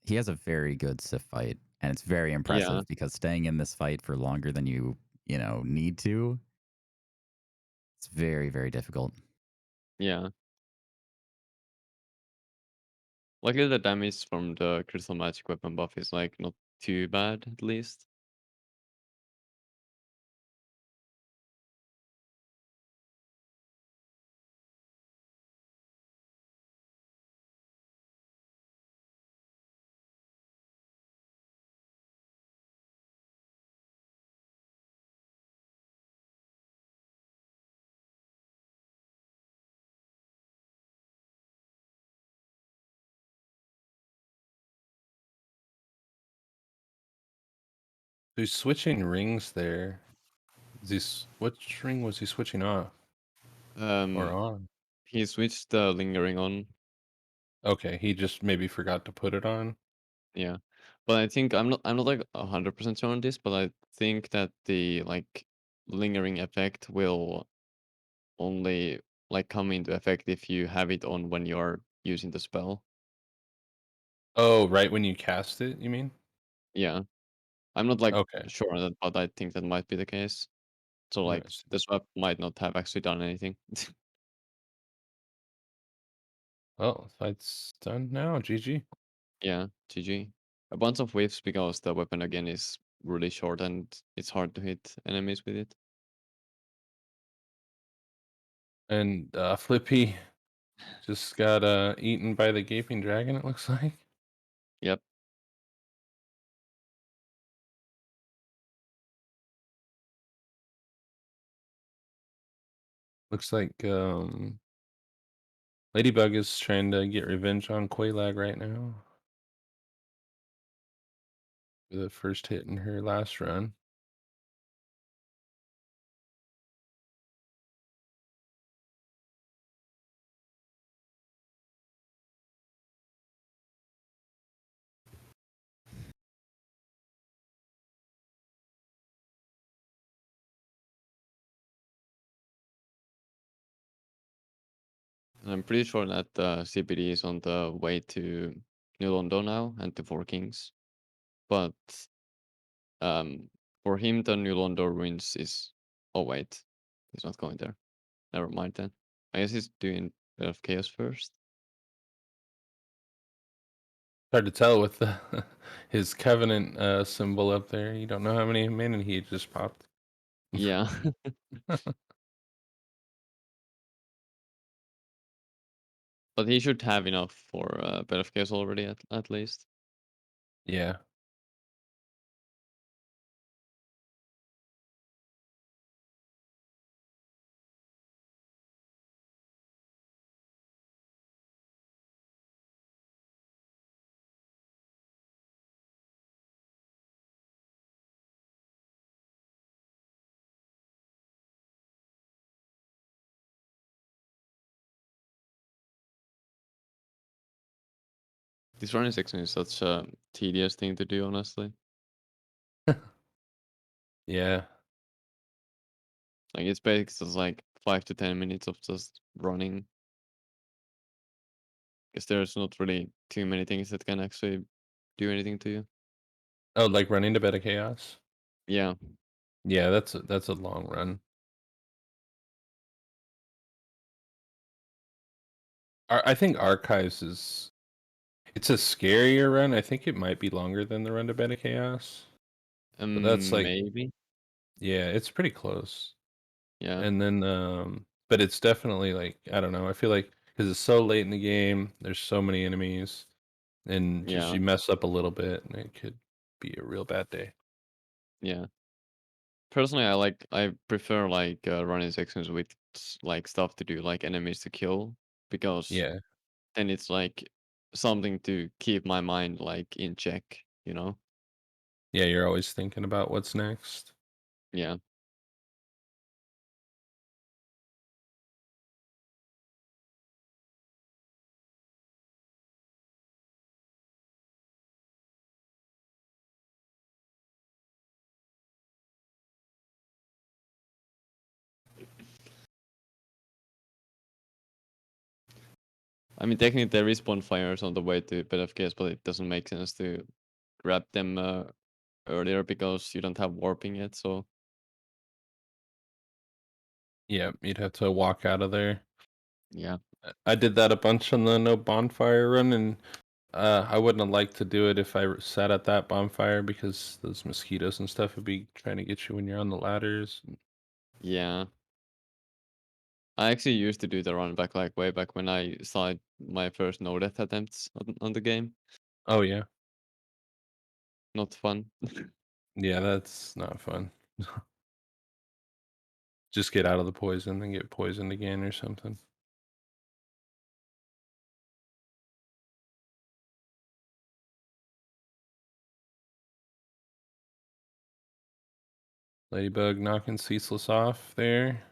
he has a very good Sif fight, and it's very impressive because staying in this fight for longer than you need to, it's very, very difficult. Yeah. Luckily, the damage from the crystal magic weapon buff is like not too bad, at least. He's switching rings there. Which ring was he switching off or on? He switched the lingering on. Okay, he just maybe forgot to put it on. Yeah, but I think I'm not like 100% sure on this, but I think that the like lingering effect will only like come into effect if you have it on when you're using the spell. Oh, right when you cast it, you mean? Yeah, I'm not like Okay. sure on that, but I think that might be the case. So Yeah, I like see. the swap might not have actually done anything. Well, fight's done now. GG. Yeah, GG. A bunch of whiffs because the weapon again is really short and it's hard to hit enemies with it. And Flippy just got eaten by the gaping dragon, it looks like. Yep. Looks like Leydybug is trying to get revenge on Quaylag right now. For the first hit in her last run. And I'm pretty sure that CPD is on the way to New London now and to Four Kings. But for him, the New London ruins is. Oh, wait. He's not going there. Never mind then. I guess he's doing a bit of chaos first. Hard to tell with the, his covenant symbol up there. You don't know how many mana he just popped. Yeah. But he should have enough for a bit of chaos already, at least. Yeah. This running section is such a tedious thing to do, honestly. Yeah. Like it's basically just like 5 to 10 minutes of just running. Because there's not really too many things that can actually do anything to you. Oh, like running to Bed of Chaos? Yeah. Yeah, that's a long run. I think Archives is it's a scarier run. I think it might be longer than the run to Bed of Chaos. But that's like Maybe. yeah, it's pretty close. Yeah. And then but it's definitely like I don't know. I feel like because it's so late in the game, there's so many enemies, and just Yeah. you mess up a little bit, and it could be a real bad day. Yeah. Personally, I prefer like running sections with like stuff to do, like enemies to kill, because Yeah, then it's like something to keep my mind like in check, you know? yeah. You're always thinking about what's next. Yeah. I mean, technically there is bonfires on the way to bed of chaos, but it doesn't make sense to grab them earlier because you don't have warping yet. So Yeah, you'd have to walk out of there. yeah, I did that a bunch on the no bonfire run, and I wouldn't have liked to do it if I sat at that bonfire because those mosquitoes and stuff would be trying to get you when you're on the ladders. yeah. I actually used to do the run back like way back when I saw my first no death attempts on the game. Oh yeah, Not fun. yeah, that's not fun. Just get out of the poison and get poisoned again or something. Leydybug knocking Ceaseless off there.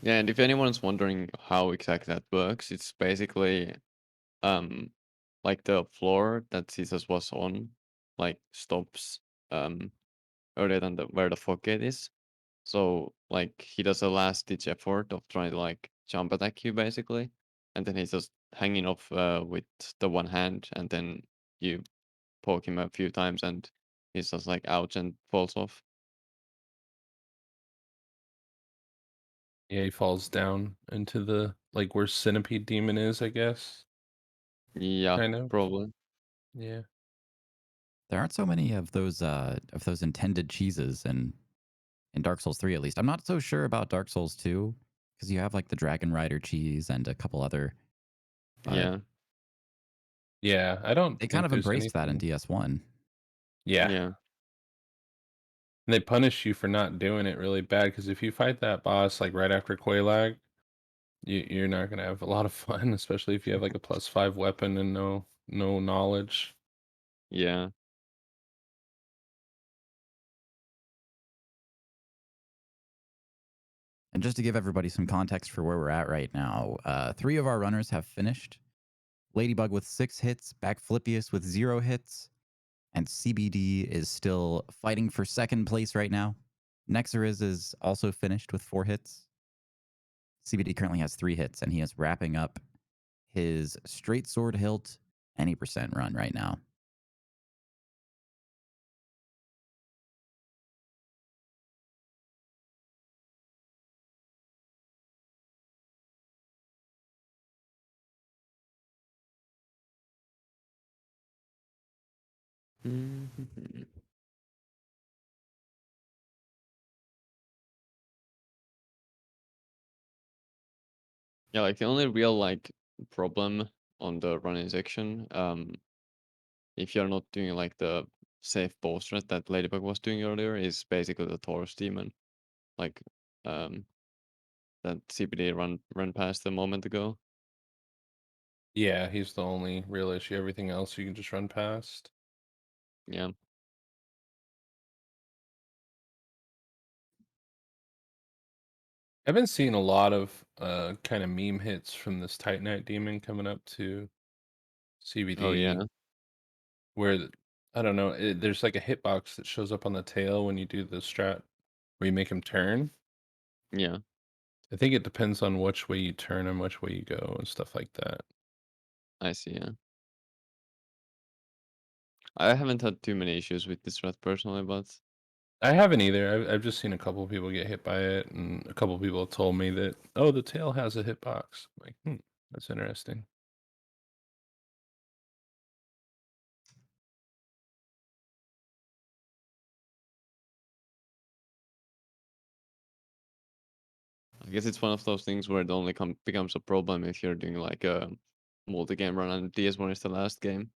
Yeah, and if anyone's wondering how exactly that works, it's basically like the floor that Jesus was on, like stops earlier than where the fog gate is. So like he does a last ditch effort of trying to like jump attack you basically, and then he's just hanging off with the one hand, and then you poke him a few times, and he's just like ouch and falls off. Yeah, he falls down into the like where Centipede Demon is, I guess. Yeah, Kind of. probably. Yeah. There aren't so many of those intended cheeses in Dark Souls 3 at least. I'm not so sure about Dark Souls 2 because you have like the Dragon Rider cheese and a couple other. But Yeah, Yeah, I don't they kind think of there's embraced that in anything. DS1. Yeah. yeah, And they punish you for not doing it really bad because if you fight that boss like right after Quelaag, you're not gonna have a lot of fun, especially if you have like a +5 weapon and no knowledge. yeah. And just to give everybody some context for where we're at right now, 3 of our runners have finished. Leydybug with 6 hits, Backflippius with 0 hits, and CBD is still fighting for second place right now. NeXuRyZz is also finished with 4 hits. CBD currently has 3 hits, and he is wrapping up his straight sword hilt any percent run right now. Mhm. Yeah, like the only real like problem on the running section, if you're not doing like the safe bow strat that Leydybug was doing earlier, is basically the Taurus demon, like um that CPD run past a moment ago. Yeah, he's the only real issue. Everything else you can just run past. Yeah, I've been seeing a lot of kind of meme hits from this Titanite demon coming up to oh CBD yeah, where I don't know, there's like a hitbox that shows up on the tail when you do the strat where you make him turn. yeah. I think it depends on which way you turn and which way you go and stuff like that. I see. Yeah, I haven't had too many issues with this strat personally, but I haven't either. I've just seen a couple people get hit by it, and a couple people told me that, oh, the tail has a hitbox. I'm like, that's interesting. I guess it's one of those things where it only becomes a problem if you're doing like a multi-game run and DS1 is the last game.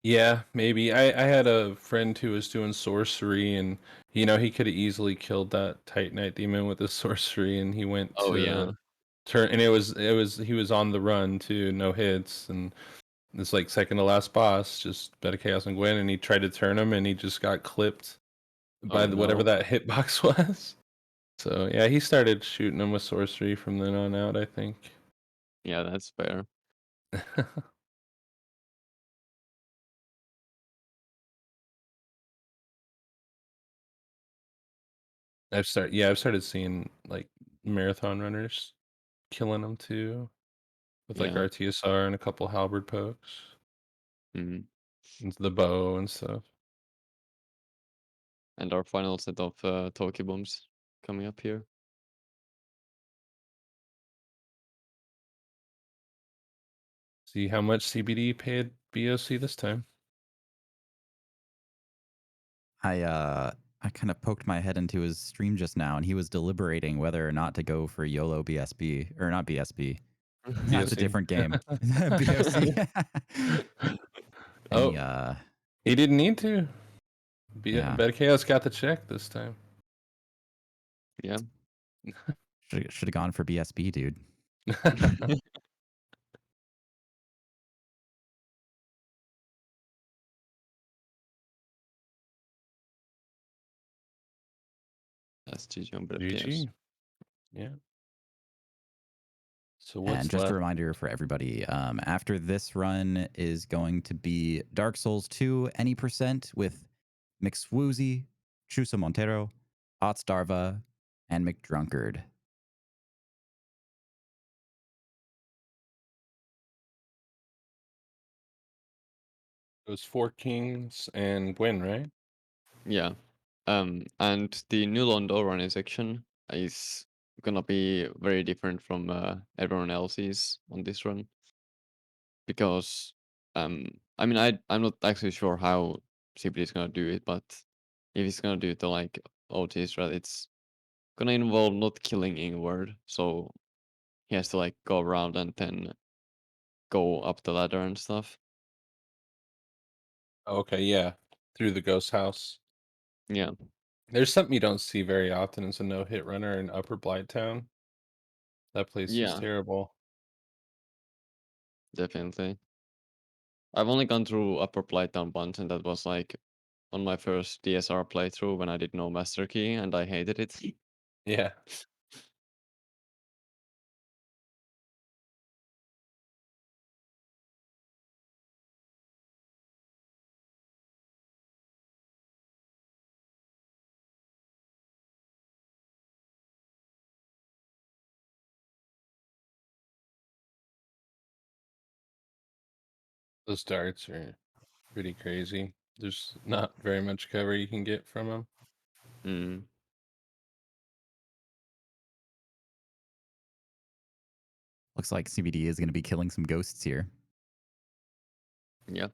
Yeah, maybe. I had a friend who was doing sorcery, and he could have easily killed that Titanite demon with his sorcery, and he went Oh yeah, to turn, and it was he was on the run too, no hits, and it's like second to last boss, just Beta Chaos and Gwen, and he tried to turn him, and he just got clipped by oh whatever no, that hitbox was. So yeah, he started shooting him with sorcery from then on out, I think. yeah, that's fair. I've started seeing like marathon runners killing them too with like Yeah. RTSR and a couple halberd pokes Mhm. into the bow and stuff. And our final set of Toki bombs coming up here. See how much CBD paid BOC this time. I kind of poked my head into his stream just now, and he was deliberating whether or not to go for YOLO BSB or not BSB. That's a BOC. different game. BOC. Oh, Any, he didn't need to. Yeah. Better Chaos got the check this time. Yeah. should have gone for BSB, dude. That's GG on GG. Yeah. So And what's just left? a reminder for everybody, after this run is going to be Dark Souls 2 any percent with McSwoozie, chusommontero, Otzdarva, and McDrunkard. It was 4 kings and win, right? Yeah. And the new Londo running section is gonna be very different from everyone else's on this run. Because I mean I'm not actually sure how CPD is gonna do it, but if he's gonna do it to like OT strat, it's gonna involve not killing inward, so he has to like go around and then go up the ladder and stuff. Okay, yeah. Through the ghost house. Yeah. There's something you don't see very often. It's a no-hit runner in Upper Blighttown. That place is Yeah, terrible. definitely. I've only gone through Upper Blighttown once, and that was like on my first DSR playthrough when I did no master key, and I hated it. Yeah. Those darts are pretty crazy. There's not very much cover you can get from them. Mm. Looks like CBD is going to be killing some ghosts here. Yeah.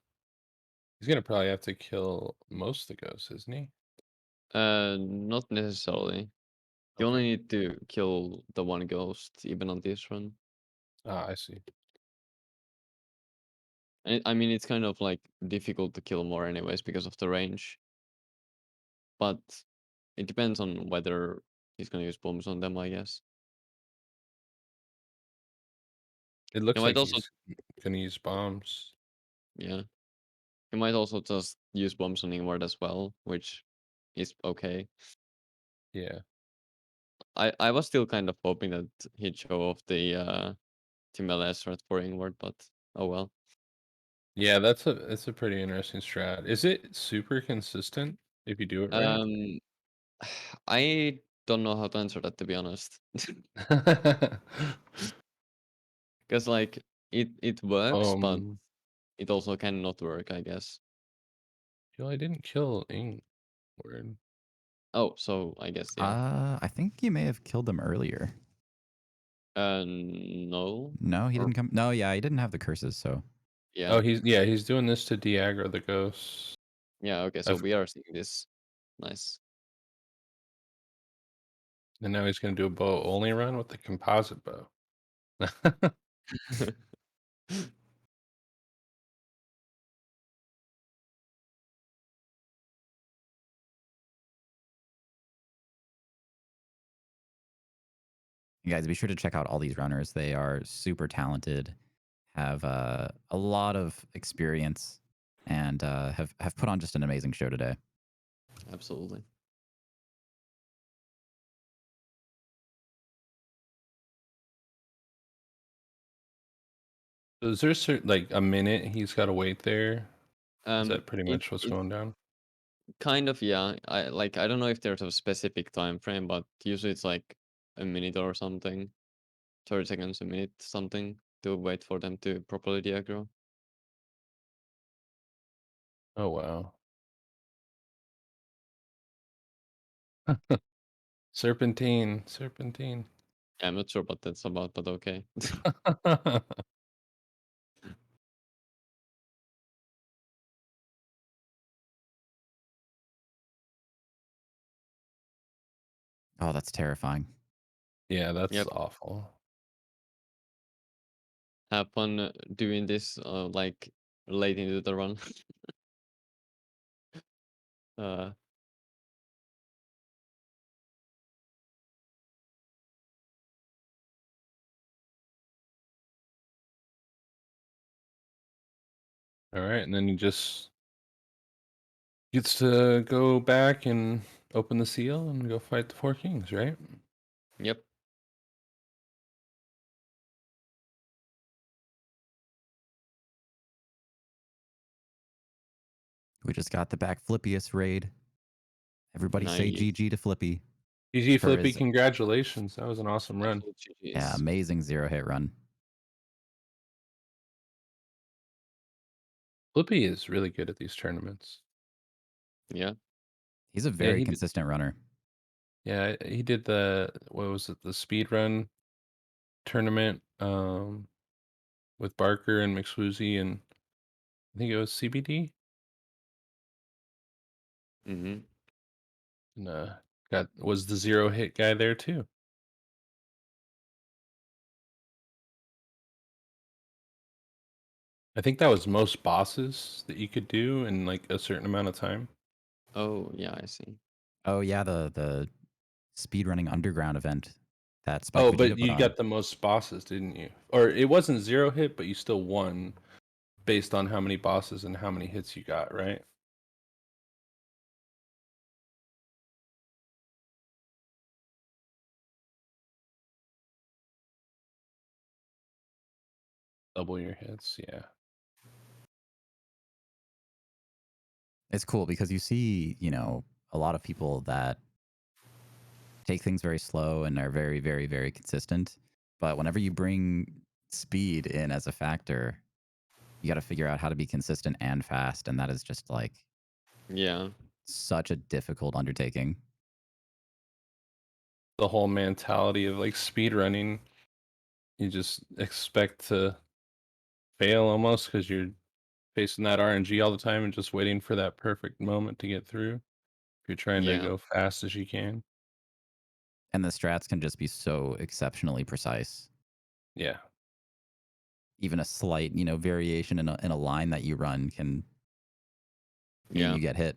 He's gonna probably have to kill most of the ghosts, isn't he? Not necessarily. You only need to kill the one ghost, even on this run. Ah, I see. And I mean, it's kind of like difficult to kill more anyways because of the range. But it depends on whether he's gonna use bombs on them, I guess. It looks might like also- he's gonna use bombs. Yeah. He might also just use bombs on inward as well, which is okay. Yeah. I was still kind of hoping that he'd show off the Team LS strat for inward, but oh well. Yeah, that's a pretty interesting strat. Is it super consistent if you do it right? I don't know how to answer that, to be honest. Because like it works, but it also cannot work, I guess. I didn't kill inward. Oh, so I guess yeah. I think you may have killed them earlier. No. No, he Or- didn't come. No, yeah, he didn't have the curses, so. Yeah. Oh, he's doing this to de-aggro the ghosts. Yeah. Okay. So I've- we are seeing this. Nice. And now he's gonna do a bow only run with the composite bow. You guys, be sure to check out all these runners. They are super talented, have a lot of experience, and have put on just an amazing show today. Absolutely. So is there like a minute he's got to wait there? Is that pretty it- much what's it going down? Kind of, yeah. I don't know if there's a specific time frame, but usually it's like a minute or something, 30 seconds, a minute, something to wait for them to properly de-aggro. Oh wow. Serpentine. Yeah, I'm not sure what that's about, but okay. Oh, that's terrifying. Yeah, that's Yep. awful. Have fun doing this like late into the run. uh, All right, and then he just gets to go back and open the seal and go fight the four kings, right? yep. We just got the Backflippius raid. Everybody say Nice. GG to Flippy. GG For Flippy, his- congratulations. That was an awesome run. Absolute Yeah, GGs. amazing 0-hit run. Flippy is really good at these tournaments. Yeah. He's a Yeah, very he did, consistent runner. yeah, he did the the speed run tournament with Barker and McSwoozie, and I think it was CBD. Mm-hmm. And was the 0-hit guy there too. I think that was most bosses that you could do in like a certain amount of time. Oh, yeah, I see. Oh yeah, the speedrunning underground event that Spike Oh, Vegeta but put you on. got the most bosses, didn't you? Or it wasn't 0-hit, but you still won based on how many bosses and how many hits you got, right? Double your hits, yeah. It's cool because you see, a lot of people that take things very slow and are very, very, very consistent. But whenever you bring speed in as a factor, you got to figure out how to be consistent and fast. And that is just like Yeah. such a difficult undertaking. The whole mentality of like speed running, you just expect to fail almost because you're facing that RNG all the time and just waiting for that perfect moment to get through. If you're trying to Yeah. go fast as you can. And the strats can just be so exceptionally precise. Yeah. Even a slight, variation in a line that you run can mean Yeah. you get hit.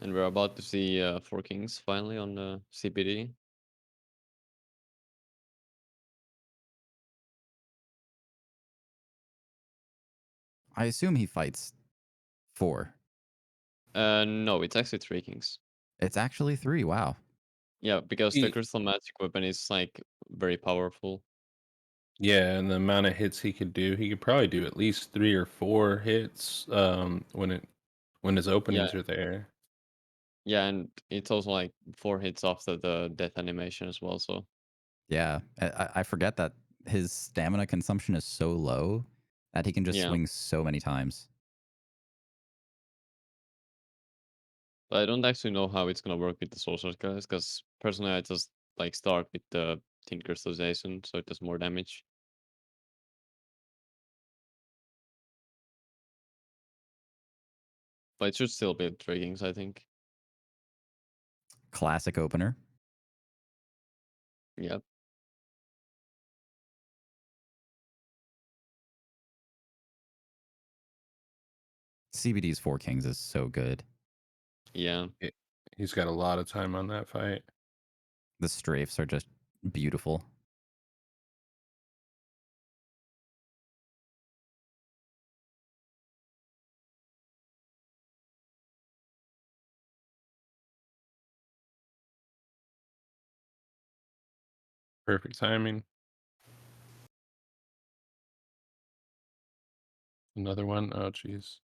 And we're about to see Four Kings finally on the CPD. I assume he fights 4. No, it's actually Three Kings. It's actually 3. Wow. Yeah, because the He- crystal magic weapon is like very powerful. Yeah, and the amount of hits he could do, he could probably do at least 3 or 4 hits when his openings are there. Yeah, and it's also like 4 hits after the death animation as well. So Yeah. I forget that his stamina consumption is so low that he can just yeah, swing so many times. but I don't actually know how it's gonna work with the sorcerers guys, because personally I just like start with the tin crystallization, so it does more damage. But it should still be Three Kings, I think. Classic opener. Yep. CBD's Four Kings is so good. Yeah. He's got a lot of time on that fight. The strafes are just beautiful. Perfect timing. Another one. Oh, jeez.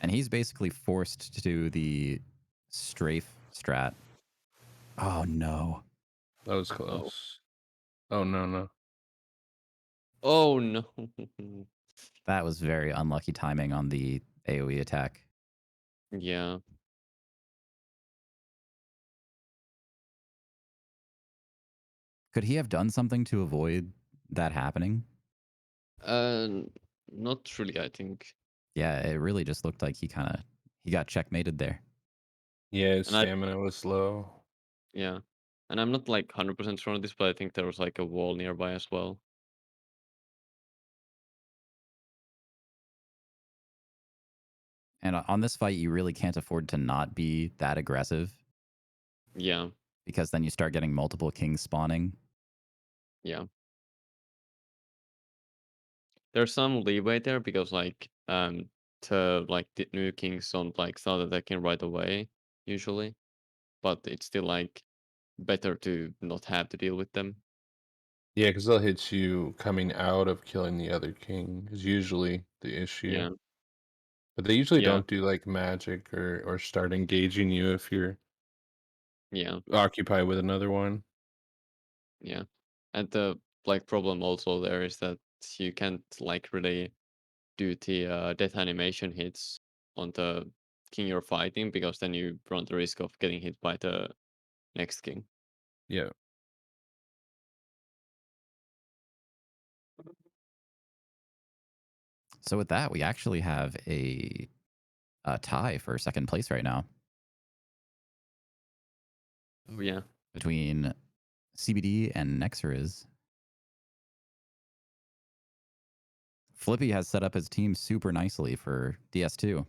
And he's basically forced to do the strafe strat. Oh, no. That was close. Oh, no. Oh no. That was very unlucky timing on the AoE attack. Yeah. Could he have done something to avoid that happening? Not really, I think. Yeah, it really just looked like he got checkmated there. Yeah, his And I- stamina was low. Yeah. And I'm not like 100% sure on this, but I think there was like a wall nearby as well. And on this fight, you really can't afford to not be that aggressive Yeah. because then you start getting multiple kings spawning. Yeah. There's some leeway there because to like the new kings don't like start attacking right away usually, but it's still like better to not have to deal with them. Yeah, because they'll hit you coming out of killing the other king is usually the issue. Yeah. But they usually Yeah. don't do like magic or start engaging you if you're Yeah. occupied with another one. Yeah. And the like problem also there is that you can't like really do the death animation hits on the king you're fighting because then you run the risk of getting hit by the next king. Yeah. So with that, we actually have a tie for second place right now Oh yeah. between CBD and NeXuRyZz. Flippy has set up his team super nicely for DS2.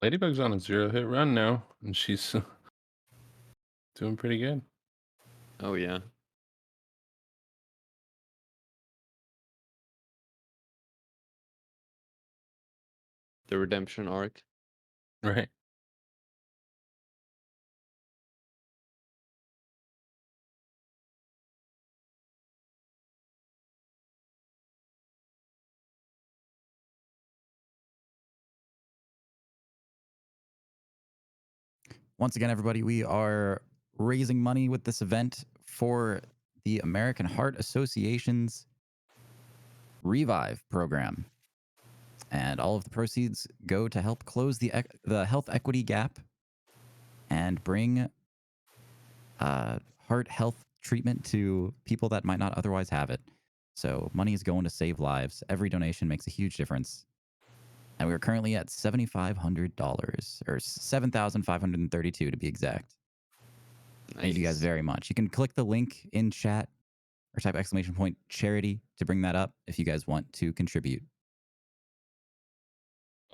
Ladybug's on a 0-hit run now, and she's doing pretty good. Oh yeah. The redemption arc. Right. Once again, everybody, we are raising money with this event for the American Heart Association's Revive program. And all of the proceeds go to help close the health equity gap and bring heart health treatment to people that might not otherwise have it. So money is going to save lives. Every donation makes a huge difference. And we're currently at $7,500, or $7,532 to be exact. Thank you guys Nice. very much. You can click the link in chat or type !charity to bring that up if you guys want to contribute.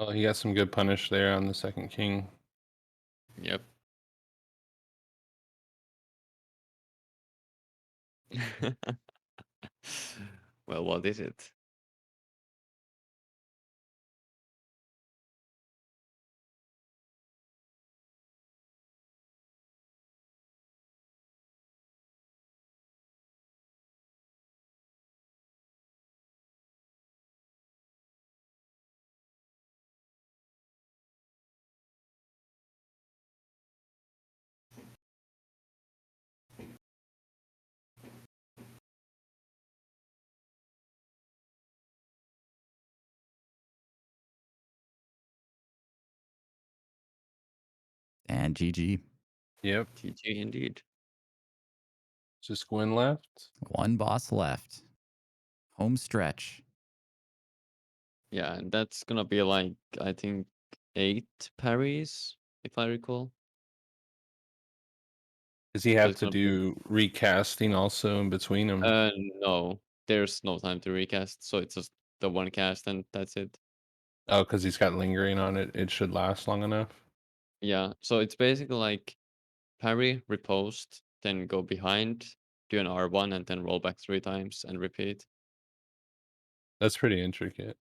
Well, he got some good punish there on the second king. Yep. Well, what is it? And GG. Yep. GG indeed. Just Gwen left. One boss left. Home stretch. Yeah, and that's gonna be like I think 8 parries, if I recall. Does he So have it's to gonna be do recasting also in between them? no. There's no time to recast, so it's just the one cast and that's it. Oh, because he's got lingering on it. It should last long enough. Yeah, so it's basically like parry, riposte, then go behind, do an R1, and then roll back 3 times and repeat. That's pretty intricate.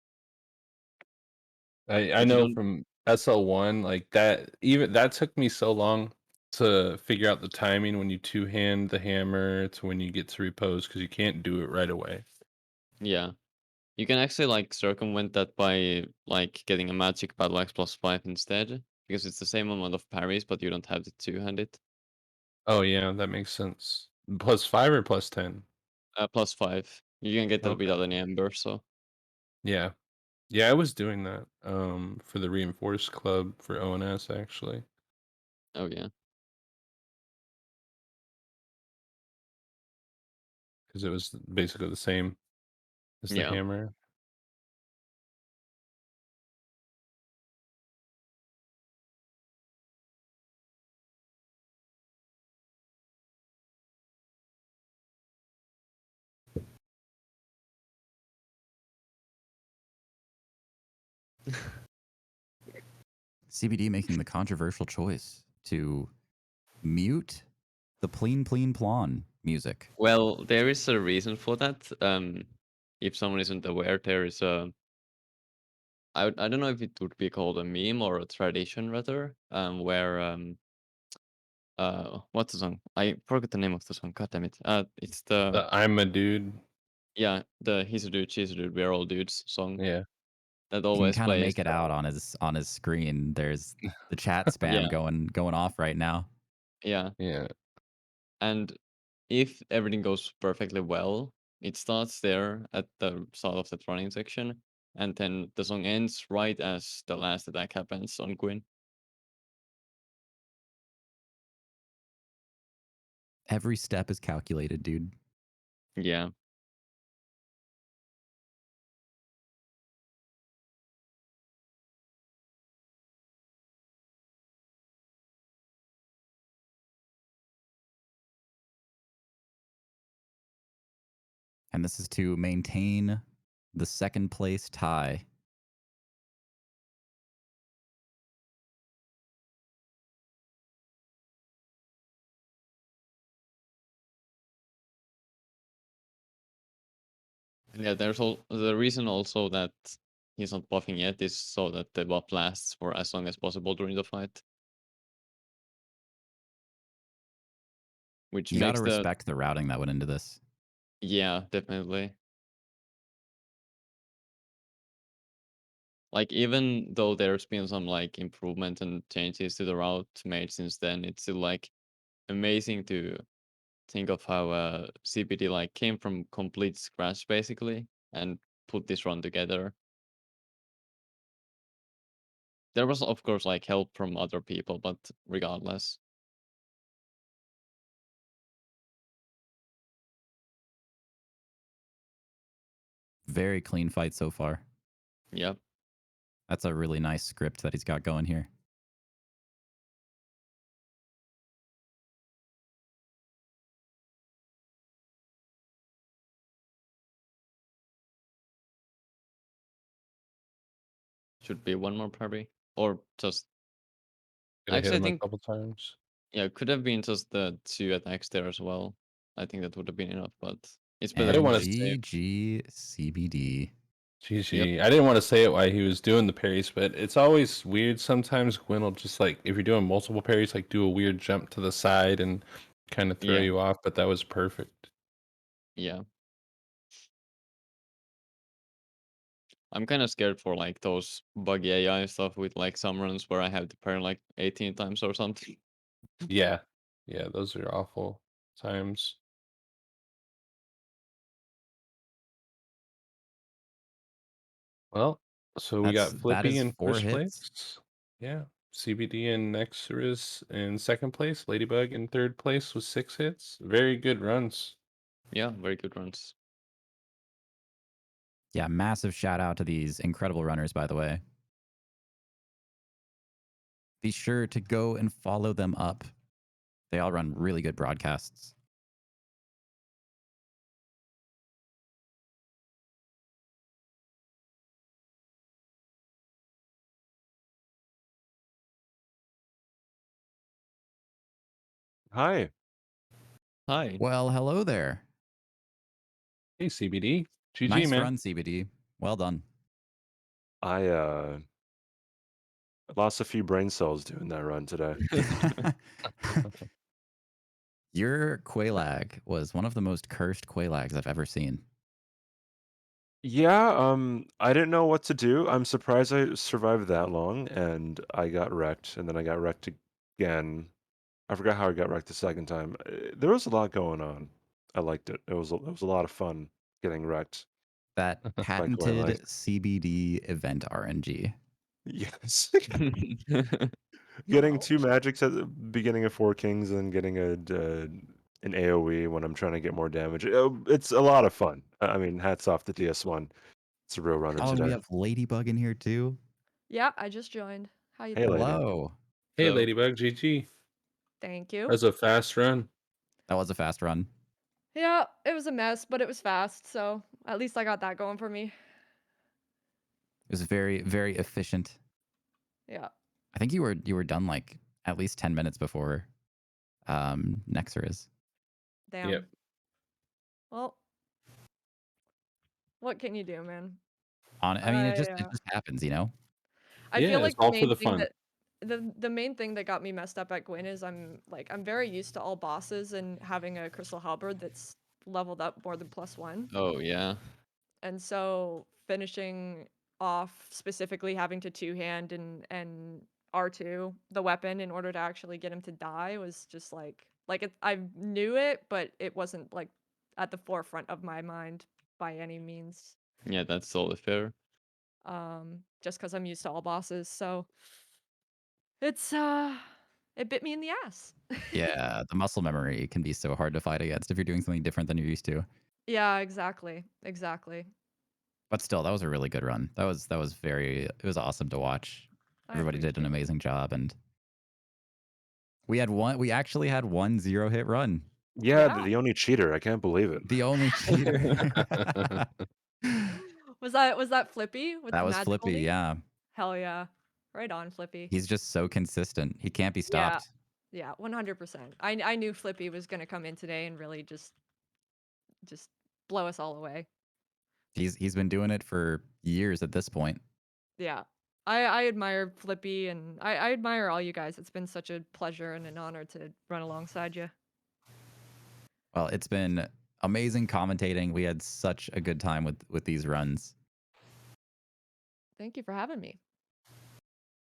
I But you know don't. from SL1 like that. Even that took me so long to figure out the timing when you two-hand the hammer to when you get to repose because you can't do it right away. Yeah. You can actually like circumvent that by like getting a magic battle axe +5 instead, because it's the same amount of parries, but you don't have to two-hand it. Oh yeah, that makes sense. +5 or +10? +5. You can get that Okay. without any ember, so Yeah. Yeah, I was doing that for the reinforced club for ONS actually. oh yeah. Because it was basically the same as the Yeah. hammer. CBD making the controversial choice to mute the pleen pleen plon music. Well, there is a reason for that. If someone isn't aware, there is a I don't know if it would be called a meme or a tradition rather, where what's the song? I forgot the name of the song. God damn it. It's the I'm a dude. yeah, the he's a dude, she's a dude, we're all dudes song Yeah. that You can always kind of plays. make it out on his screen. There's the chat spam Yeah. going off right now. Yeah. Yeah. And if everything goes perfectly well, it starts there at the start of the running section, and then the song ends right as the last attack happens on Quinn. Every step is calculated, dude. Yeah. And this is to maintain the second place tie. And yeah, there's the reason also that he's not buffing yet is so that the buff lasts for as long as possible during the fight. Which You got to makes the respect the routing that went into this. yeah, definitely. Like even though there's been some like improvement and changes to the route made since then, it's still like amazing to think of how CPD like came from complete scratch basically and put this run together. There was of course like help from other people, but regardless. Very clean fight so far. Yep. That's a really nice script that he's got going here. Should be one more parry. Or just Could have hit actually I him a think couple times. yeah, it could have been just the 2 attacks there as well. I think that would have been enough, but it's better didn't And to wanna play safe. GG CBD. GG. I didn't want to say it while he was doing the parries, but it's always weird. Sometimes Gwen will just like, if you're doing multiple parries, like do a weird jump to the side and kind of throw Yeah. you off. But that was perfect. Yeah. I'm kind of scared for like those buggy AI stuff with like some runs where I have to parry like 18 times or something. Yeah. Yeah, those are awful times. Well, so we got That Flippy is in 4 first hits. place. Yeah. CBD and NeXuRyZz in second place. Leydybug in third place with 6 hits. Very good runs. Yeah, very good runs. Yeah, massive shout out to these incredible runners, by the way. Be sure to go and follow them up. They all run really good broadcasts. Hi. Hi. Well, hello there. Hey, CBD. GG, Nice man. run, CBD. Well done. I lost a few brain cells doing that run today. Your Quailag was one of the most cursed Quailags I've ever seen. Yeah, I didn't know what to do. I'm surprised I survived that long, and I got wrecked, and then I got wrecked again. I forgot how I got wrecked the second time. There was a lot going on. I liked it. It was a lot of fun getting wrecked That by patented Quailags. CBD event RNG. Yes. Getting Ouch. 2 magics at the beginning of 4 kings and getting an AoE when I'm trying to get more damage. It's a lot of fun. I mean, hats off to DS1. It's a real runner Oh, and we today. have Leydybug in here too. Yeah, I just joined. How you Hey, doing? lady. Hello. Hey, So- Leydybug. GG. Thank you. That was a fast run. That was a fast run. Yeah, it was a mess, but it was fast, so at least I got that going for me. It was very, very efficient. Yeah. I think you were done like at least 10 minutes before NeXuRyZz. Damn. Yep. Well, what can you do, man? I mean, it just I happens, you know. I Yeah, feel it's like the all for main the thing fun. that the main thing that got me messed up at Gwyn is I'm very used to all bosses and having a crystal halberd that's leveled up more than +1. Oh yeah. And so finishing off specifically having to two-hand and R2 the weapon in order to actually get him to die was just like I knew it, but it wasn't like at the forefront of my mind by any means. Yeah, that's totally fair. Just because I'm used to all bosses, so it's it bit me in the ass. Yeah, the muscle memory can be so hard to fight against if you're doing something different than you're used to. Yeah, exactly. But still, that was a really good run. That was it was awesome to watch. I Everybody did an appreciate it. amazing job, and we actually had 1 0-hit run. Yeah, Yeah. the only cheater. I can't believe it. The only cheater. Was that Flippy with That the was magical Flippy, knee? yeah. Hell yeah. Right on, Flippy. He's just so consistent. He can't be Yeah. stopped. Yeah, 100%. I knew Flippy was gonna come in today and really just blow us all away. He's been doing it for years at this point. Yeah. I admire Flippy and I admire all you guys. It's been such a pleasure and an honor to run alongside you. Well, it's been amazing commentating. We had such a good time with these runs. Thank you for having me.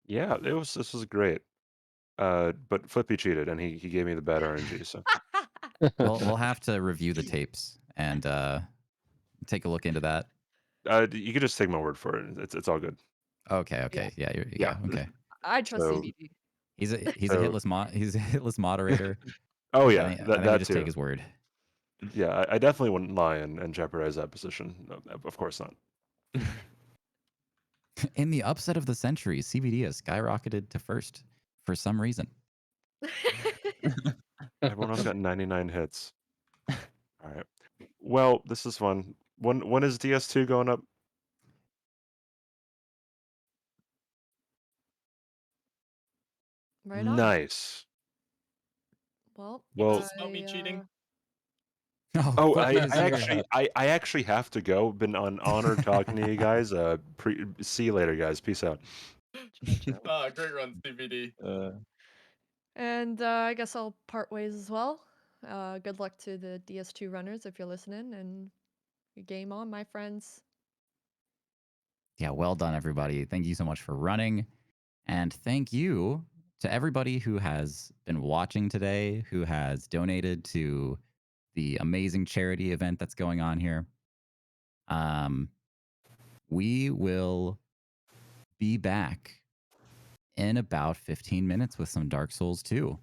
Yeah, this was great. But Flippy cheated, and he gave me the bad RNG. So We'll have to review the tapes and take a look into that. you could just take my word for it. It's all good. Okay. Yeah, Yeah. okay. I trust So- CBD. He's a So- hitless moderator. Oh I yeah, think we that just too. take his word. Yeah, I definitely wouldn't lie and jeopardize that position. No, of course not. In the upset of the century, CBD has skyrocketed to first for some reason. Everyone else got 99 hits. All right. Well, this is fun. When is DS2 going up? Right on. Nice. Well, Well- This is about me cheating. Oh, Flippy I is here. actually have to go. Been honored talking to you guys. See you later, guys. Peace out. Great run, CBD. And I guess I'll part ways as well. Good luck to the DS2 runners if you're listening, and game on, my friends. Yeah, well done, everybody. Thank you so much for running. And thank you to everybody who has been watching today, who has donated to the amazing charity event that's going on here. We will be back in about 15 minutes with some Dark Souls 2.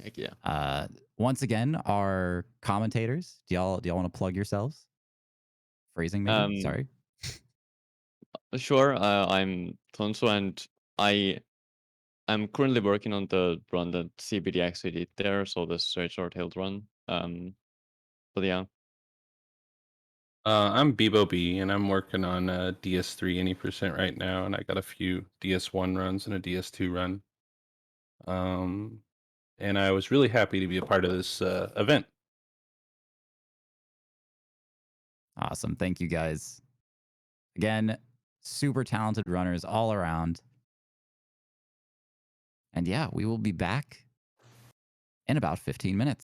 Heck yeah. Once again, our commentators, do y'all want to plug yourselves? Phrasing, maybe? Sorry. Sure. I'm Tonso, and I'm currently working on the run that CBD actually did there, so the straight short hill run. But yeah. I'm Bebo B, and I'm working on DS3 any percent right now, and I got a few DS1 runs and a DS2 run. and I was really happy to be a part of this event. Awesome. Thank you guys. Again, super talented runners all around. And yeah, we will be back in about 15 minutes.